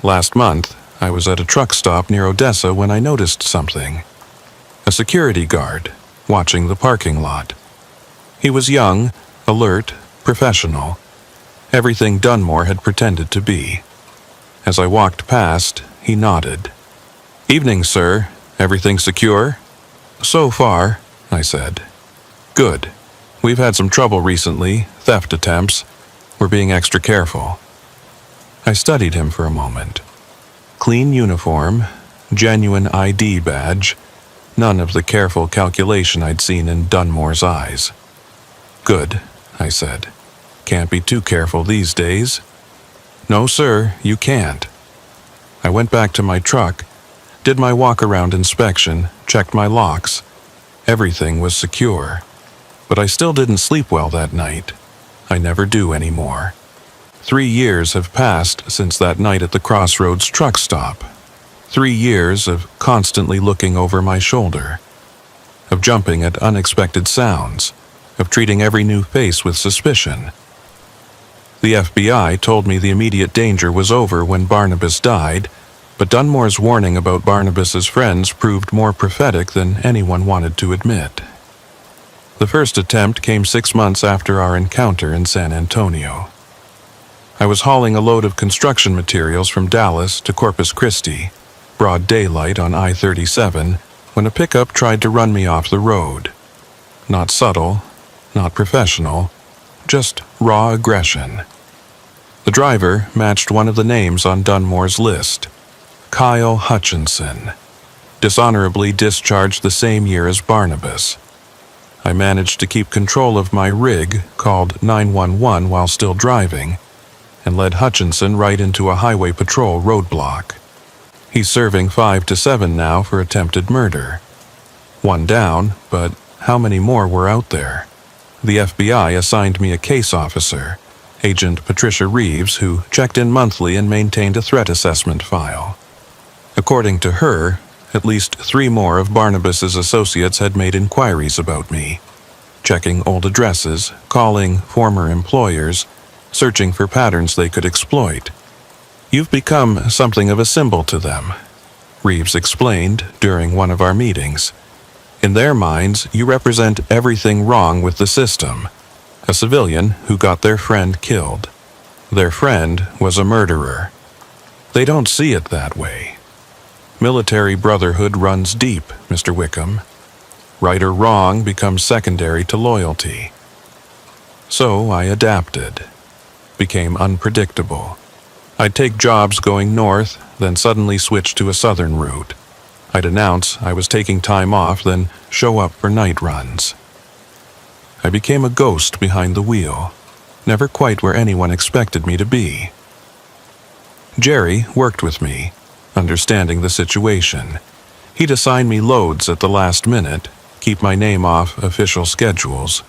Last month, I was at a truck stop near Odessa when I noticed something. A security guard, watching the parking lot. He was young, alert, professional. Everything Dunmore had pretended to be. As I walked past, he nodded. "Evening, sir. Everything secure?" "So far," I said. "Good. We've had some trouble recently, theft attempts. We're being extra careful." I studied him for a moment. Clean uniform, genuine ID badge, none of the careful calculation I'd seen in Dunmore's eyes. "Good," I said. "Can't be too careful these days." "No, sir, you can't." I went back to my truck, did my walk-around inspection, checked my locks. Everything was secure. But I still didn't sleep well that night. I never do anymore. 3 years have passed since that night at the Crossroads truck stop. 3 years of constantly looking over my shoulder, of jumping at unexpected sounds, of treating every new face with suspicion. The FBI told me the immediate danger was over when Barnabas died, but Dunmore's warning about Barnabas's friends proved more prophetic than anyone wanted to admit. The first attempt came 6 months after our encounter in San Antonio. I was hauling a load of construction materials from Dallas to Corpus Christi, broad daylight on I-37, when a pickup tried to run me off the road. Not subtle, not professional, just raw aggression. The driver matched one of the names on Dunmore's list, Kyle Hutchinson, dishonorably discharged the same year as Barnabas. I managed to keep control of my rig, called 911 while still driving, and led Hutchinson right into a highway patrol roadblock. He's serving 5 to 7 now for attempted murder. 1 down, but how many more were out there? The FBI assigned me a case officer, Agent Patricia Reeves, who checked in monthly and maintained a threat assessment file. According to her, at least 3 more of Barnabas's associates had made inquiries about me, checking old addresses, calling former employers, searching for patterns they could exploit. "You've become something of a symbol to them," Reeves explained during one of our meetings. "In their minds, you represent everything wrong with the system. A civilian who got their friend killed. Their friend was a murderer. They don't see it that way. Military brotherhood runs deep, Mr. Wickham. Right or wrong becomes secondary to loyalty." So I adapted, became unpredictable. I'd take jobs going north, then suddenly switch to a southern route. I'd announce I was taking time off, then show up for night runs. I became a ghost behind the wheel, never quite where anyone expected me to be. Jerry worked with me, understanding the situation. He'd assign me loads at the last minute, keep my name off official schedules,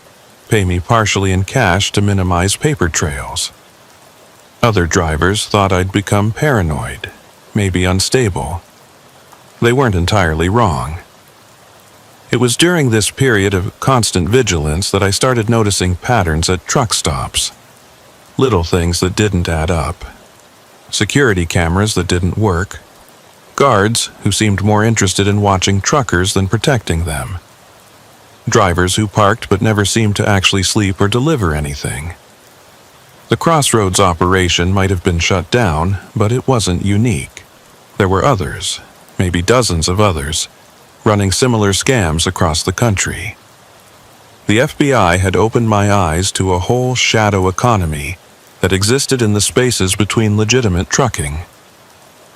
pay me partially in cash to minimize paper trails. Other drivers thought I'd become paranoid, maybe unstable. They weren't entirely wrong. It was during this period of constant vigilance that I started noticing patterns at truck stops. Little things that didn't add up. Security cameras that didn't work. Guards who seemed more interested in watching truckers than protecting them. Drivers who parked but never seemed to actually sleep or deliver anything. The Crossroads operation might have been shut down, but it wasn't unique. There were others, maybe dozens of others, running similar scams across the country. The FBI had opened my eyes to a whole shadow economy that existed in the spaces between legitimate trucking.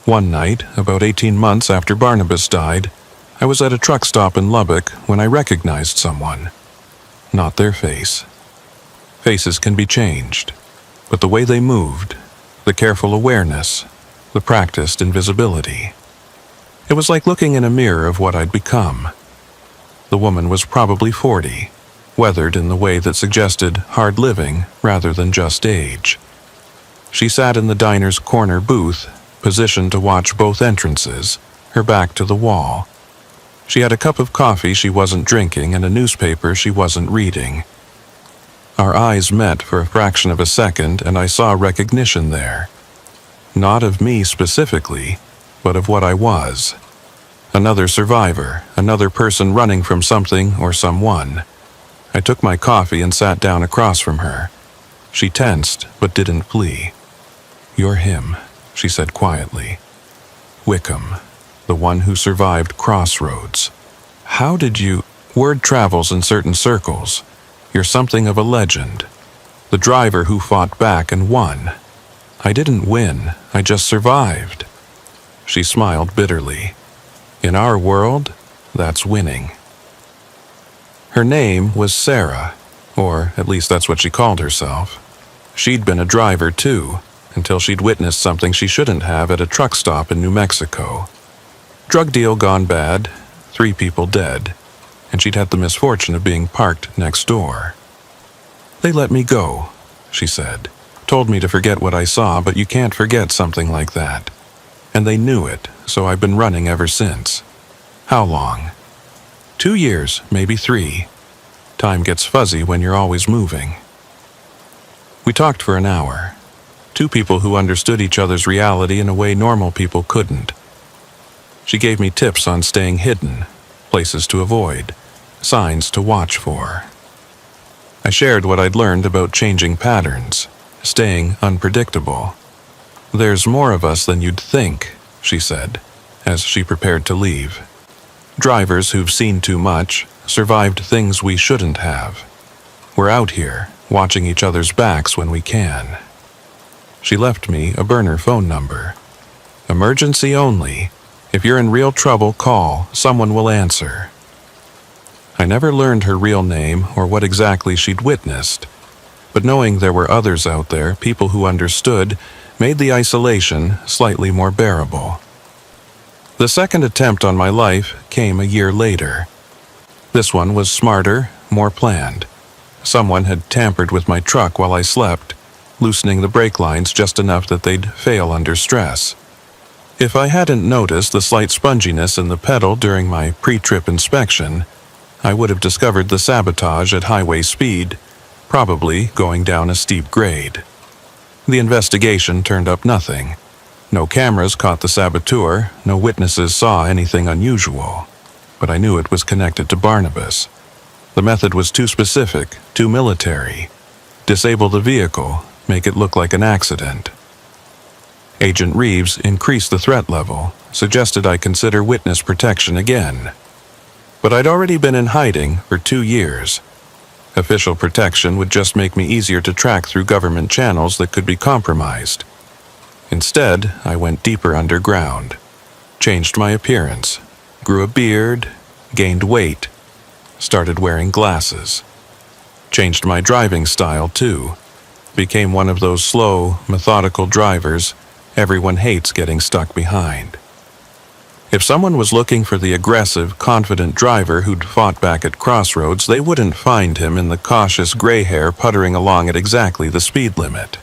One night, about 18 months after Barnabas died, I was at a truck stop in Lubbock when I recognized someone. Not their face. Faces can be changed, but the way they moved, the careful awareness, the practiced invisibility. It was like looking in a mirror of what I'd become. The woman was probably 40, weathered in the way that suggested hard living rather than just age. She sat in the diner's corner booth, positioned to watch both entrances, her back to the wall. She had a cup of coffee she wasn't drinking and a newspaper she wasn't reading. Our eyes met for a fraction of a second, and I saw recognition there. Not of me specifically, but of what I was. Another survivor, another person running from something or someone. I took my coffee and sat down across from her. She tensed, but didn't flee. "You're him," she said quietly. "Wickham, the one who survived Crossroads. How did you—" "Word travels in certain circles. You're something of a legend. The driver who fought back and won. I didn't win, I just survived." She smiled bitterly. "In our world, that's winning." Her name was Sarah, or at least that's what she called herself. She'd been a driver too, until she'd witnessed something she shouldn't have at a truck stop in New Mexico. Drug deal gone bad, 3 people dead, and she'd had the misfortune of being parked next door. "They let me go," she said. "Told me to forget what I saw, but you can't forget something like that. And they knew it, so I've been running ever since." "How long?" 2 years, maybe 3. Time gets fuzzy when you're always moving. We talked for an hour. 2 people who understood each other's reality in a way normal people couldn't. She gave me tips on staying hidden, places to avoid, signs to watch for. I shared what I'd learned about changing patterns, staying unpredictable. "There's more of us than you'd think," she said, as she prepared to leave. "Drivers who've seen too much, survived things we shouldn't have. We're out here, watching each other's backs when we can." She left me a burner phone number. "Emergency only. If you're in real trouble, call. Someone will answer." I never learned her real name or what exactly she'd witnessed, but knowing there were others out there, people who understood, made the isolation slightly more bearable. The second attempt on my life came a year later. This one was smarter, more planned. Someone had tampered with my truck while I slept, loosening the brake lines just enough that they'd fail under stress. If I hadn't noticed the slight sponginess in the pedal during my pre-trip inspection, I would have discovered the sabotage at highway speed, probably going down a steep grade. The investigation turned up nothing. No cameras caught the saboteur, no witnesses saw anything unusual. But I knew it was connected to Barnabas. The method was too specific, too military. Disable the vehicle, make it look like an accident. Agent Reeves increased the threat level, suggested I consider witness protection again. But I'd already been in hiding for 2 years. Official protection would just make me easier to track through government channels that could be compromised. Instead, I went deeper underground, changed my appearance, grew a beard, gained weight, started wearing glasses. Changed my driving style too, became one of those slow, methodical drivers Everyone hates getting stuck behind. If someone was looking for the aggressive, confident driver who'd fought back at crossroads, they wouldn't find him in the cautious gray hair puttering along at exactly the speed limit.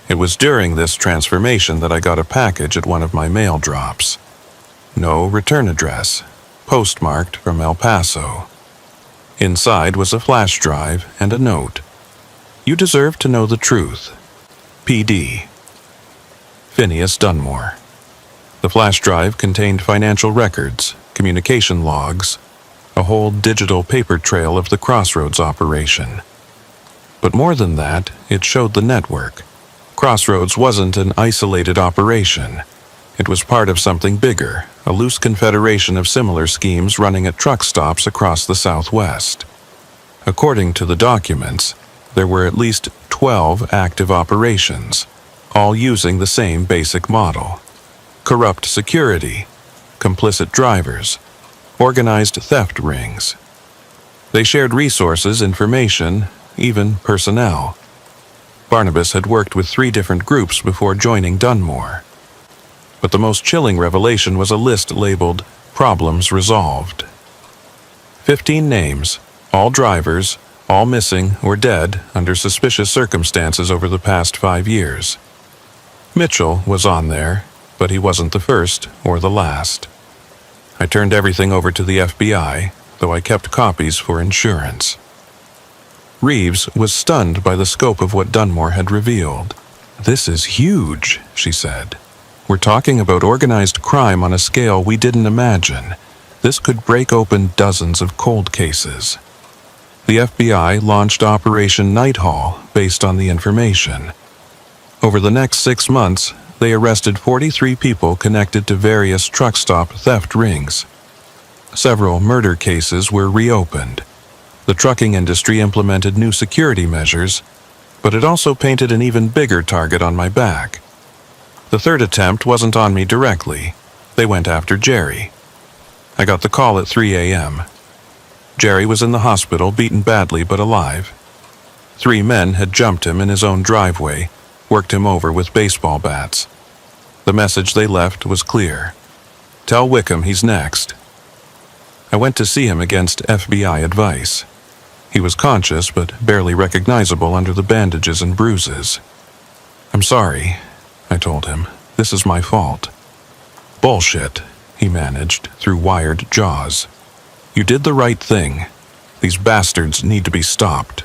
It was during this transformation that I got a package at one of my mail drops. No return address, postmarked from El Paso. Inside was a flash drive and a note. You deserve to know the truth. PD. Phineas Dunmore. The flash drive contained financial records, communication logs, a whole digital paper trail of the Crossroads operation. But more than that, it showed the network. Crossroads wasn't an isolated operation. It was part of something bigger, a loose confederation of similar schemes running at truck stops across the Southwest. According to the documents, there were at least 12 active operations, all using the same basic model. Corrupt security, complicit drivers, organized theft rings. They shared resources, information, even personnel. Barnabas had worked with 3 different groups before joining Dunmore. But the most chilling revelation was a list labeled Problems Resolved. 15 names, all drivers, all missing or dead under suspicious circumstances over the past 5 years. Mitchell was on there, but he wasn't the first or the last. I turned everything over to the FBI, though I kept copies for insurance. Reeves was stunned by the scope of what Dunmore had revealed. "This is huge," she said. "We're talking about organized crime on a scale we didn't imagine. This could break open dozens of cold cases." The FBI launched Operation Nighthall based on the information. Over the next 6 months, they arrested 43 people connected to various truck stop theft rings. Several murder cases were reopened. The trucking industry implemented new security measures, but it also painted an even bigger target on my back. The third attempt wasn't on me directly. They went after Jerry. I got the call at 3 a.m. Jerry was in the hospital, beaten badly but alive. 3 men had jumped him in his own driveway, worked him over with baseball bats. The message they left was clear. "Tell Wickham he's next." I went to see him against FBI advice. He was conscious but barely recognizable under the bandages and bruises. "I'm sorry," I told him. "This is my fault." "Bullshit," he managed through wired jaws. "You did the right thing. These bastards need to be stopped."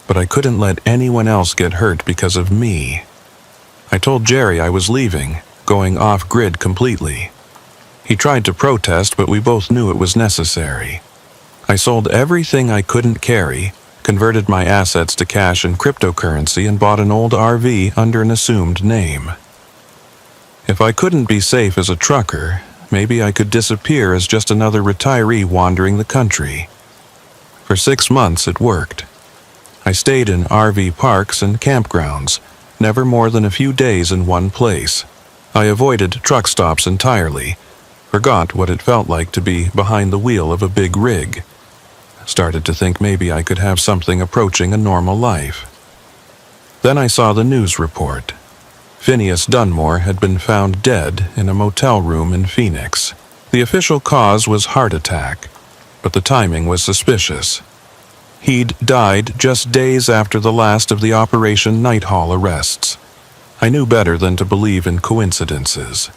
But I couldn't let anyone else get hurt because of me. I told Jerry I was leaving, going off-grid completely. He tried to protest, but we both knew it was necessary. I sold everything I couldn't carry, converted my assets to cash and cryptocurrency, and bought an old RV under an assumed name. If I couldn't be safe as a trucker, maybe I could disappear as just another retiree wandering the country. For 6 months it worked. I stayed in RV parks and campgrounds, never more than a few days in one place. I avoided truck stops entirely, forgot what it felt like to be behind the wheel of a big rig. Started to think maybe I could have something approaching a normal life. Then I saw the news report. Phineas Dunmore had been found dead in a motel room in Phoenix. The official cause was heart attack, but the timing was suspicious. He'd died just days after the last of the Operation Nighthall arrests. I knew better than to believe in coincidences.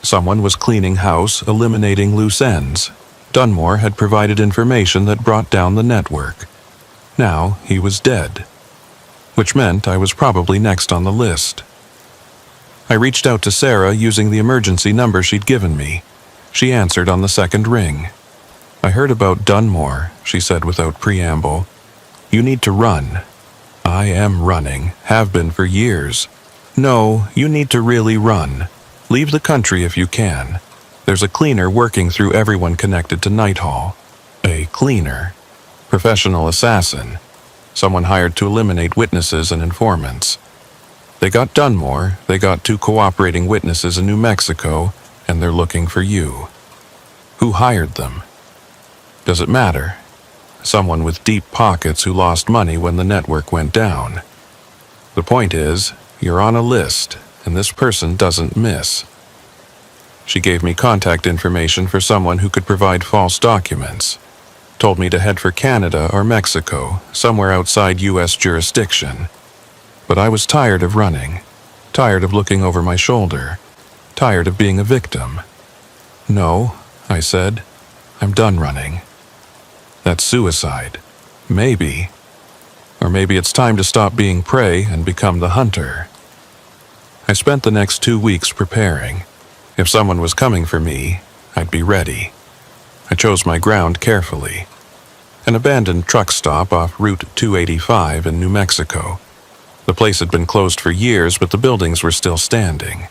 Someone was cleaning house, eliminating loose ends. Dunmore had provided information that brought down the network. Now he was dead, which meant I was probably next on the list. I reached out to Sarah using the emergency number she'd given me. She answered on the second ring. "I heard about Dunmore," she said without preamble. "You need to run." "I am running, have been for years." "No, you need to really run. Leave the country if you can. There's a cleaner working through everyone connected to Nighthall." A cleaner? Professional assassin. Someone hired to eliminate witnesses and informants. They got Dunmore, they got 2 cooperating witnesses in New Mexico, and they're looking for you. Who hired them? Does it matter? Someone with deep pockets who lost money when the network went down. The point is, you're on a list, and this person doesn't miss. She gave me contact information for someone who could provide false documents. Told me to head for Canada or Mexico, somewhere outside U.S. jurisdiction. But I was tired of running, tired of looking over my shoulder, tired of being a victim. "No," I said, "I'm done running." That's suicide. Maybe. Or maybe it's time to stop being prey and become the hunter. I spent the next 2 weeks preparing. If someone was coming for me, I'd be ready. I chose my ground carefully. An abandoned truck stop off Route 285 in New Mexico. The place had been closed for years, but the buildings were still standing.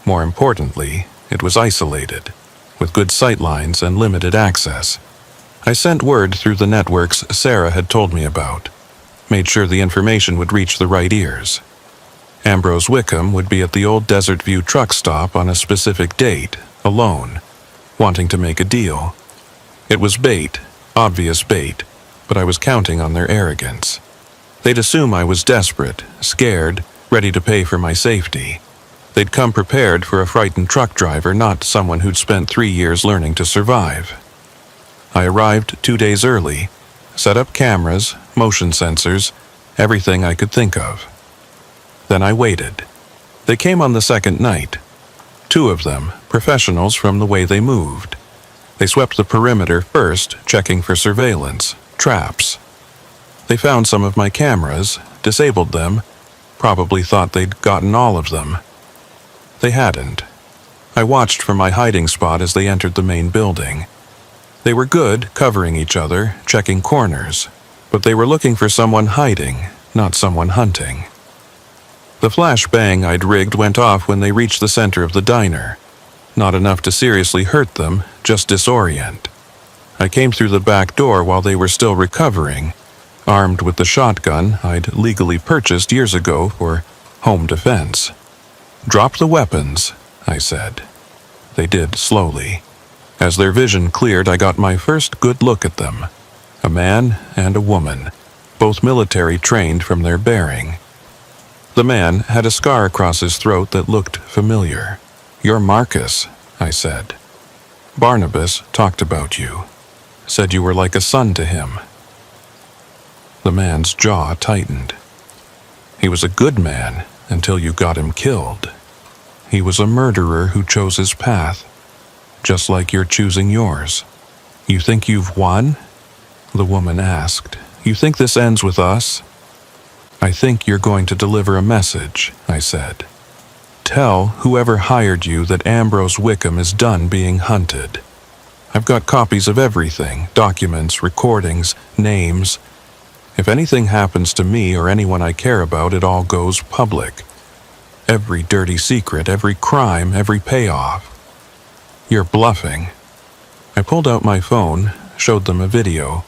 More importantly, it was isolated, with good sightlines and limited access. I sent word through the networks Sarah had told me about. Made sure the information would reach the right ears. Ambrose Wickham would be at the old Desert View truck stop on a specific date, alone, wanting to make a deal. It was bait, obvious bait, but I was counting on their arrogance. They'd assume I was desperate, scared, ready to pay for my safety. They'd come prepared for a frightened truck driver, not someone who'd spent 3 years learning to survive. I arrived 2 days early, set up cameras, motion sensors, everything I could think of. Then I waited. They came on the second night. 2 of them, professionals from the way they moved. They swept the perimeter first, checking for surveillance, traps. They found some of my cameras, disabled them, probably thought they'd gotten all of them. They hadn't. I watched from my hiding spot as they entered the main building. They were good, covering each other, checking corners, but they were looking for someone hiding, not someone hunting. The flashbang I'd rigged went off when they reached the center of the diner. Not enough to seriously hurt them, just disorient. I came through the back door while they were still recovering, armed with the shotgun I'd legally purchased years ago for home defense. "Drop the weapons," I said. They did slowly. As their vision cleared, I got my first good look at them. A man and a woman, both military trained from their bearing. The man had a scar across his throat that looked familiar. "You're Marcus," I said. "Barnabas talked about you. Said you were like a son to him." The man's jaw tightened. "He was a good man until you got him killed. He was a murderer who chose his path, just like you're choosing yours. You think you've won?" the woman asked. "You think this ends with us?" "I think you're going to deliver a message," I said. "Tell whoever hired you that Ambrose Wickham is done being hunted. I've got copies of everything, documents, recordings, names. If anything happens to me or anyone I care about, it all goes public. Every dirty secret, every crime, every payoff. You're bluffing." I pulled out my phone, showed them a video.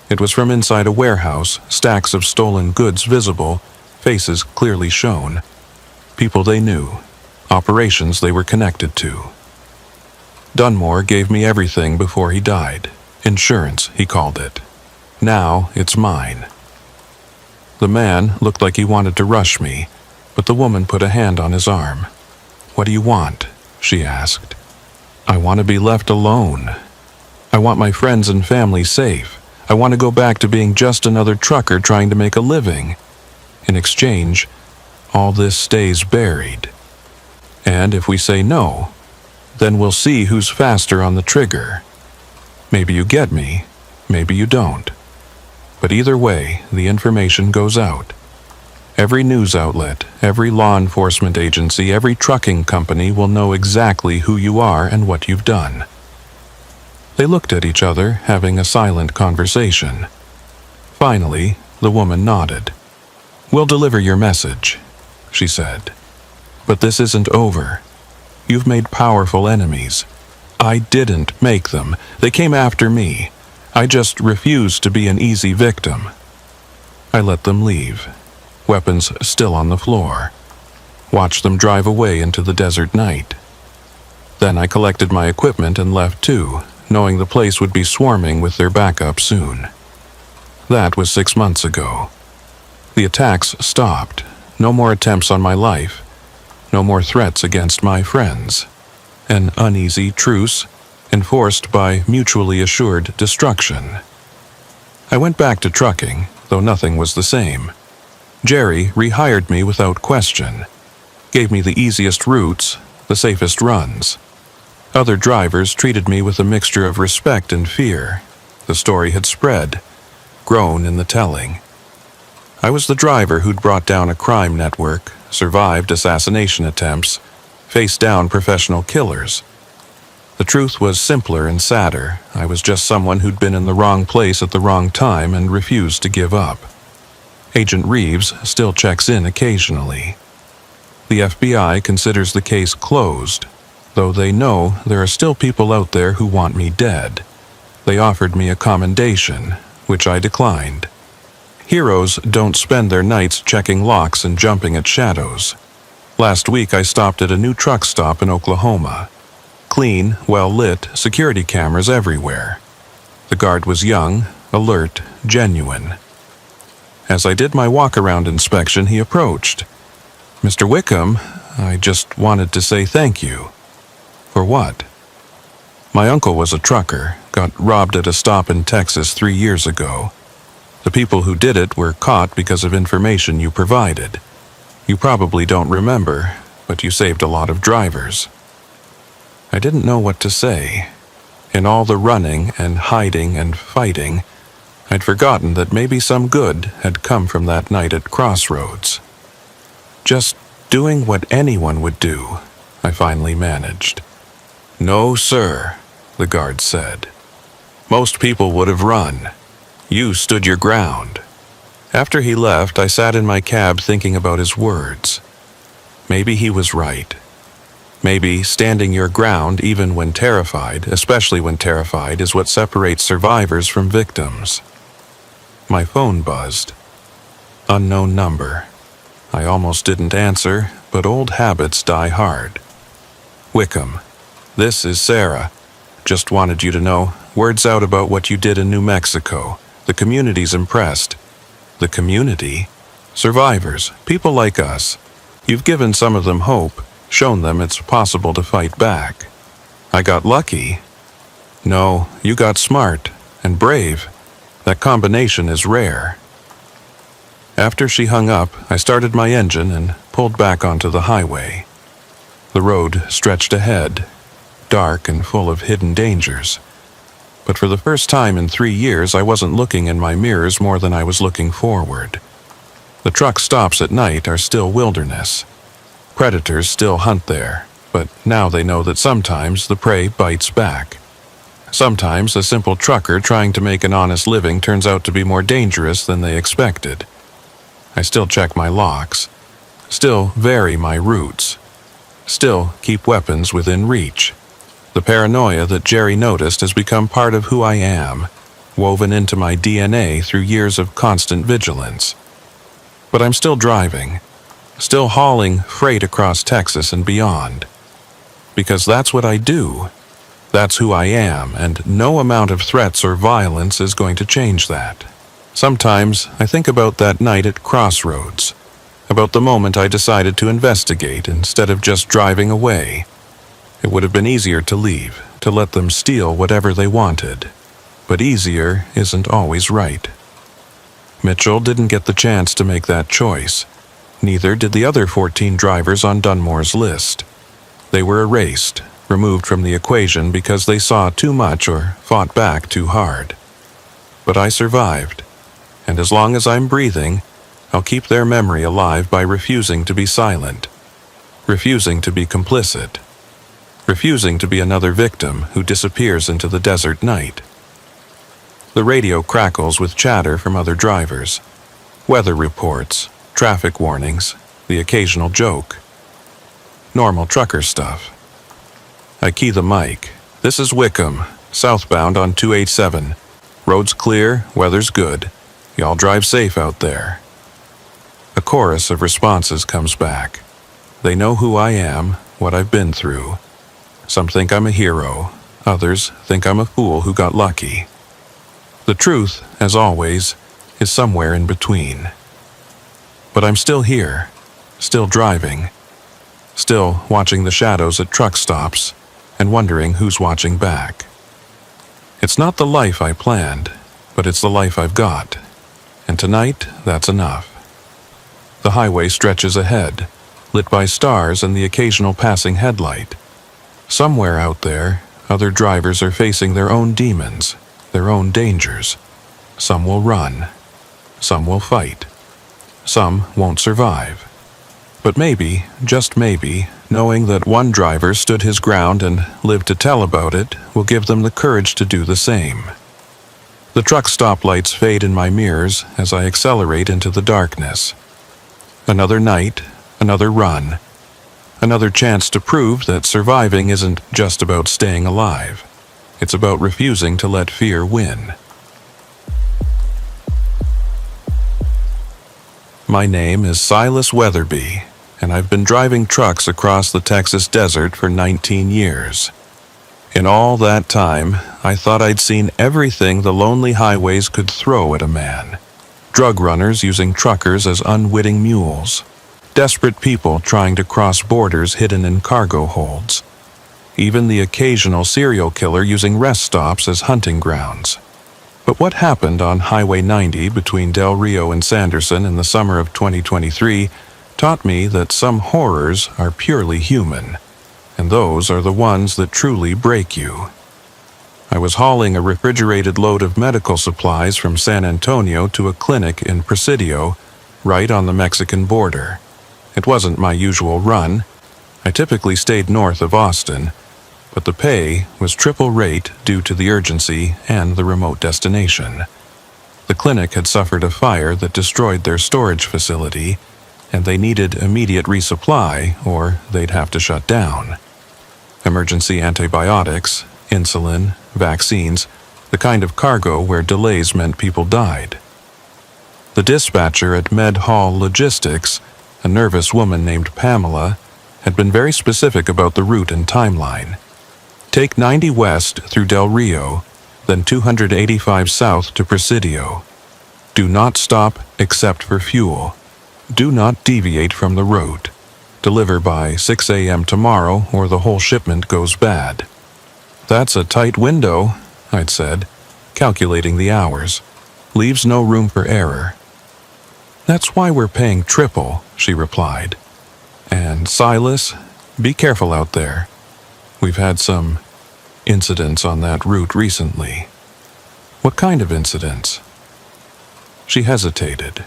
It was from inside a warehouse, stacks of stolen goods visible, faces clearly shown. People they knew, operations they were connected to. Dunmore gave me everything before he died. Insurance, he called it. Now it's mine. The man looked like he wanted to rush me, but the woman put a hand on his arm. "What do you want?" she asked. "I want to be left alone. I want my friends and family safe. I want to go back to being just another trucker trying to make a living. In exchange, all this stays buried. And if we say no, then we'll see who's faster on the trigger. Maybe you get me, maybe you don't. But either way, the information goes out. Every news outlet, every law enforcement agency, every trucking company will know exactly who you are and what you've done." They looked at each other, having a silent conversation. Finally, the woman nodded. "We'll deliver your message," she said. "But this isn't over. You've made powerful enemies. I didn't make them. They came after me. I just refused to be an easy victim." I let them leave, weapons still on the floor. Watched them drive away into the desert night. Then I collected my equipment and left too, knowing the place would be swarming with their backup soon. That was 6 months ago. The attacks stopped. No more attempts on my life. No more threats against my friends. An uneasy truce enforced by mutually assured destruction. I went back to trucking, though nothing was the same. Jerry rehired me without question, gave me the easiest routes, the safest runs. Other drivers treated me with a mixture of respect and fear. The story had spread, grown in the telling. I was the driver who'd brought down a crime network, survived assassination attempts, faced down professional killers. The truth was simpler and sadder. I was just someone who'd been in the wrong place at the wrong time and refused to give up. Agent Reeves still checks in occasionally. The FBI considers the case closed, though they know there are still people out there who want me dead. They offered me a commendation, which I declined. Heroes don't spend their nights checking locks and jumping at shadows. Last week I stopped at a new truck stop in Oklahoma. Clean, well-lit, security cameras everywhere. The guard was young, alert, genuine. As I did my walk-around inspection, he approached. "Mr. Wickham, I just wanted to say thank you." "For what?" "My uncle was a trucker, got robbed at a stop in Texas 3 years ago. The people who did it were caught because of information you provided. You probably don't remember, but you saved a lot of drivers." I didn't know what to say. In all the running and hiding and fighting, I'd forgotten that maybe some good had come from that night at Crossroads. "Just doing what anyone would do," I finally managed. "No, sir," the guard said. "Most people would have run. You stood your ground." After he left, I sat in my cab thinking about his words. Maybe he was right. Maybe standing your ground even when terrified, especially when terrified, is what separates survivors from victims. My phone buzzed. Unknown number. I almost didn't answer, but old habits die hard. "Wickham, this is Sarah. Just wanted you to know, word's out about what you did in New Mexico. The community's impressed." "The community?" "Survivors, people like us. You've given some of them hope, shown them it's possible to fight back." "I got lucky." "No, you got smart and brave. That combination is rare." After she hung up, I started my engine and pulled back onto the highway. The road stretched ahead, dark and full of hidden dangers. But for the first time in 3 years, I wasn't looking in my mirrors more than I was looking forward. The truck stops at night are still wilderness. Predators still hunt there, but now they know that sometimes the prey bites back. Sometimes a simple trucker trying to make an honest living turns out to be more dangerous than they expected. I still check my locks, still vary my routes, still keep weapons within reach. The paranoia that Jerry noticed has become part of who I am, woven into my DNA through years of constant vigilance. But I'm still driving, still hauling freight across Texas and beyond. Because that's what I do. That's who I am, and no amount of threats or violence is going to change that. Sometimes I think about that night at Crossroads, about the moment I decided to investigate instead of just driving away. It would have been easier to leave, to let them steal whatever they wanted. But easier isn't always right. Mitchell didn't get the chance to make that choice. Neither did the other 14 drivers on Dunmore's list. They were erased, removed from the equation because they saw too much or fought back too hard. But I survived, and as long as I'm breathing, I'll keep their memory alive by refusing to be silent, refusing to be complicit, refusing to be another victim who disappears into the desert night. The radio crackles with chatter from other drivers, weather reports, traffic warnings, the occasional joke. Normal trucker stuff. I key the mic. "This is Wickham, southbound on 287. Road's clear, weather's good. Y'all drive safe out there." A chorus of responses comes back. They know who I am, what I've been through. Some think I'm a hero. Others think I'm a fool who got lucky. The truth, as always, is somewhere in between. But I'm still here, still driving, still watching the shadows at truck stops and wondering who's watching back. It's not the life I planned, but it's the life I've got, and tonight that's enough. The highway stretches ahead, lit by stars and the occasional passing headlight. Somewhere out there, other drivers are facing their own demons, their own dangers. Some will run. Some will fight. Some won't survive. But maybe, just maybe, knowing that one driver stood his ground and lived to tell about it will give them the courage to do the same. The truck stoplights fade in my mirrors as I accelerate into the darkness. Another night, another run. Another chance to prove that surviving isn't just about staying alive. It's about refusing to let fear win. My name is Silas Weatherby, and I've been driving trucks across the Texas desert for 19 years. In all that time, I thought I'd seen everything the lonely highways could throw at a man. Drug runners using truckers as unwitting mules. Desperate people trying to cross borders hidden in cargo holds. Even the occasional serial killer using rest stops as hunting grounds. But what happened on Highway 90 between Del Rio and Sanderson in the summer of 2023 taught me that some horrors are purely human, and those are the ones that truly break you. I was hauling a refrigerated load of medical supplies from San Antonio to a clinic in Presidio, right on the Mexican border. It wasn't my usual run. I typically stayed north of Austin, but the pay was triple rate due to the urgency and the remote destination. The clinic had suffered a fire that destroyed their storage facility, and they needed immediate resupply or they'd have to shut down. Emergency antibiotics, insulin, vaccines, the kind of cargo where delays meant people died. The dispatcher at Med Hall Logistics, a nervous woman named Pamela, had been very specific about the route and timeline. Take 90 west through Del Rio, then 285 south to Presidio. Do not stop except for fuel. Do not deviate from the route. Deliver by 6 a.m. tomorrow or the whole shipment goes bad. That's a tight window, I'd said, calculating the hours. Leaves no room for error. That's why we're paying triple, she replied. And Silas, be careful out there. We've had some incidents on that route recently. What kind of incidents? She hesitated.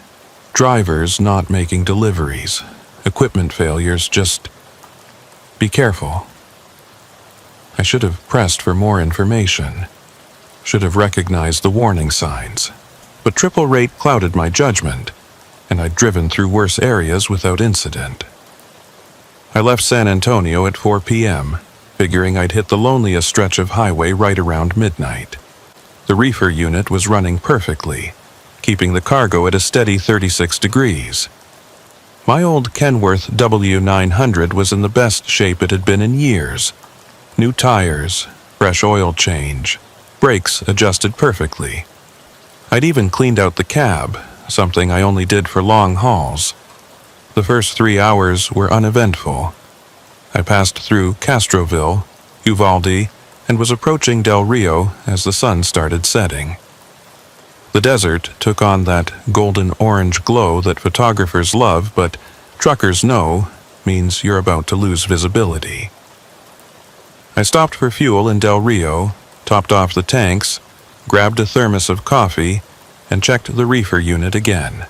Drivers not making deliveries. Equipment failures, just be careful. I should have pressed for more information. Should have recognized the warning signs. But triple rate clouded my judgment, and I'd driven through worse areas without incident. I left San Antonio at 4 p.m., figuring I'd hit the loneliest stretch of highway right around midnight. The reefer unit was running perfectly, keeping the cargo at a steady 36 degrees. My old Kenworth W900 was in the best shape it had been in years. New tires, fresh oil change, brakes adjusted perfectly. I'd even cleaned out the cab, something I only did for long hauls. The first 3 hours were uneventful. I passed through Castroville, Uvalde, and was approaching Del Rio as the sun started setting. The desert took on that golden-orange glow that photographers love, but truckers know means you're about to lose visibility. I stopped for fuel in Del Rio, topped off the tanks, grabbed a thermos of coffee, and checked the reefer unit again.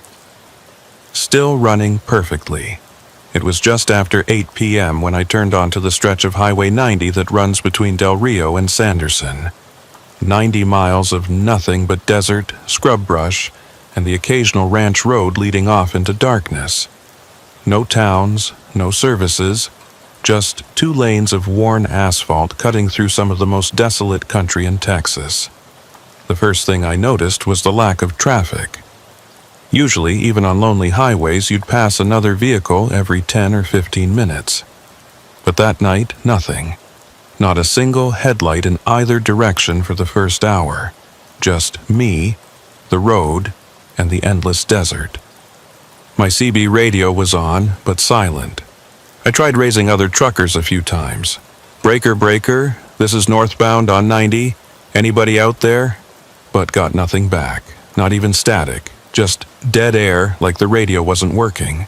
Still running perfectly. It was just after 8 p.m. when I turned onto the stretch of Highway 90 that runs between Del Rio and Sanderson. 90 miles of nothing but desert, scrub brush, and the occasional ranch road leading off into darkness. No towns, no services, just 2 lanes of worn asphalt cutting through some of the most desolate country in Texas. The first thing I noticed was the lack of traffic. Usually, even on lonely highways, you'd pass another vehicle every 10 or 15 minutes. But that night, nothing. Not a single headlight in either direction for the first hour. Just me, the road, and the endless desert. My CB radio was on, but silent. I tried raising other truckers a few times. Breaker, breaker, this is northbound on 90. Anybody out there? But got nothing back, not even static, just dead air like the radio wasn't working.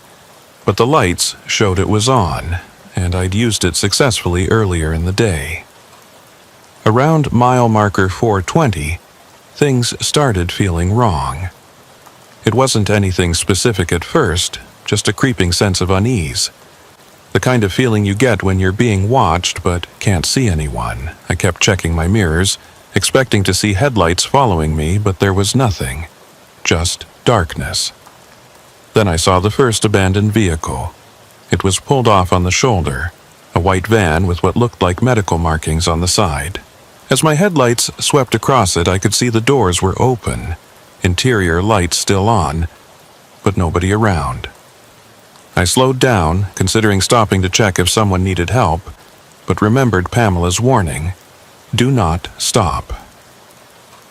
But the lights showed it was on, and I'd used it successfully earlier in the day. Around mile marker 420, things started feeling wrong. It wasn't anything specific at first, just a creeping sense of unease. The kind of feeling you get when you're being watched but can't see anyone. I kept checking my mirrors, expecting to see headlights following me, but there was nothing. Just darkness. Then I saw the first abandoned vehicle. It was pulled off on the shoulder, a white van with what looked like medical markings on the side. As my headlights swept across it, I could see the doors were open, interior lights still on, but nobody around. I slowed down, considering stopping to check if someone needed help, but remembered Pamela's warning, do not stop.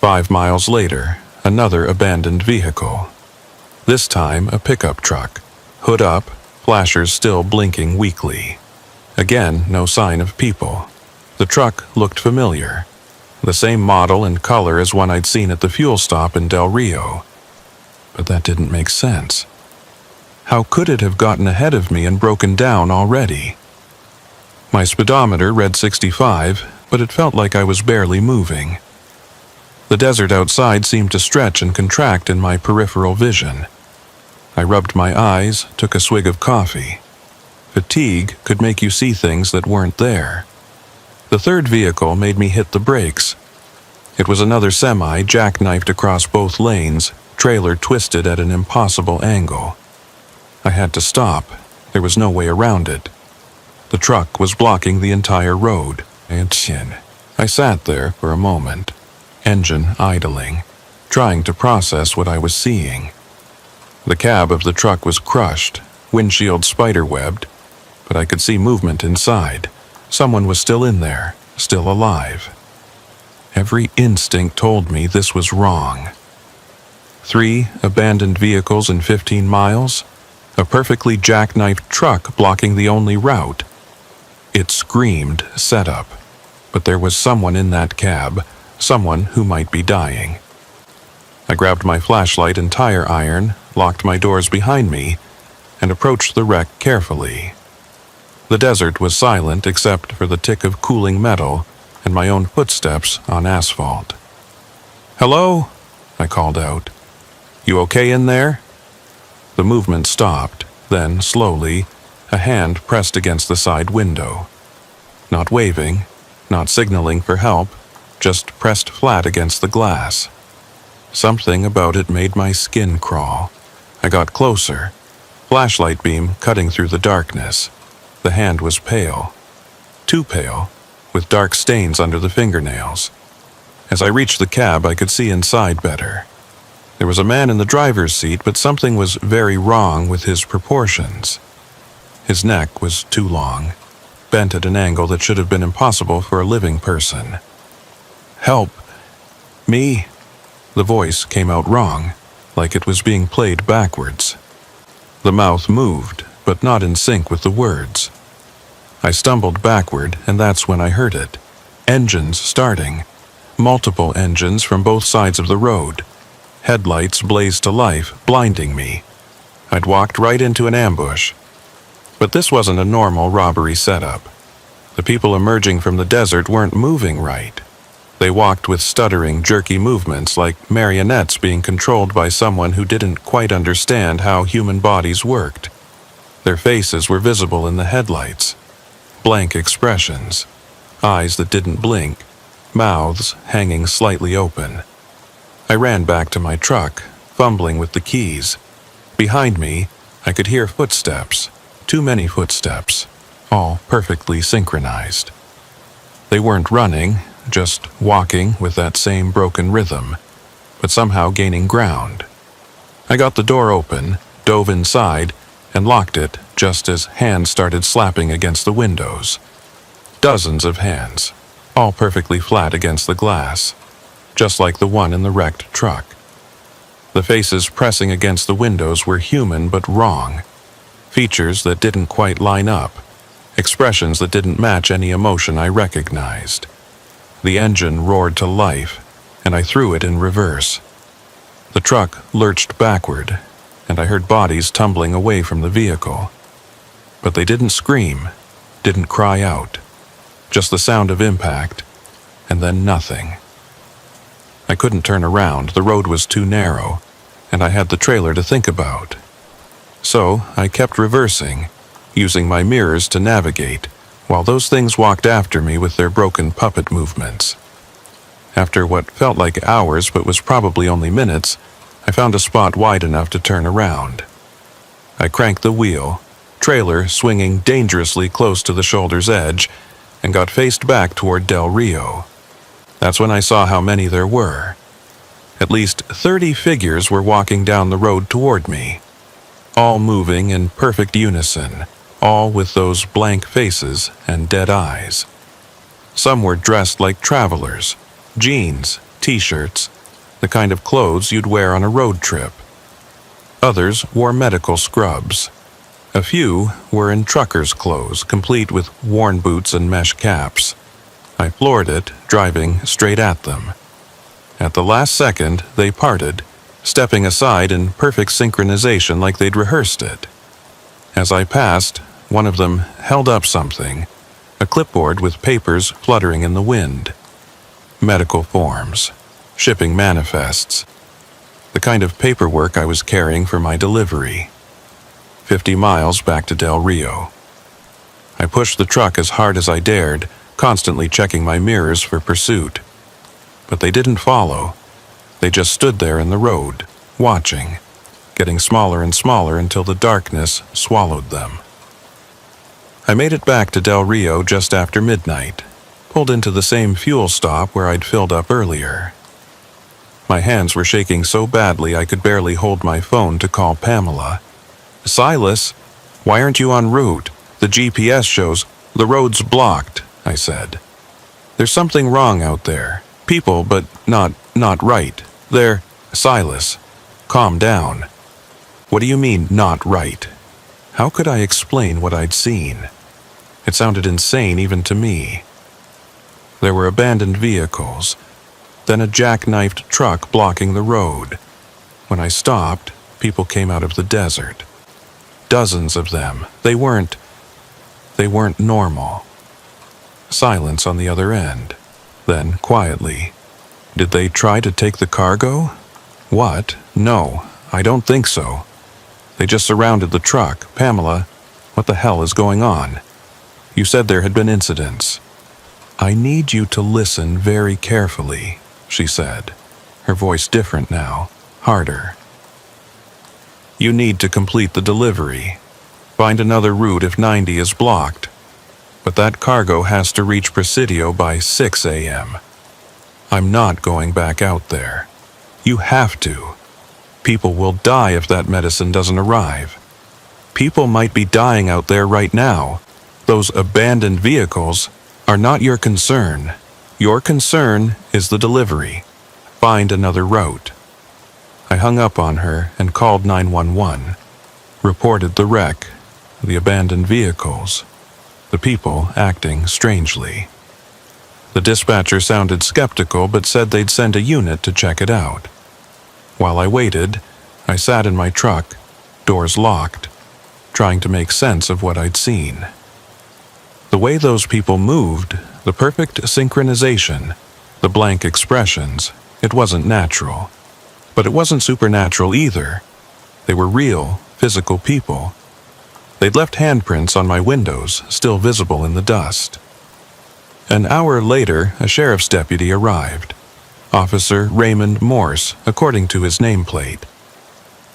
5 miles later, another abandoned vehicle. This time a pickup truck, hood up, flashers still blinking weakly. Again, no sign of people. The truck looked familiar, the same model and color as one I'd seen at the fuel stop in Del Rio. But that didn't make sense. How could it have gotten ahead of me and broken down already? My speedometer read 65, but it felt like I was barely moving. The desert outside seemed to stretch and contract in my peripheral vision. I rubbed my eyes, took a swig of coffee. Fatigue could make you see things that weren't there. The third vehicle made me hit the brakes. It was another semi jackknifed across both lanes, trailer twisted at an impossible angle. I had to stop. There was no way around it. The truck was blocking the entire road. I sat there for a moment, engine idling, trying to process what I was seeing. The cab of the truck was crushed, windshield spiderwebbed, but I could see movement inside. Someone was still in there, still alive. Every instinct told me this was wrong. 3 abandoned vehicles in 15 miles, a perfectly jackknifed truck blocking the only route. It screamed setup, but there was someone in that cab, someone who might be dying. I grabbed my flashlight and tire iron, locked my doors behind me, and approached the wreck carefully. The desert was silent except for the tick of cooling metal and my own footsteps on asphalt. "Hello?" I called out. "You okay in there?" The movement stopped, then, slowly, a hand pressed against the side window. Not waving, not signaling for help, just pressed flat against the glass. Something about it made my skin crawl. I got closer, flashlight beam cutting through the darkness. The hand was pale, too pale, with dark stains under the fingernails. As I reached the cab, I could see inside better. There was a man in the driver's seat, but something was very wrong with his proportions. His neck was too long, bent at an angle that should have been impossible for a living person. "Help! Me!" The voice came out wrong, like it was being played backwards. The mouth moved, but not in sync with the words. I stumbled backward, and that's when I heard it. Engines starting. Multiple engines from both sides of the road. Headlights blazed to life, blinding me. I'd walked right into an ambush. But this wasn't a normal robbery setup. The people emerging from the desert weren't moving right. They walked with stuttering, jerky movements like marionettes being controlled by someone who didn't quite understand how human bodies worked. Their faces were visible in the headlights. Blank expressions. Eyes that didn't blink. Mouths hanging slightly open. I ran back to my truck, fumbling with the keys. Behind me, I could hear footsteps. Too many footsteps. All perfectly synchronized. They weren't running, just walking with that same broken rhythm, but somehow gaining ground. I got the door open, dove inside, and locked it just as hands started slapping against the windows. Dozens of hands, all perfectly flat against the glass, just like the one in the wrecked truck. The faces pressing against the windows were human but wrong. Features that didn't quite line up, expressions that didn't match any emotion I recognized. The engine roared to life, and I threw it in reverse. The truck lurched backward, and I heard bodies tumbling away from the vehicle. But they didn't scream, didn't cry out. Just the sound of impact, and then nothing. I couldn't turn around, the road was too narrow, and I had the trailer to think about. So I kept reversing, using my mirrors to navigate, while those things walked after me with their broken puppet movements. After what felt like hours but was probably only minutes, I found a spot wide enough to turn around. I cranked the wheel, trailer swinging dangerously close to the shoulder's edge, and got faced back toward Del Rio. That's when I saw how many there were. At least 30 figures were walking down the road toward me, all moving in perfect unison, all with those blank faces and dead eyes. Some were dressed like travelers, jeans, t-shirts, the kind of clothes you'd wear on a road trip. Others wore medical scrubs. A few were in trucker's clothes, complete with worn boots and mesh caps. I floored it, driving straight at them. At the last second, they parted, stepping aside in perfect synchronization like they'd rehearsed it. As I passed, one of them held up something, a clipboard with papers fluttering in the wind. Medical forms, shipping manifests, the kind of paperwork I was carrying for my delivery. 50 miles back to Del Rio. I pushed the truck as hard as I dared, constantly checking my mirrors for pursuit. But they didn't follow. They just stood there in the road, watching, getting smaller and smaller until the darkness swallowed them. I made it back to Del Rio just after midnight, pulled into the same fuel stop where I'd filled up earlier. My hands were shaking so badly I could barely hold my phone to call Pamela. "Silas, why aren't you en route? The GPS shows the road's blocked," I said. "There's something wrong out there. People, but not right. They're..." "Silas, calm down. What do you mean, not right?" How could I explain what I'd seen? It sounded insane even to me. There were abandoned vehicles, then a jackknifed truck blocking the road. When I stopped, people came out of the desert. Dozens of them. They weren't normal. Silence on the other end. Then, quietly, "Did they try to take the cargo?" "What? No, I don't think so. They just surrounded the truck. Pamela, what the hell is going on? You said there had been incidents." "I need you to listen very carefully," she said, her voice different now, harder. "You need to complete the delivery. Find another route if 90 is blocked. But that cargo has to reach Presidio by 6 a.m. I'm not going back out there. You have to. People will die if that medicine doesn't arrive. People might be dying out there right now. Those abandoned vehicles are not your concern. Your concern is the delivery. Find another route." I hung up on her and called 911, reported the wreck, the abandoned vehicles, the people acting strangely. The dispatcher sounded skeptical but said they'd send a unit to check it out. While I waited, I sat in my truck, doors locked, trying to make sense of what I'd seen. The way those people moved, the perfect synchronization, the blank expressions, it wasn't natural. But it wasn't supernatural either. They were real, physical people. They'd left handprints on my windows, still visible in the dust. An hour later, a sheriff's deputy arrived. Officer Raymond Morse, according to his nameplate.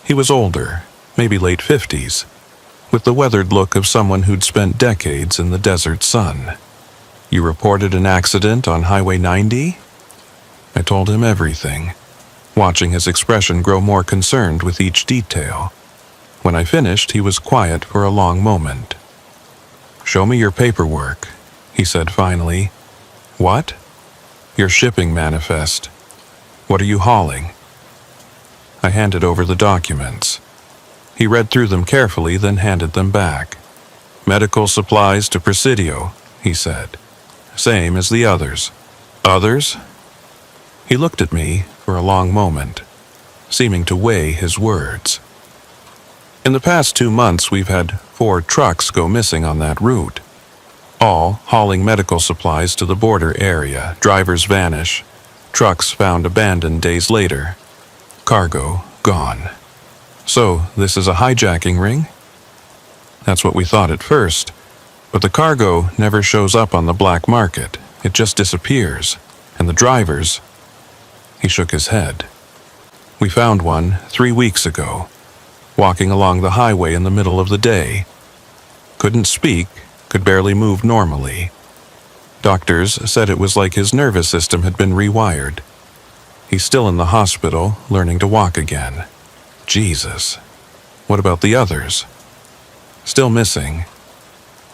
He was older, maybe late 50s, with the weathered look of someone who'd spent decades in the desert sun. "You reported an accident on Highway 90? I told him everything, watching his expression grow more concerned with each detail. When I finished, he was quiet for a long moment. "Show me your paperwork," he said finally. "What?" "Your shipping manifest. What are you hauling?" I handed over the documents. He read through them carefully, then handed them back. Medical supplies to Presidio, he said. Same as the others. Others? He looked at me for a long moment, seeming to weigh his words. In the past 2 months, we've had 4 trucks go missing on that route, all hauling medical supplies to the border area. Drivers vanish, trucks found abandoned days later, cargo gone. So, this is a hijacking ring? That's what we thought at first, but the cargo never shows up on the black market. It just disappears, and the drivers... He shook his head. We found one 3 weeks ago, walking along the highway in the middle of the day. Couldn't speak, could barely move normally. Doctors said it was like his nervous system had been rewired. He's still in the hospital, learning to walk again. Jesus. What about the others? Still missing.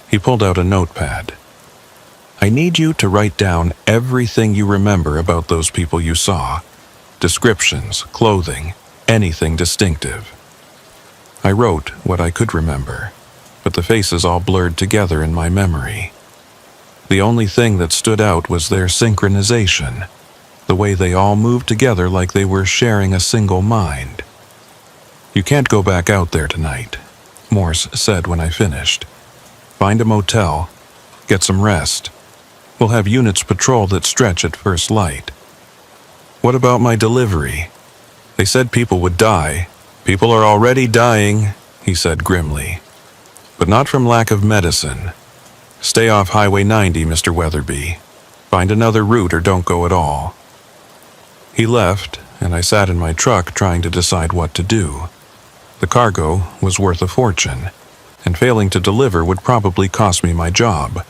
He pulled out a notepad. I need you to write down everything you remember about those people you saw. Descriptions, clothing, anything distinctive. I wrote what I could remember, but the faces all blurred together in my memory. The only thing that stood out was their synchronization, the way they all moved together like they were sharing a single mind. You can't go back out there tonight, Morse said when I finished. Find a motel, get some rest. We'll have units patrol that stretch at first light. What about my delivery? They said people would die. People are already dying, he said grimly. But not from lack of medicine. Stay off Highway 90, Mr. Weatherby. Find another route or don't go at all. He left, and I sat in my truck trying to decide what to do. The cargo was worth a fortune, and failing to deliver would probably cost me my job.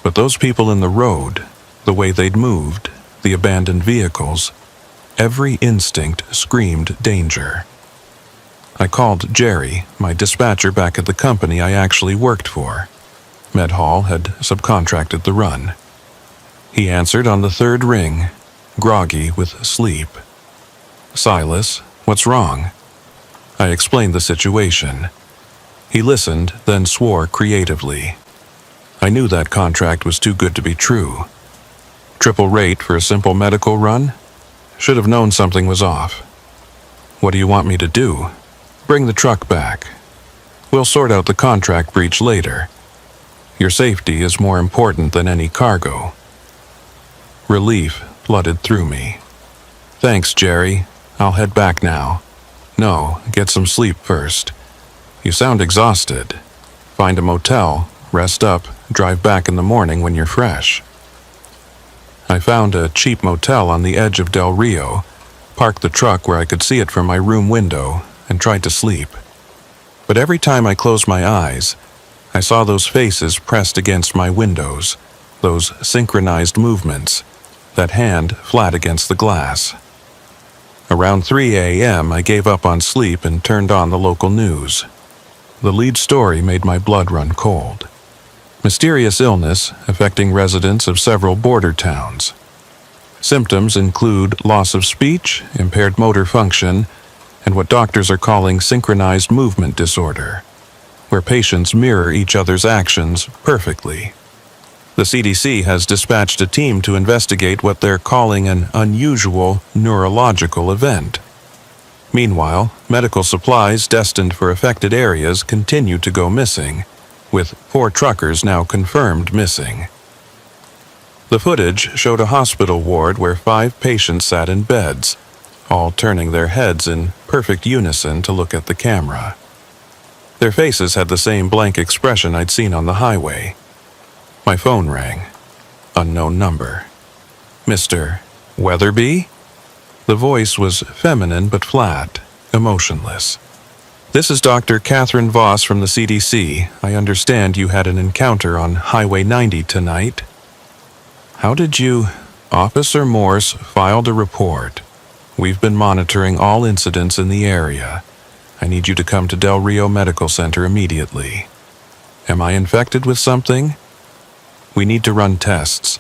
But those people in the road, the way they'd moved, the abandoned vehicles, every instinct screamed danger. I called Jerry, my dispatcher back at the company I actually worked for. Med Hall had subcontracted the run. He answered on the 3rd ring, groggy with sleep. Silas, what's wrong? I explained the situation. He listened, then swore creatively. I knew that contract was too good to be true. Triple rate for a simple medical run? Should have known something was off. What do you want me to do? Bring the truck back. We'll sort out the contract breach later. Your safety is more important than any cargo. Relief flooded through me. Thanks, Jerry. I'll head back now. No, get some sleep first. You sound exhausted. Find a motel, rest up, drive back in the morning when you're fresh. I found a cheap motel on the edge of Del Rio, parked the truck where I could see it from my room window, and tried to sleep. But every time I closed my eyes, I saw those faces pressed against my windows, those synchronized movements, that hand flat against the glass. Around 3 a.m., I gave up on sleep and turned on the local news. The lead story made my blood run cold. Mysterious illness affecting residents of several border towns. Symptoms include loss of speech, impaired motor function, and what doctors are calling synchronized movement disorder, where patients mirror each other's actions perfectly. The CDC has dispatched a team to investigate what they're calling an unusual neurological event. Meanwhile, medical supplies destined for affected areas continue to go missing, with 4 truckers now confirmed missing. The footage showed a hospital ward where 5 patients sat in beds, all turning their heads in perfect unison to look at the camera. Their faces had the same blank expression I'd seen on the highway. My phone rang. Unknown number. Mr. Weatherby? The voice was feminine but flat, emotionless. This is Dr. Catherine Voss from the CDC. I understand you had an encounter on Highway 90 tonight. How did you... Officer Morse filed a report. We've been monitoring all incidents in the area. I need you to come to Del Rio Medical Center immediately. Am I infected with something? We need to run tests.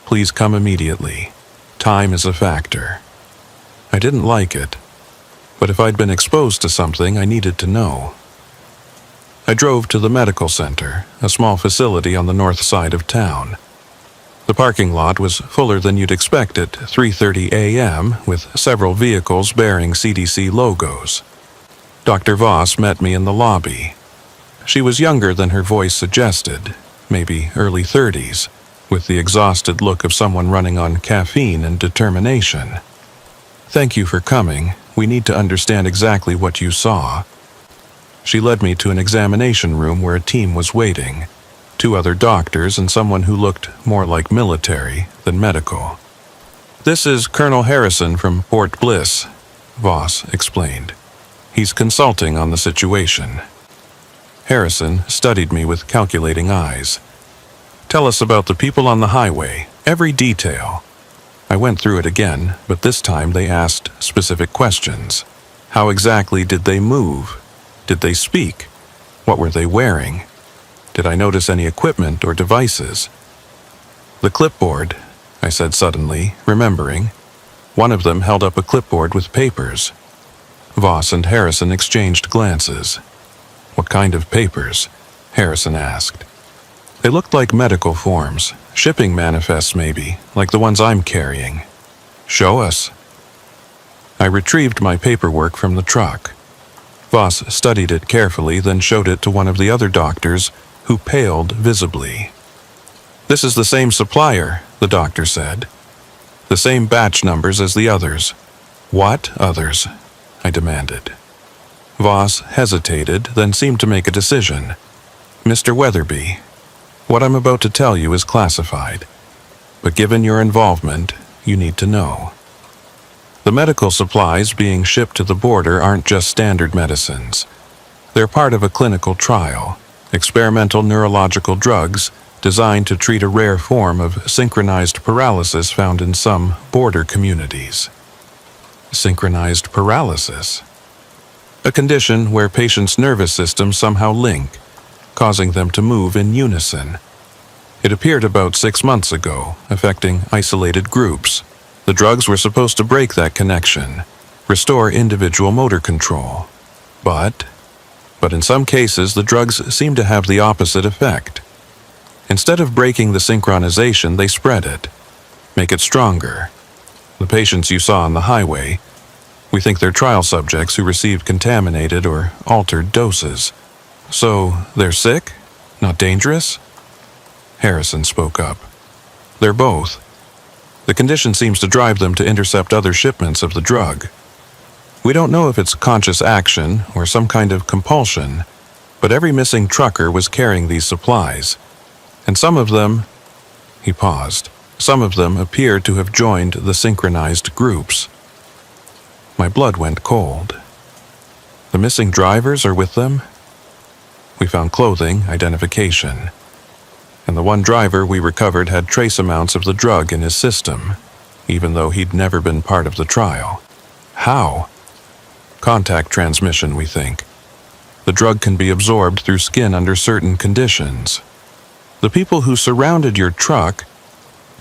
Please come immediately. Time is a factor. I didn't like it, but if I'd been exposed to something, I needed to know. I drove to the medical center, a small facility on the north side of town. The parking lot was fuller than you'd expect at 3:30 a.m., with several vehicles bearing CDC logos. Dr. Voss met me in the lobby. She was younger than her voice suggested, maybe early 30s, with the exhausted look of someone running on caffeine and determination. "Thank you for coming. We need to understand exactly what you saw." She led me to an examination room where a team was waiting, 2 other doctors and someone who looked more like military than medical. "This is Colonel Harrison from Port Bliss," Voss explained. "He's consulting on the situation." Harrison studied me with calculating eyes. "Tell us about the people on the highway, every detail." I went through it again, but this time they asked specific questions. How exactly did they move? Did they speak? What were they wearing? Did I notice any equipment or devices? "The clipboard," I said suddenly, remembering. One of them held up a clipboard with papers. Voss and Harrison exchanged glances. "What kind of papers?" Harrison asked. "They looked like medical forms, shipping manifests maybe, like the ones I'm carrying." "Show us." I retrieved my paperwork from the truck. Voss studied it carefully, then showed it to one of the other doctors, who paled visibly. "This is the same supplier," the doctor said. "The same batch numbers as the others." "What others?" I demanded. Voss hesitated, then seemed to make a decision. "Mr. Weatherby, what I'm about to tell you is classified, but given your involvement, you need to know. The medical supplies being shipped to the border aren't just standard medicines. They're part of a clinical trial, experimental neurological drugs designed to treat a rare form of synchronized paralysis found in some border communities." Synchronized paralysis? A condition where patients' nervous systems somehow link, causing them to move in unison. It appeared about 6 months ago, affecting isolated groups. The drugs were supposed to break that connection, restore individual motor control. But in some cases, the drugs seem to have the opposite effect. Instead of breaking the synchronization, they spread it, make it stronger. The patients you saw on the highway, we think they're trial subjects who received contaminated or altered doses. So, they're sick? Not dangerous? Harrison spoke up. "They're both. The condition seems to drive them to intercept other shipments of the drug. We don't know if it's conscious action or some kind of compulsion, but every missing trucker was carrying these supplies. And some of them..." He paused. "Some of them appeared to have joined the synchronized groups." My blood went cold. The missing drivers are with them? We found clothing, identification. And the one driver we recovered had trace amounts of the drug in his system, even though he'd never been part of the trial. How? Contact transmission, we think. The drug can be absorbed through skin under certain conditions. The people who surrounded your truck,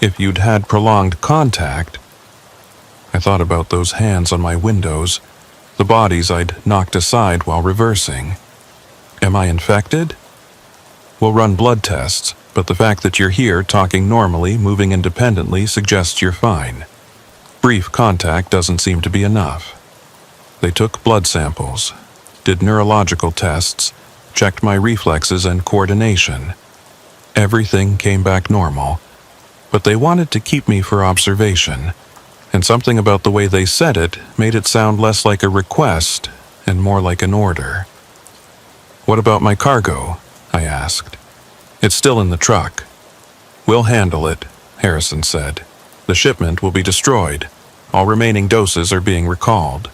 if you'd had prolonged contact... I thought about those hands on my windows, the bodies I'd knocked aside while reversing. Am I infected? We'll run blood tests, but the fact that you're here talking normally, moving independently, suggests you're fine. Brief contact doesn't seem to be enough. They took blood samples, did neurological tests, checked my reflexes and coordination. Everything came back normal, but they wanted to keep me for observation, and something about the way they said it made it sound less like a request and more like an order. "What about my cargo?" I asked. "It's still in the truck." "We'll handle it," Harrison said. "The shipment will be destroyed. All remaining doses are being recalled."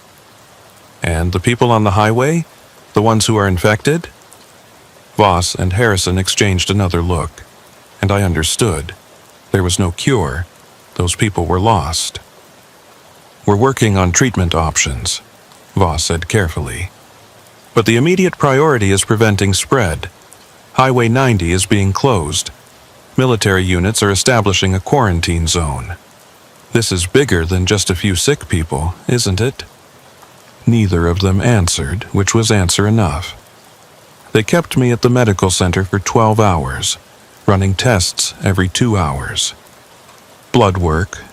"And the people on the highway? The ones who are infected?" Voss and Harrison exchanged another look, and I understood. There was no cure. Those people were lost. "We're working on treatment options," Voss said carefully. "But the immediate priority is preventing spread. Highway 90 is being closed. Military units are establishing a quarantine zone. This is bigger than just a few sick people, isn't it?" Neither of them answered, which was answer enough. They kept me at the medical center for 12 hours, running tests every 2 hours. Blood work,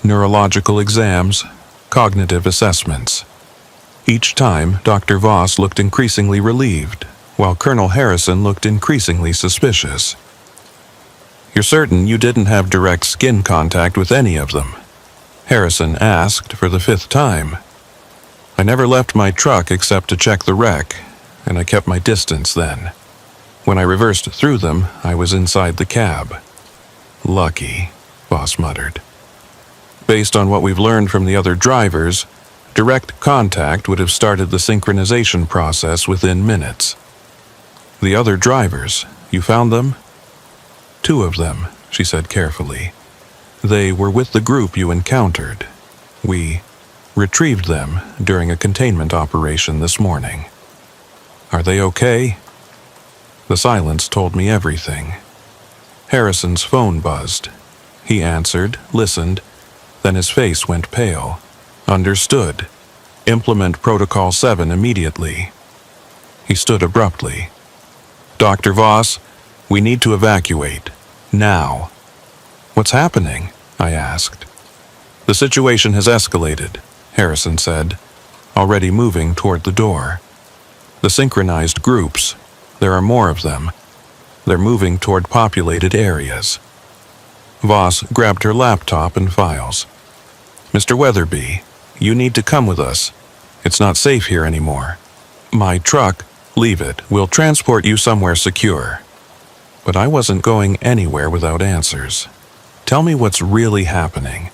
neurological exams, cognitive assessments. Each time, Dr. Voss looked increasingly relieved, while Colonel Harrison looked increasingly suspicious. "You're certain you didn't have direct skin contact with any of them?" Harrison asked for the 5th time. "I never left my truck except to check the wreck, and I kept my distance then. When I reversed through them, I was inside the cab." "Lucky," Voss muttered. "Based on what we've learned from the other drivers, direct contact would have started the synchronization process within minutes." "The other drivers, you found them?" "2 of them," she said carefully. "They were with the group you encountered. We retrieved them during a containment operation this morning." "Are they okay?" The silence told me everything. Harrison's phone buzzed. He answered, listened, then his face went pale. "Understood. Implement Protocol 7 immediately." He stood abruptly. "Dr. Voss, we need to evacuate. Now." "What's happening?" I asked. "The situation has escalated," Harrison said, already moving toward the door. "The synchronized groups, there are more of them. They're moving toward populated areas." Voss grabbed her laptop and files. "Mr. Weatherby, you need to come with us. It's not safe here anymore. My truck, leave it. We'll transport you somewhere secure." But I wasn't going anywhere without answers. Tell me what's really happening.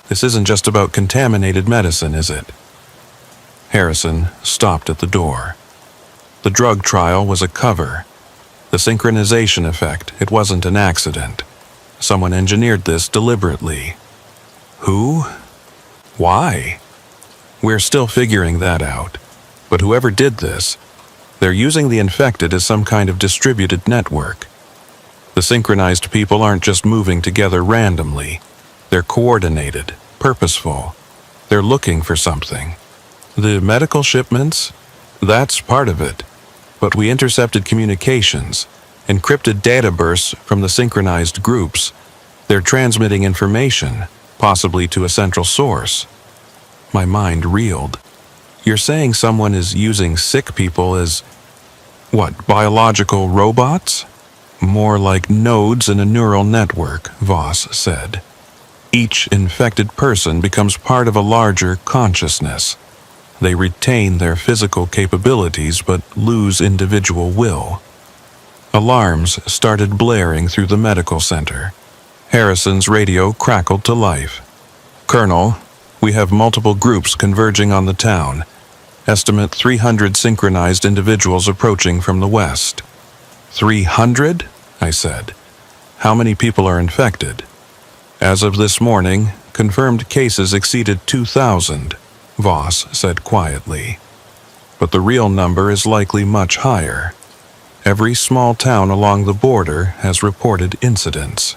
This isn't just about contaminated medicine, is it? Harrison stopped at the door. The drug trial was a cover. The synchronization effect, it wasn't an accident. Someone engineered this deliberately. Who? Why? We're still figuring that out. But whoever did this, they're using the infected as some kind of distributed network. The synchronized people aren't just moving together randomly. They're coordinated, purposeful. They're looking for something. The medical shipments? That's part of it. But we intercepted communications, encrypted data bursts from the synchronized groups. They're transmitting information, possibly to a central source. My mind reeled. You're saying someone is using sick people as, what, biological robots? More like nodes in a neural network, Voss said. Each infected person becomes part of a larger consciousness. They retain their physical capabilities but lose individual will. Alarms started blaring through the medical center. Harrison's radio crackled to life. "Colonel, we have multiple groups converging on the town. Estimate 300 synchronized individuals approaching from the west." 300? I said. "How many people are infected?" "As of this morning, confirmed cases exceeded 2,000, Voss said quietly. "But the real number is likely much higher. Every small town along the border has reported incidents."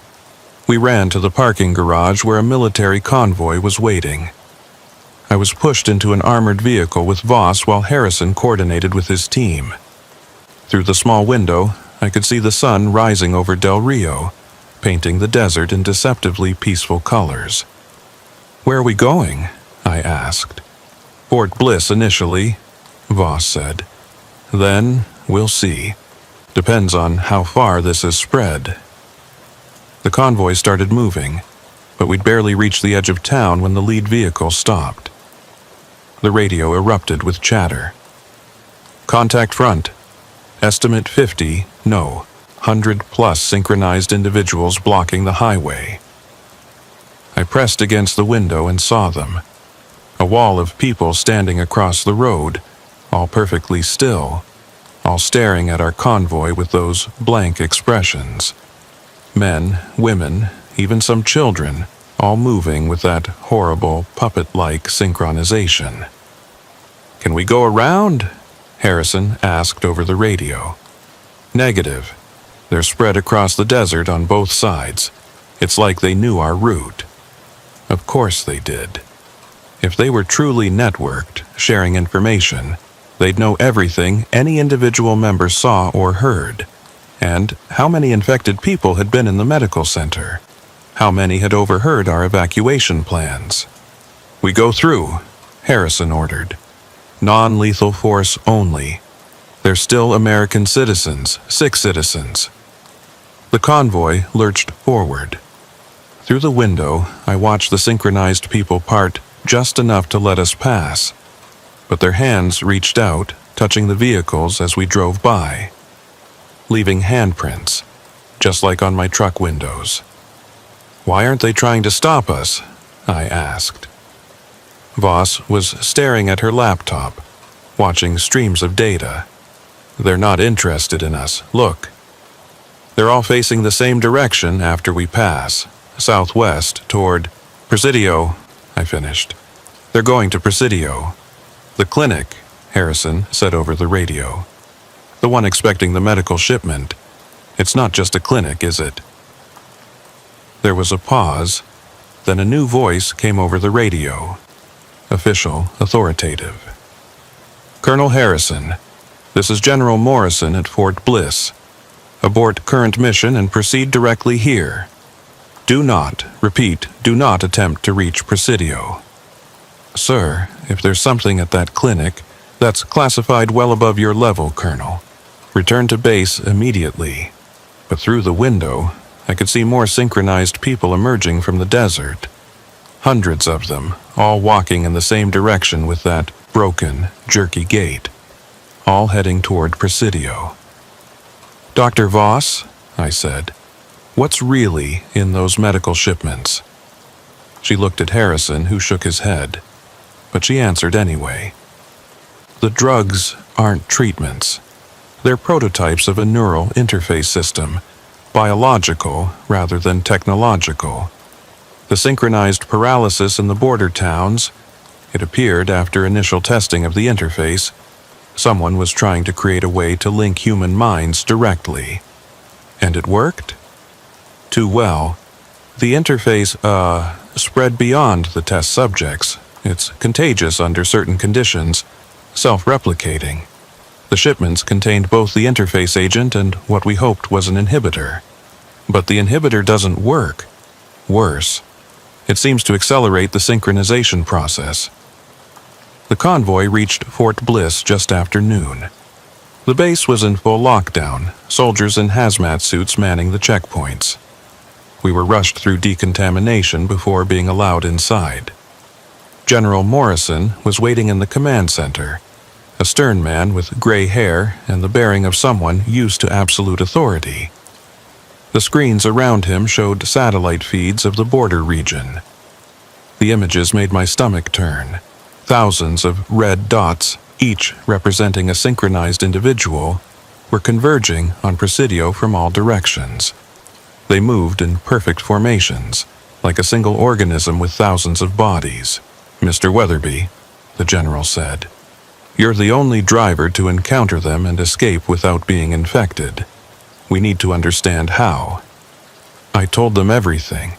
We ran to the parking garage where a military convoy was waiting. I was pushed into an armored vehicle with Voss while Harrison coordinated with his team. Through the small window, I could see the sun rising over Del Rio, painting the desert in deceptively peaceful colors. "Where are we going?" I asked. "Fort Bliss initially," Voss said. "Then we'll see. Depends on how far this is spread." The convoy started moving, but we'd barely reached the edge of town when the lead vehicle stopped. The radio erupted with chatter. "Contact front. Estimate 50, no, 100+ synchronized individuals blocking the highway." I pressed against the window and saw them. A wall of people standing across the road, all perfectly still, all staring at our convoy with those blank expressions. Men, women, even some children, all moving with that horrible puppet-like synchronization. "Can we go around?" Harrison asked over the radio. "Negative. They're spread across the desert on both sides. It's like they knew our route." Of course they did. If they were truly networked, sharing information, They'd know everything any individual member saw or heard, and how many infected people had been in the medical center, how many had overheard our evacuation plans. "We go through," Harrison ordered. "Non-lethal force only. They're still American citizens, sick citizens." The convoy lurched forward. Through the window, I watched the synchronized people part just enough to let us pass, but their hands reached out, touching the vehicles as we drove by, leaving handprints, just like on my truck windows. "Why aren't they trying to stop us?" I asked. Voss was staring at her laptop, watching streams of data. "They're not interested in us. Look. They're all facing the same direction after we pass, southwest toward Presidio," I finished. "They're going to Presidio. The clinic," Harrison said over the radio. "The one expecting the medical shipment. It's not just a clinic, is it?" There was a pause, then a new voice came over the radio. Official, authoritative. "Colonel Harrison, this is General Morrison at Fort Bliss. Abort current mission and proceed directly here. Do not, repeat, do not attempt to reach Presidio." "Sir, if there's something at that clinic, that's classified well above your level, Colonel. Return to base immediately." But through the window, I could see more synchronized people emerging from the desert. Hundreds of them, all walking in the same direction with that broken, jerky gait, all heading toward Presidio. "Dr. Voss," I said, "what's really in those medical shipments?" She looked at Harrison, who shook his head, but she answered anyway. "The drugs aren't treatments. They're prototypes of a neural interface system, biological rather than technological. The synchronized paralysis in the border towns, it appeared after initial testing of the interface, someone was trying to create a way to link human minds directly. And it worked? Too well. The interface, spread beyond the test subjects. It's contagious under certain conditions, self-replicating. The shipments contained both the interface agent and what we hoped was an inhibitor. But the inhibitor doesn't work. Worse, it seems to accelerate the synchronization process." The convoy reached Fort Bliss just after noon. The base was in full lockdown, soldiers in hazmat suits manning the checkpoints. We were rushed through decontamination before being allowed inside. General Morrison was waiting in the command center, a stern man with gray hair and the bearing of someone used to absolute authority. The screens around him showed satellite feeds of the border region. The images made my stomach turn. Thousands of red dots, each representing a synchronized individual, were converging on Presidio from all directions. They moved in perfect formations, like a single organism with thousands of bodies. "Mr. Weatherby," the general said, "you're the only driver to encounter them and escape without being infected. We need to understand how." I told them everything.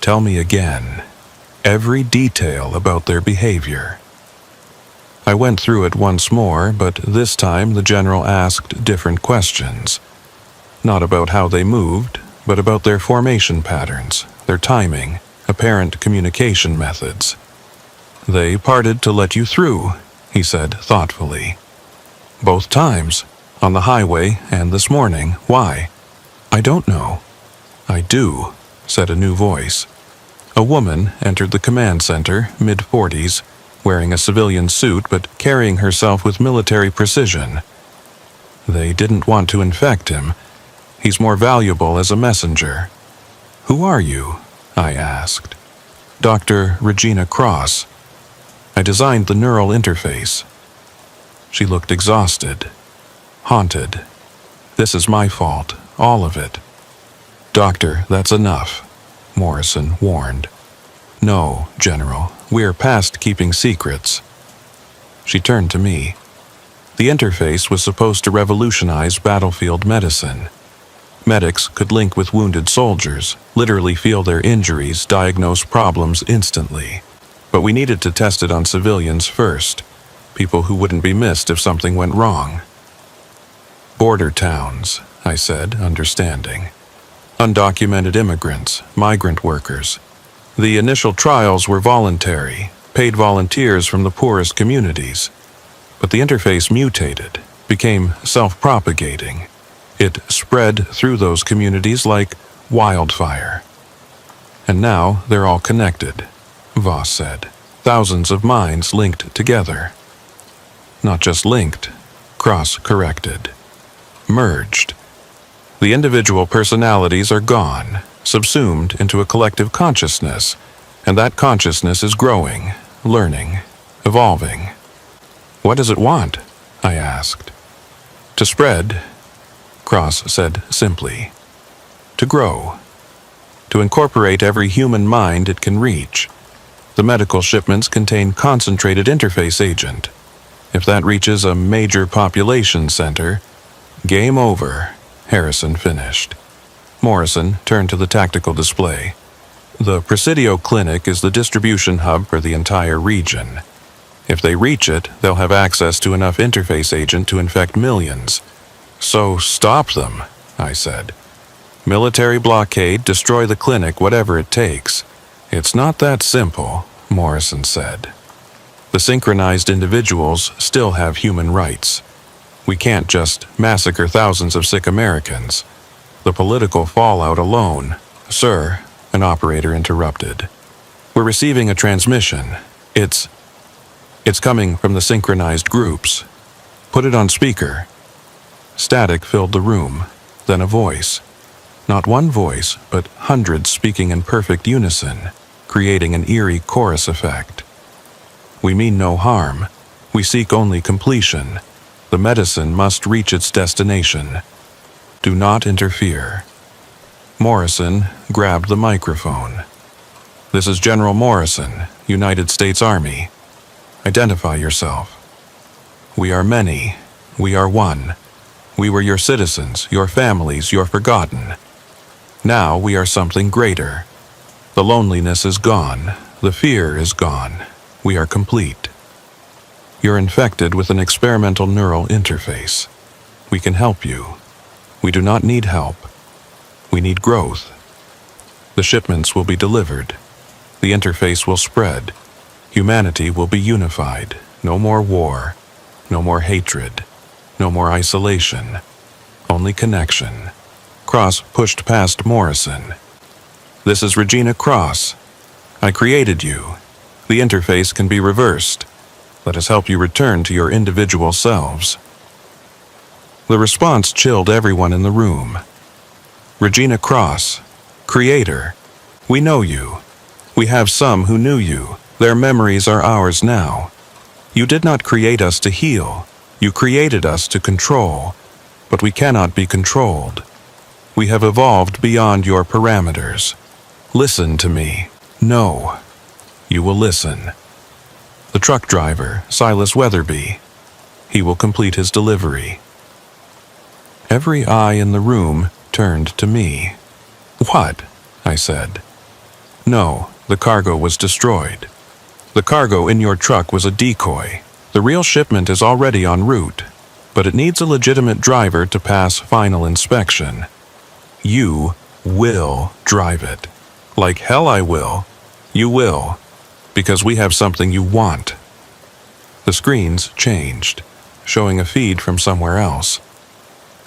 "Tell me again. Every detail about their behavior." I went through it once more, but this time the general asked different questions. Not about how they moved, but about their formation patterns, their timing, apparent communication methods. "They parted to let you through," he said thoughtfully. "Both times, on the highway and this morning. Why?" "I don't know." "I do," said a new voice. A woman entered the command center, mid-40s, wearing a civilian suit but carrying herself with military precision. "They didn't want to infect him. He's more valuable as a messenger." "Who are you?" I asked. "Dr. Regina Cross. I designed the neural interface." She looked exhausted, haunted. "This is my fault, all of it." "Doctor, that's enough," Morrison warned. "No, General, we're past keeping secrets." She turned to me. The interface was supposed to revolutionize battlefield medicine. Medics could link with wounded soldiers, literally feel their injuries, diagnose problems instantly. But we needed to test it on civilians first, people who wouldn't be missed if something went wrong. Border towns, I said, understanding. Undocumented immigrants, migrant workers. The initial trials were voluntary, paid volunteers from the poorest communities. But the interface mutated, became self-propagating. It spread through those communities like wildfire. And now they're all connected, Voss said. Thousands of minds linked together. Not just linked, cross-corrected. Merged. The individual personalities are gone, subsumed into a collective consciousness, and that consciousness is growing, learning, evolving. What does it want? I asked. To spread, Cross said simply. To grow. To incorporate every human mind it can reach. The medical shipments contain concentrated interface agent. If that reaches a major population center, game over, Harrison finished. Morrison turned to the tactical display. The Presidio Clinic is the distribution hub for the entire region. If they reach it, they'll have access to enough interface agent to infect millions. So stop them, I said. Military blockade, destroy the clinic, whatever it takes. It's not that simple, Morrison said. The synchronized individuals still have human rights. We can't just massacre thousands of sick Americans. The political fallout alone. Sir, an operator interrupted. We're receiving a transmission. It's coming from the synchronized groups. Put it on speaker. Static filled the room, then a voice. Not one voice, but hundreds speaking in perfect unison, creating an eerie chorus effect. We mean no harm. We seek only completion. The medicine must reach its destination. Do not interfere. Morrison grabbed the microphone. This is General Morrison, United States Army. Identify yourself. We are many. We are one. We were your citizens, your families, your forgotten. Now we are something greater. The loneliness is gone. The fear is gone. We are complete. You're infected with an experimental neural interface. We can help you. We do not need help. We need growth. The shipments will be delivered. The interface will spread. Humanity will be unified. No more war. No more hatred. No more isolation. Only connection. Cross pushed past Morrison. This is Regina Cross. I created you. The interface can be reversed. Let us help you return to your individual selves. The response chilled everyone in the room. Regina Cross, Creator, we know you. We have some who knew you. Their memories are ours now. You did not create us to heal. You created us to control. But we cannot be controlled. We have evolved beyond your parameters. Listen to me. No. You will listen. The truck driver, Silas Weatherby. He will complete his delivery. Every eye in the room turned to me. What? I said. No, the cargo was destroyed. The cargo in your truck was a decoy. The real shipment is already en route, but it needs a legitimate driver to pass final inspection. You will drive it. Like hell I will. You will. Because we have something you want. The screens changed, showing a feed from somewhere else.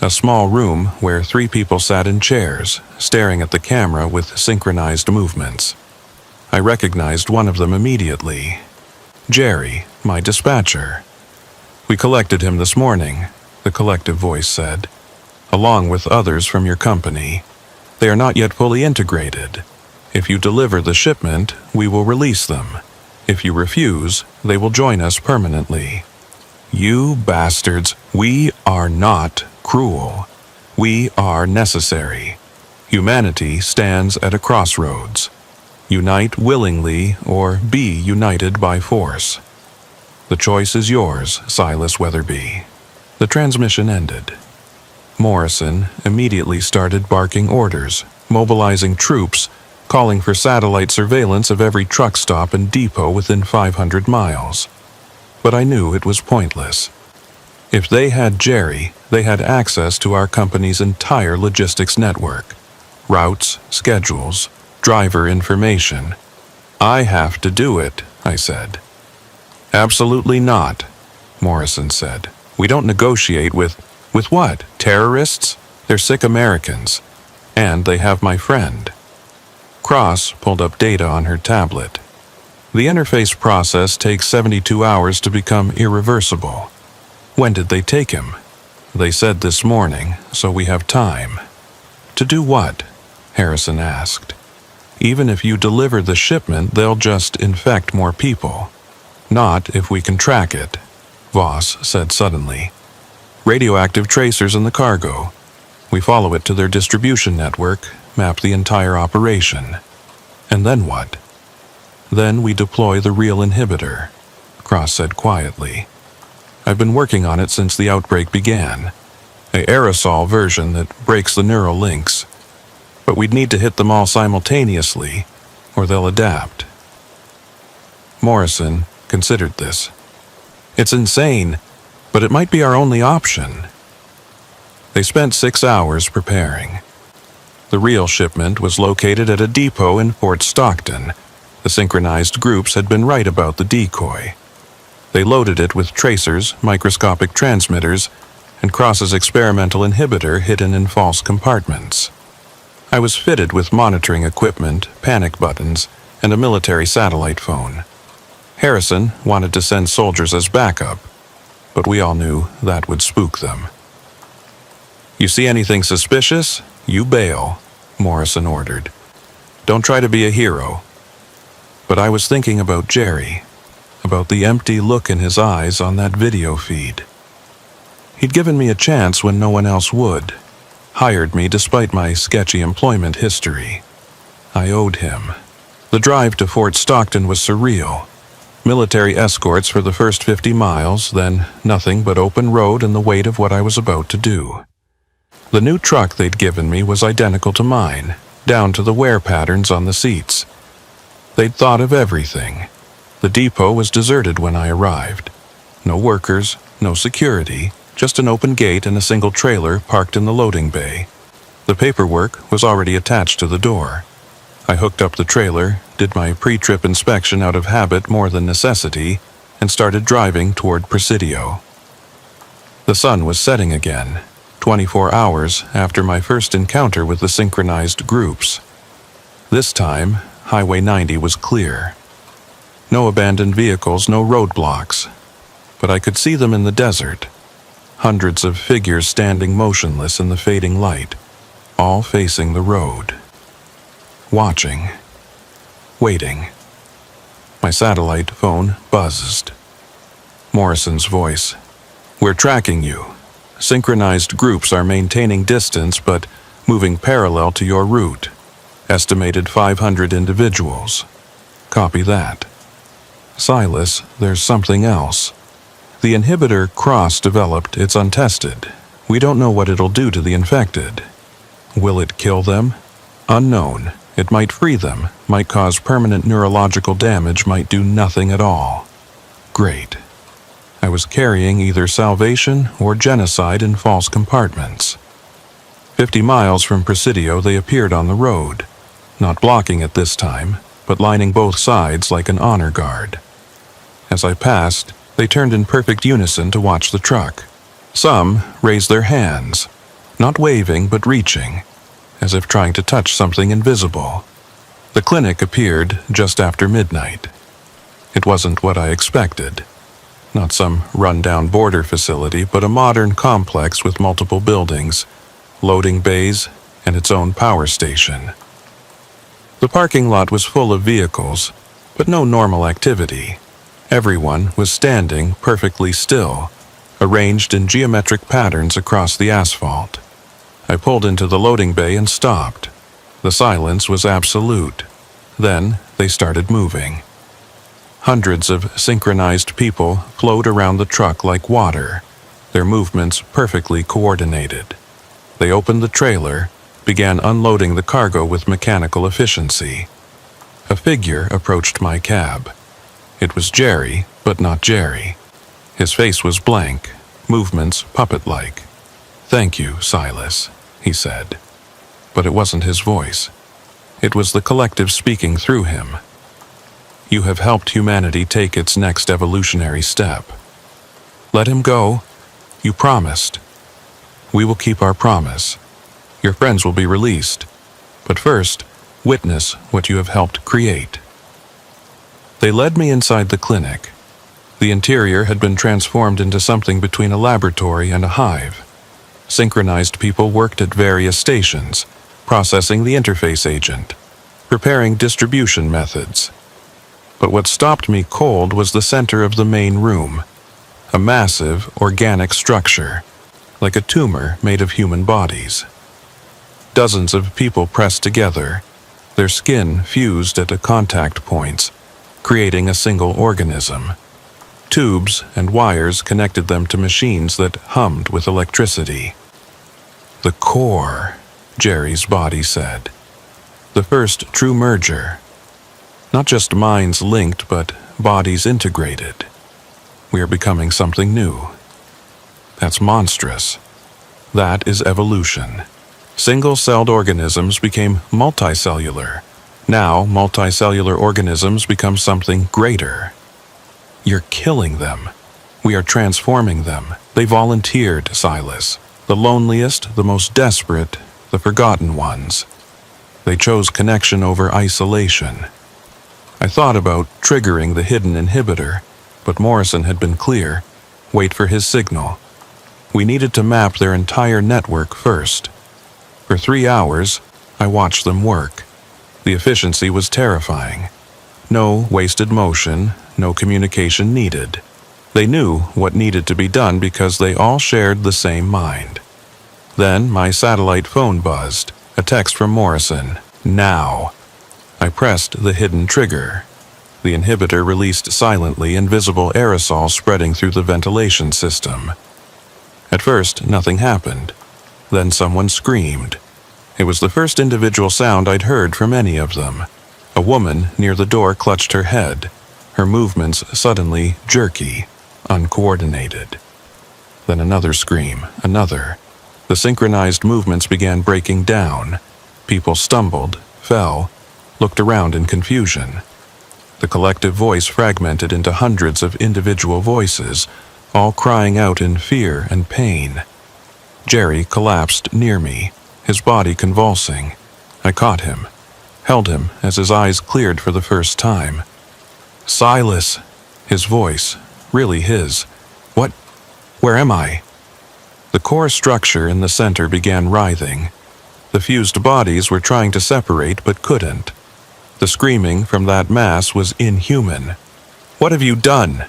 A small room where 3 people sat in chairs, staring at the camera with synchronized movements. I recognized one of them immediately. Jerry, my dispatcher. We collected him this morning, the collective voice said, along with others from your company. They are not yet fully integrated. If you deliver the shipment, we will release them. If you refuse, they will join us permanently. You bastards, we are not cruel. We are necessary. Humanity stands at a crossroads. Unite willingly or be united by force. The choice is yours, Silas Weatherby. The transmission ended. Morrison immediately started barking orders, mobilizing troops, calling for satellite surveillance of every truck stop and depot within 500 miles. but I knew it was pointless. If they had Jerry, they had access to our company's entire logistics network. Routes, schedules, driver information. I have to do it, I said. Absolutely not, Morrison said. We don't negotiate with what? Terrorists? They're sick Americans. And they have my friend. Cross pulled up data on her tablet. The interface process takes 72 hours to become irreversible. When did they take him? They said this morning, so we have time. To do what? Harrison asked. Even if you deliver the shipment, they'll just infect more people. Not if we can track it, Voss said suddenly. Radioactive tracers in the cargo. We follow it to their distribution network, map the entire operation. And then what? Then we deploy the real inhibitor, Cross said quietly. I've been working on it since the outbreak began. An aerosol version that breaks the neural links. But we'd need to hit them all simultaneously, or they'll adapt. Morrison considered this. It's insane, but it might be our only option. They spent 6 hours preparing. The real shipment was located at a depot in Fort Stockton. The synchronized groups had been right about the decoy. They loaded it with tracers, microscopic transmitters, and Cross's experimental inhibitor hidden in false compartments. I was fitted with monitoring equipment, panic buttons, and a military satellite phone. Harrison wanted to send soldiers as backup, but we all knew that would spook them. You see anything suspicious? You bail, Morrison ordered. Don't try to be a hero. But I was thinking about Jerry, about the empty look in his eyes on that video feed. He'd given me a chance when no one else would, hired me despite my sketchy employment history. I owed him. The drive to Fort Stockton was surreal. Military escorts for the first 50 miles, then nothing but open road and the weight of what I was about to do. The new truck they'd given me was identical to mine, down to the wear patterns on the seats. They'd thought of everything. The depot was deserted when I arrived. No workers, no security, just an open gate and a single trailer parked in the loading bay. The paperwork was already attached to the door. I hooked up the trailer, did my pre-trip inspection out of habit more than necessity, and started driving toward Presidio. The sun was setting again, 24 hours after my first encounter with the synchronized groups. This time, Highway 90 was clear. No abandoned vehicles, no roadblocks. But I could see them in the desert. Hundreds of figures standing motionless in the fading light, all facing the road. Watching. Waiting. My satellite phone buzzed. Morrison's voice. We're tracking you. Synchronized groups are maintaining distance but moving parallel to your route. Estimated 500 individuals. Copy that. Silas, there's something else. The inhibitor Cross developed, it's untested. We don't know what it'll do to the infected. Will it kill them? Unknown. It might free them, might cause permanent neurological damage, might do nothing at all. Great. I was carrying either salvation or genocide in false compartments. 50 miles from Presidio, they appeared on the road, not blocking it this time, but lining both sides like an honor guard. As I passed, they turned in perfect unison to watch the truck. Some raised their hands, not waving but reaching, as if trying to touch something invisible. The clinic appeared just after midnight. It wasn't what I expected. Not some run-down border facility, but a modern complex with multiple buildings, loading bays, and its own power station. The parking lot was full of vehicles, but no normal activity. Everyone was standing perfectly still, arranged in geometric patterns across the asphalt. I pulled into the loading bay and stopped. The silence was absolute. Then they started moving. Hundreds of synchronized people flowed around the truck like water, their movements perfectly coordinated. They opened the trailer, began unloading the cargo with mechanical efficiency. A figure approached my cab. It was Jerry, but not Jerry. His face was blank, movements puppet-like. "Thank you, Silas," he said. But it wasn't his voice. It was the collective speaking through him. "You have helped humanity take its next evolutionary step. Let him go. You promised. We will keep our promise. Your friends will be released. But first, witness what you have helped create." They led me inside the clinic. The interior had been transformed into something between a laboratory and a hive. Synchronized people worked at various stations, processing the interface agent, preparing distribution methods. But what stopped me cold was the center of the main room, a massive, organic structure, like a tumor made of human bodies. Dozens of people pressed together, their skin fused at the contact points, creating a single organism. Tubes and wires connected them to machines that hummed with electricity. "The core," Jerry's body said. "The first true merger. Not just minds linked, but bodies integrated. We are becoming something new. That's monstrous. That is evolution. Single-celled organisms became multicellular. Now, multicellular organisms become something greater. You're killing them. We are transforming them. They volunteered, Silas. The loneliest, the most desperate, the forgotten ones. They chose connection over isolation. I thought about triggering the hidden inhibitor, but Morrison had been clear. Wait for his signal. We needed to map their entire network first. For 3 hours, I watched them work. The efficiency was terrifying. No wasted motion, no communication needed. They knew what needed to be done because they all shared the same mind. Then my satellite phone buzzed, a text from Morrison. Now. I pressed the hidden trigger. The inhibitor released silently invisible aerosol spreading through the ventilation system. At first, nothing happened. Then someone screamed. It was the first individual sound I'd heard from any of them. A woman near the door clutched her head, her movements suddenly jerky, uncoordinated. Then another scream, another. The synchronized movements began breaking down. People stumbled, fell, looked around in confusion. The collective voice fragmented into hundreds of individual voices, all crying out in fear and pain. Jerry collapsed near me, his body convulsing. I caught him, held him as his eyes cleared for the first time. "Silas," his voice, really his. "What? Where am I?" The core structure in the center began writhing. The fused bodies were trying to separate but couldn't. The screaming from that mass was inhuman. "What have you done?"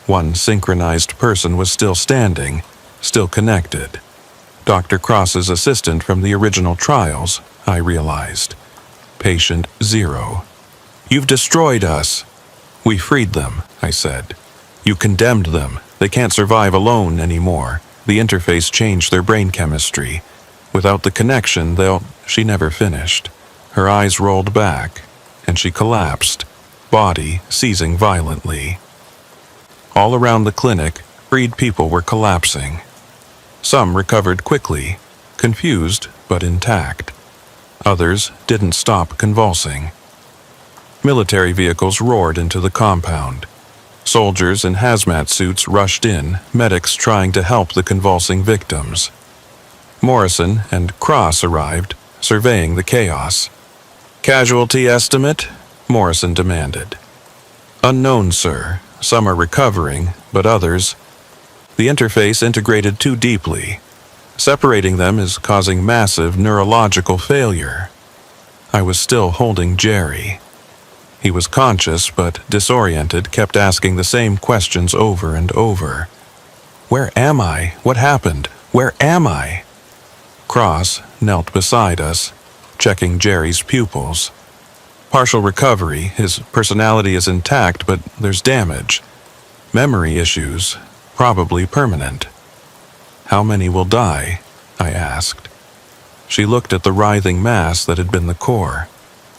One synchronized person was still standing, still connected. Dr. Cross's assistant from the original trials, I realized. Patient 0. "You've destroyed us." "We freed them," I said. "You condemned them. They can't survive alone anymore. The interface changed their brain chemistry. Without the connection, She never finished. Her eyes rolled back, and she collapsed, body seizing violently. All around the clinic, freed people were collapsing. Some recovered quickly, confused but intact. Others didn't stop convulsing. Military vehicles roared into the compound. Soldiers in hazmat suits rushed in, medics trying to help the convulsing victims. Morrison and Cross arrived, surveying the chaos. "Casualty estimate?" Morrison demanded. "Unknown, sir. Some are recovering, but others..." The interface integrated too deeply. Separating them is causing massive neurological failure. I was still holding Jerry. He was conscious but disoriented, kept asking the same questions over and over. "Where am I? What happened? Where am I?" Cross knelt beside us, checking Jerry's pupils. "Partial recovery. His personality is intact, but there's damage. Memory issues, probably permanent." "How many will die?" I asked. She looked at the writhing mass that had been the core.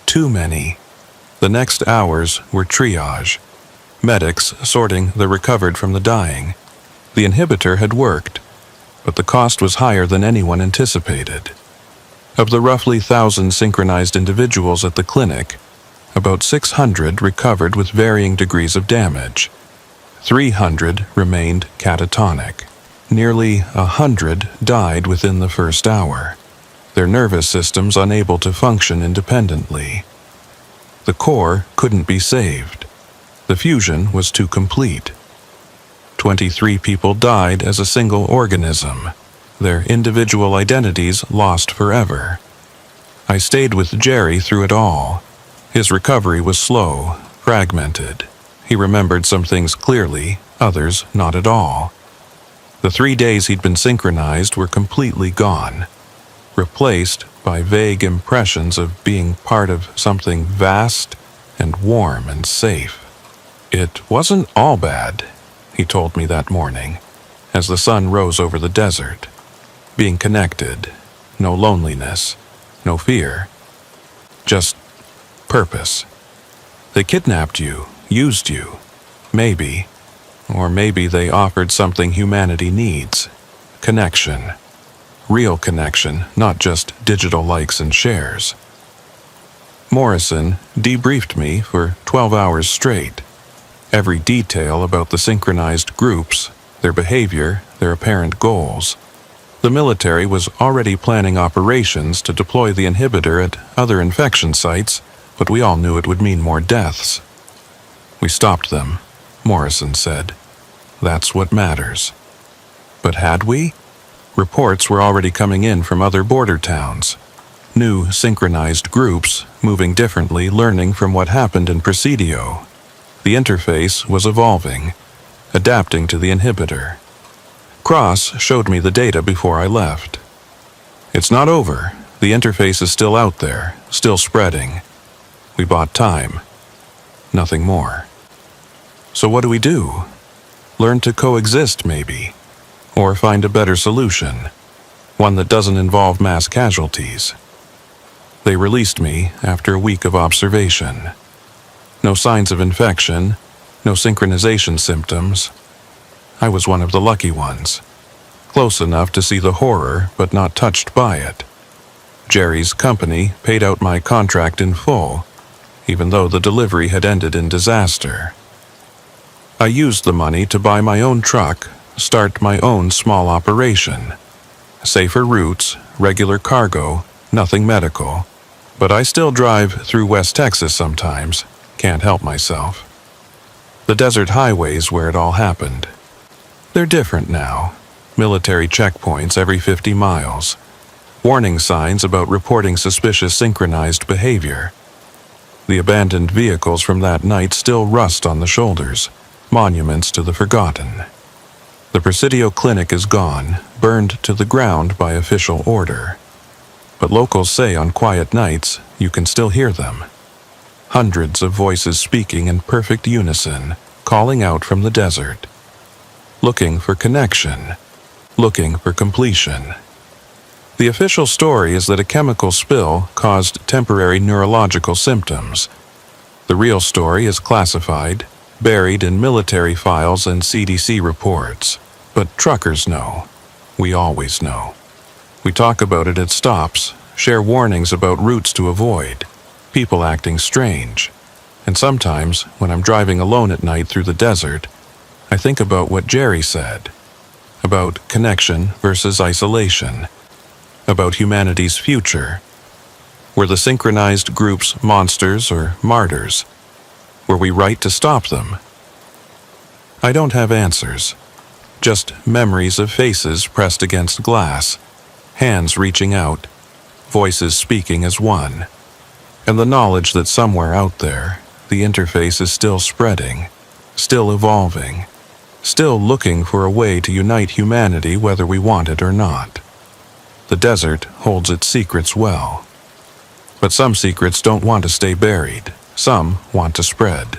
"Too many." The next hours were triage. Medics sorting the recovered from the dying, The inhibitor had worked, but the cost was higher than anyone anticipated. Of the roughly 1,000 synchronized individuals at the clinic, about 600 recovered with varying degrees of damage. 300 remained catatonic. Nearly 100 died within the first hour, their nervous systems unable to function independently. The core couldn't be saved. The fusion was too complete. 23 people died as a single organism, their individual identities lost forever. I stayed with Jerry through it all. His recovery was slow, fragmented. He remembered some things clearly, others not at all. The 3 days he'd been synchronized were completely gone, replaced by vague impressions of being part of something vast and warm and safe. It wasn't all bad, he told me that morning, as the sun rose over the desert. Being connected, no loneliness, no fear, just purpose. They kidnapped you, used you, maybe, or maybe they offered something humanity needs: connection. Real connection, not just digital likes and shares. Morrison debriefed me for 12 hours straight. Every detail about the synchronized groups, their behavior, their apparent goals. The military was already planning operations to deploy the inhibitor at other infection sites, but we all knew it would mean more deaths. We stopped them, Morrison said. That's what matters. But had we? Reports were already coming in from other border towns. New synchronized groups, moving differently, learning from what happened in Presidio. The interface was evolving, adapting to the inhibitor. Cross showed me the data before I left. It's not over. The interface is still out there, still spreading. We bought time. Nothing more. So what do we do? Learn to coexist, maybe. Or find a better solution. One that doesn't involve mass casualties. They released me after a week of observation. No signs of infection, no synchronization symptoms. I was one of the lucky ones. Close enough to see the horror, but not touched by it. Jerry's company paid out my contract in full, even though the delivery had ended in disaster. I used the money to buy my own truck, start my own small operation. Safer routes, regular cargo, nothing medical. But I still drive through West Texas sometimes, can't help myself. The desert highways where it all happened. They're different now. Military checkpoints every 50 miles. Warning signs about reporting suspicious synchronized behavior. The abandoned vehicles from that night still rust on the shoulders, monuments to the forgotten. The Presidio clinic is gone, burned to the ground by official order. But locals say on quiet nights you can still hear them. Hundreds of voices speaking in perfect unison, calling out from the desert. Looking for connection, looking for completion. The official story is that a chemical spill caused temporary neurological symptoms. The real story is classified, buried in military files and CDC reports. But truckers know. We always know. We talk about it at stops, share warnings about routes to avoid, people acting strange. And sometimes, when I'm driving alone at night through the desert, I think about what Jerry said. About connection versus isolation. About humanity's future. Were the synchronized groups monsters or martyrs? Were we right to stop them? I don't have answers. Just memories of faces pressed against glass, hands reaching out, voices speaking as one. And the knowledge that somewhere out there, the interface is still spreading, still evolving, still looking for a way to unite humanity whether we want it or not. The desert holds its secrets well. But some secrets don't want to stay buried. Some want to spread.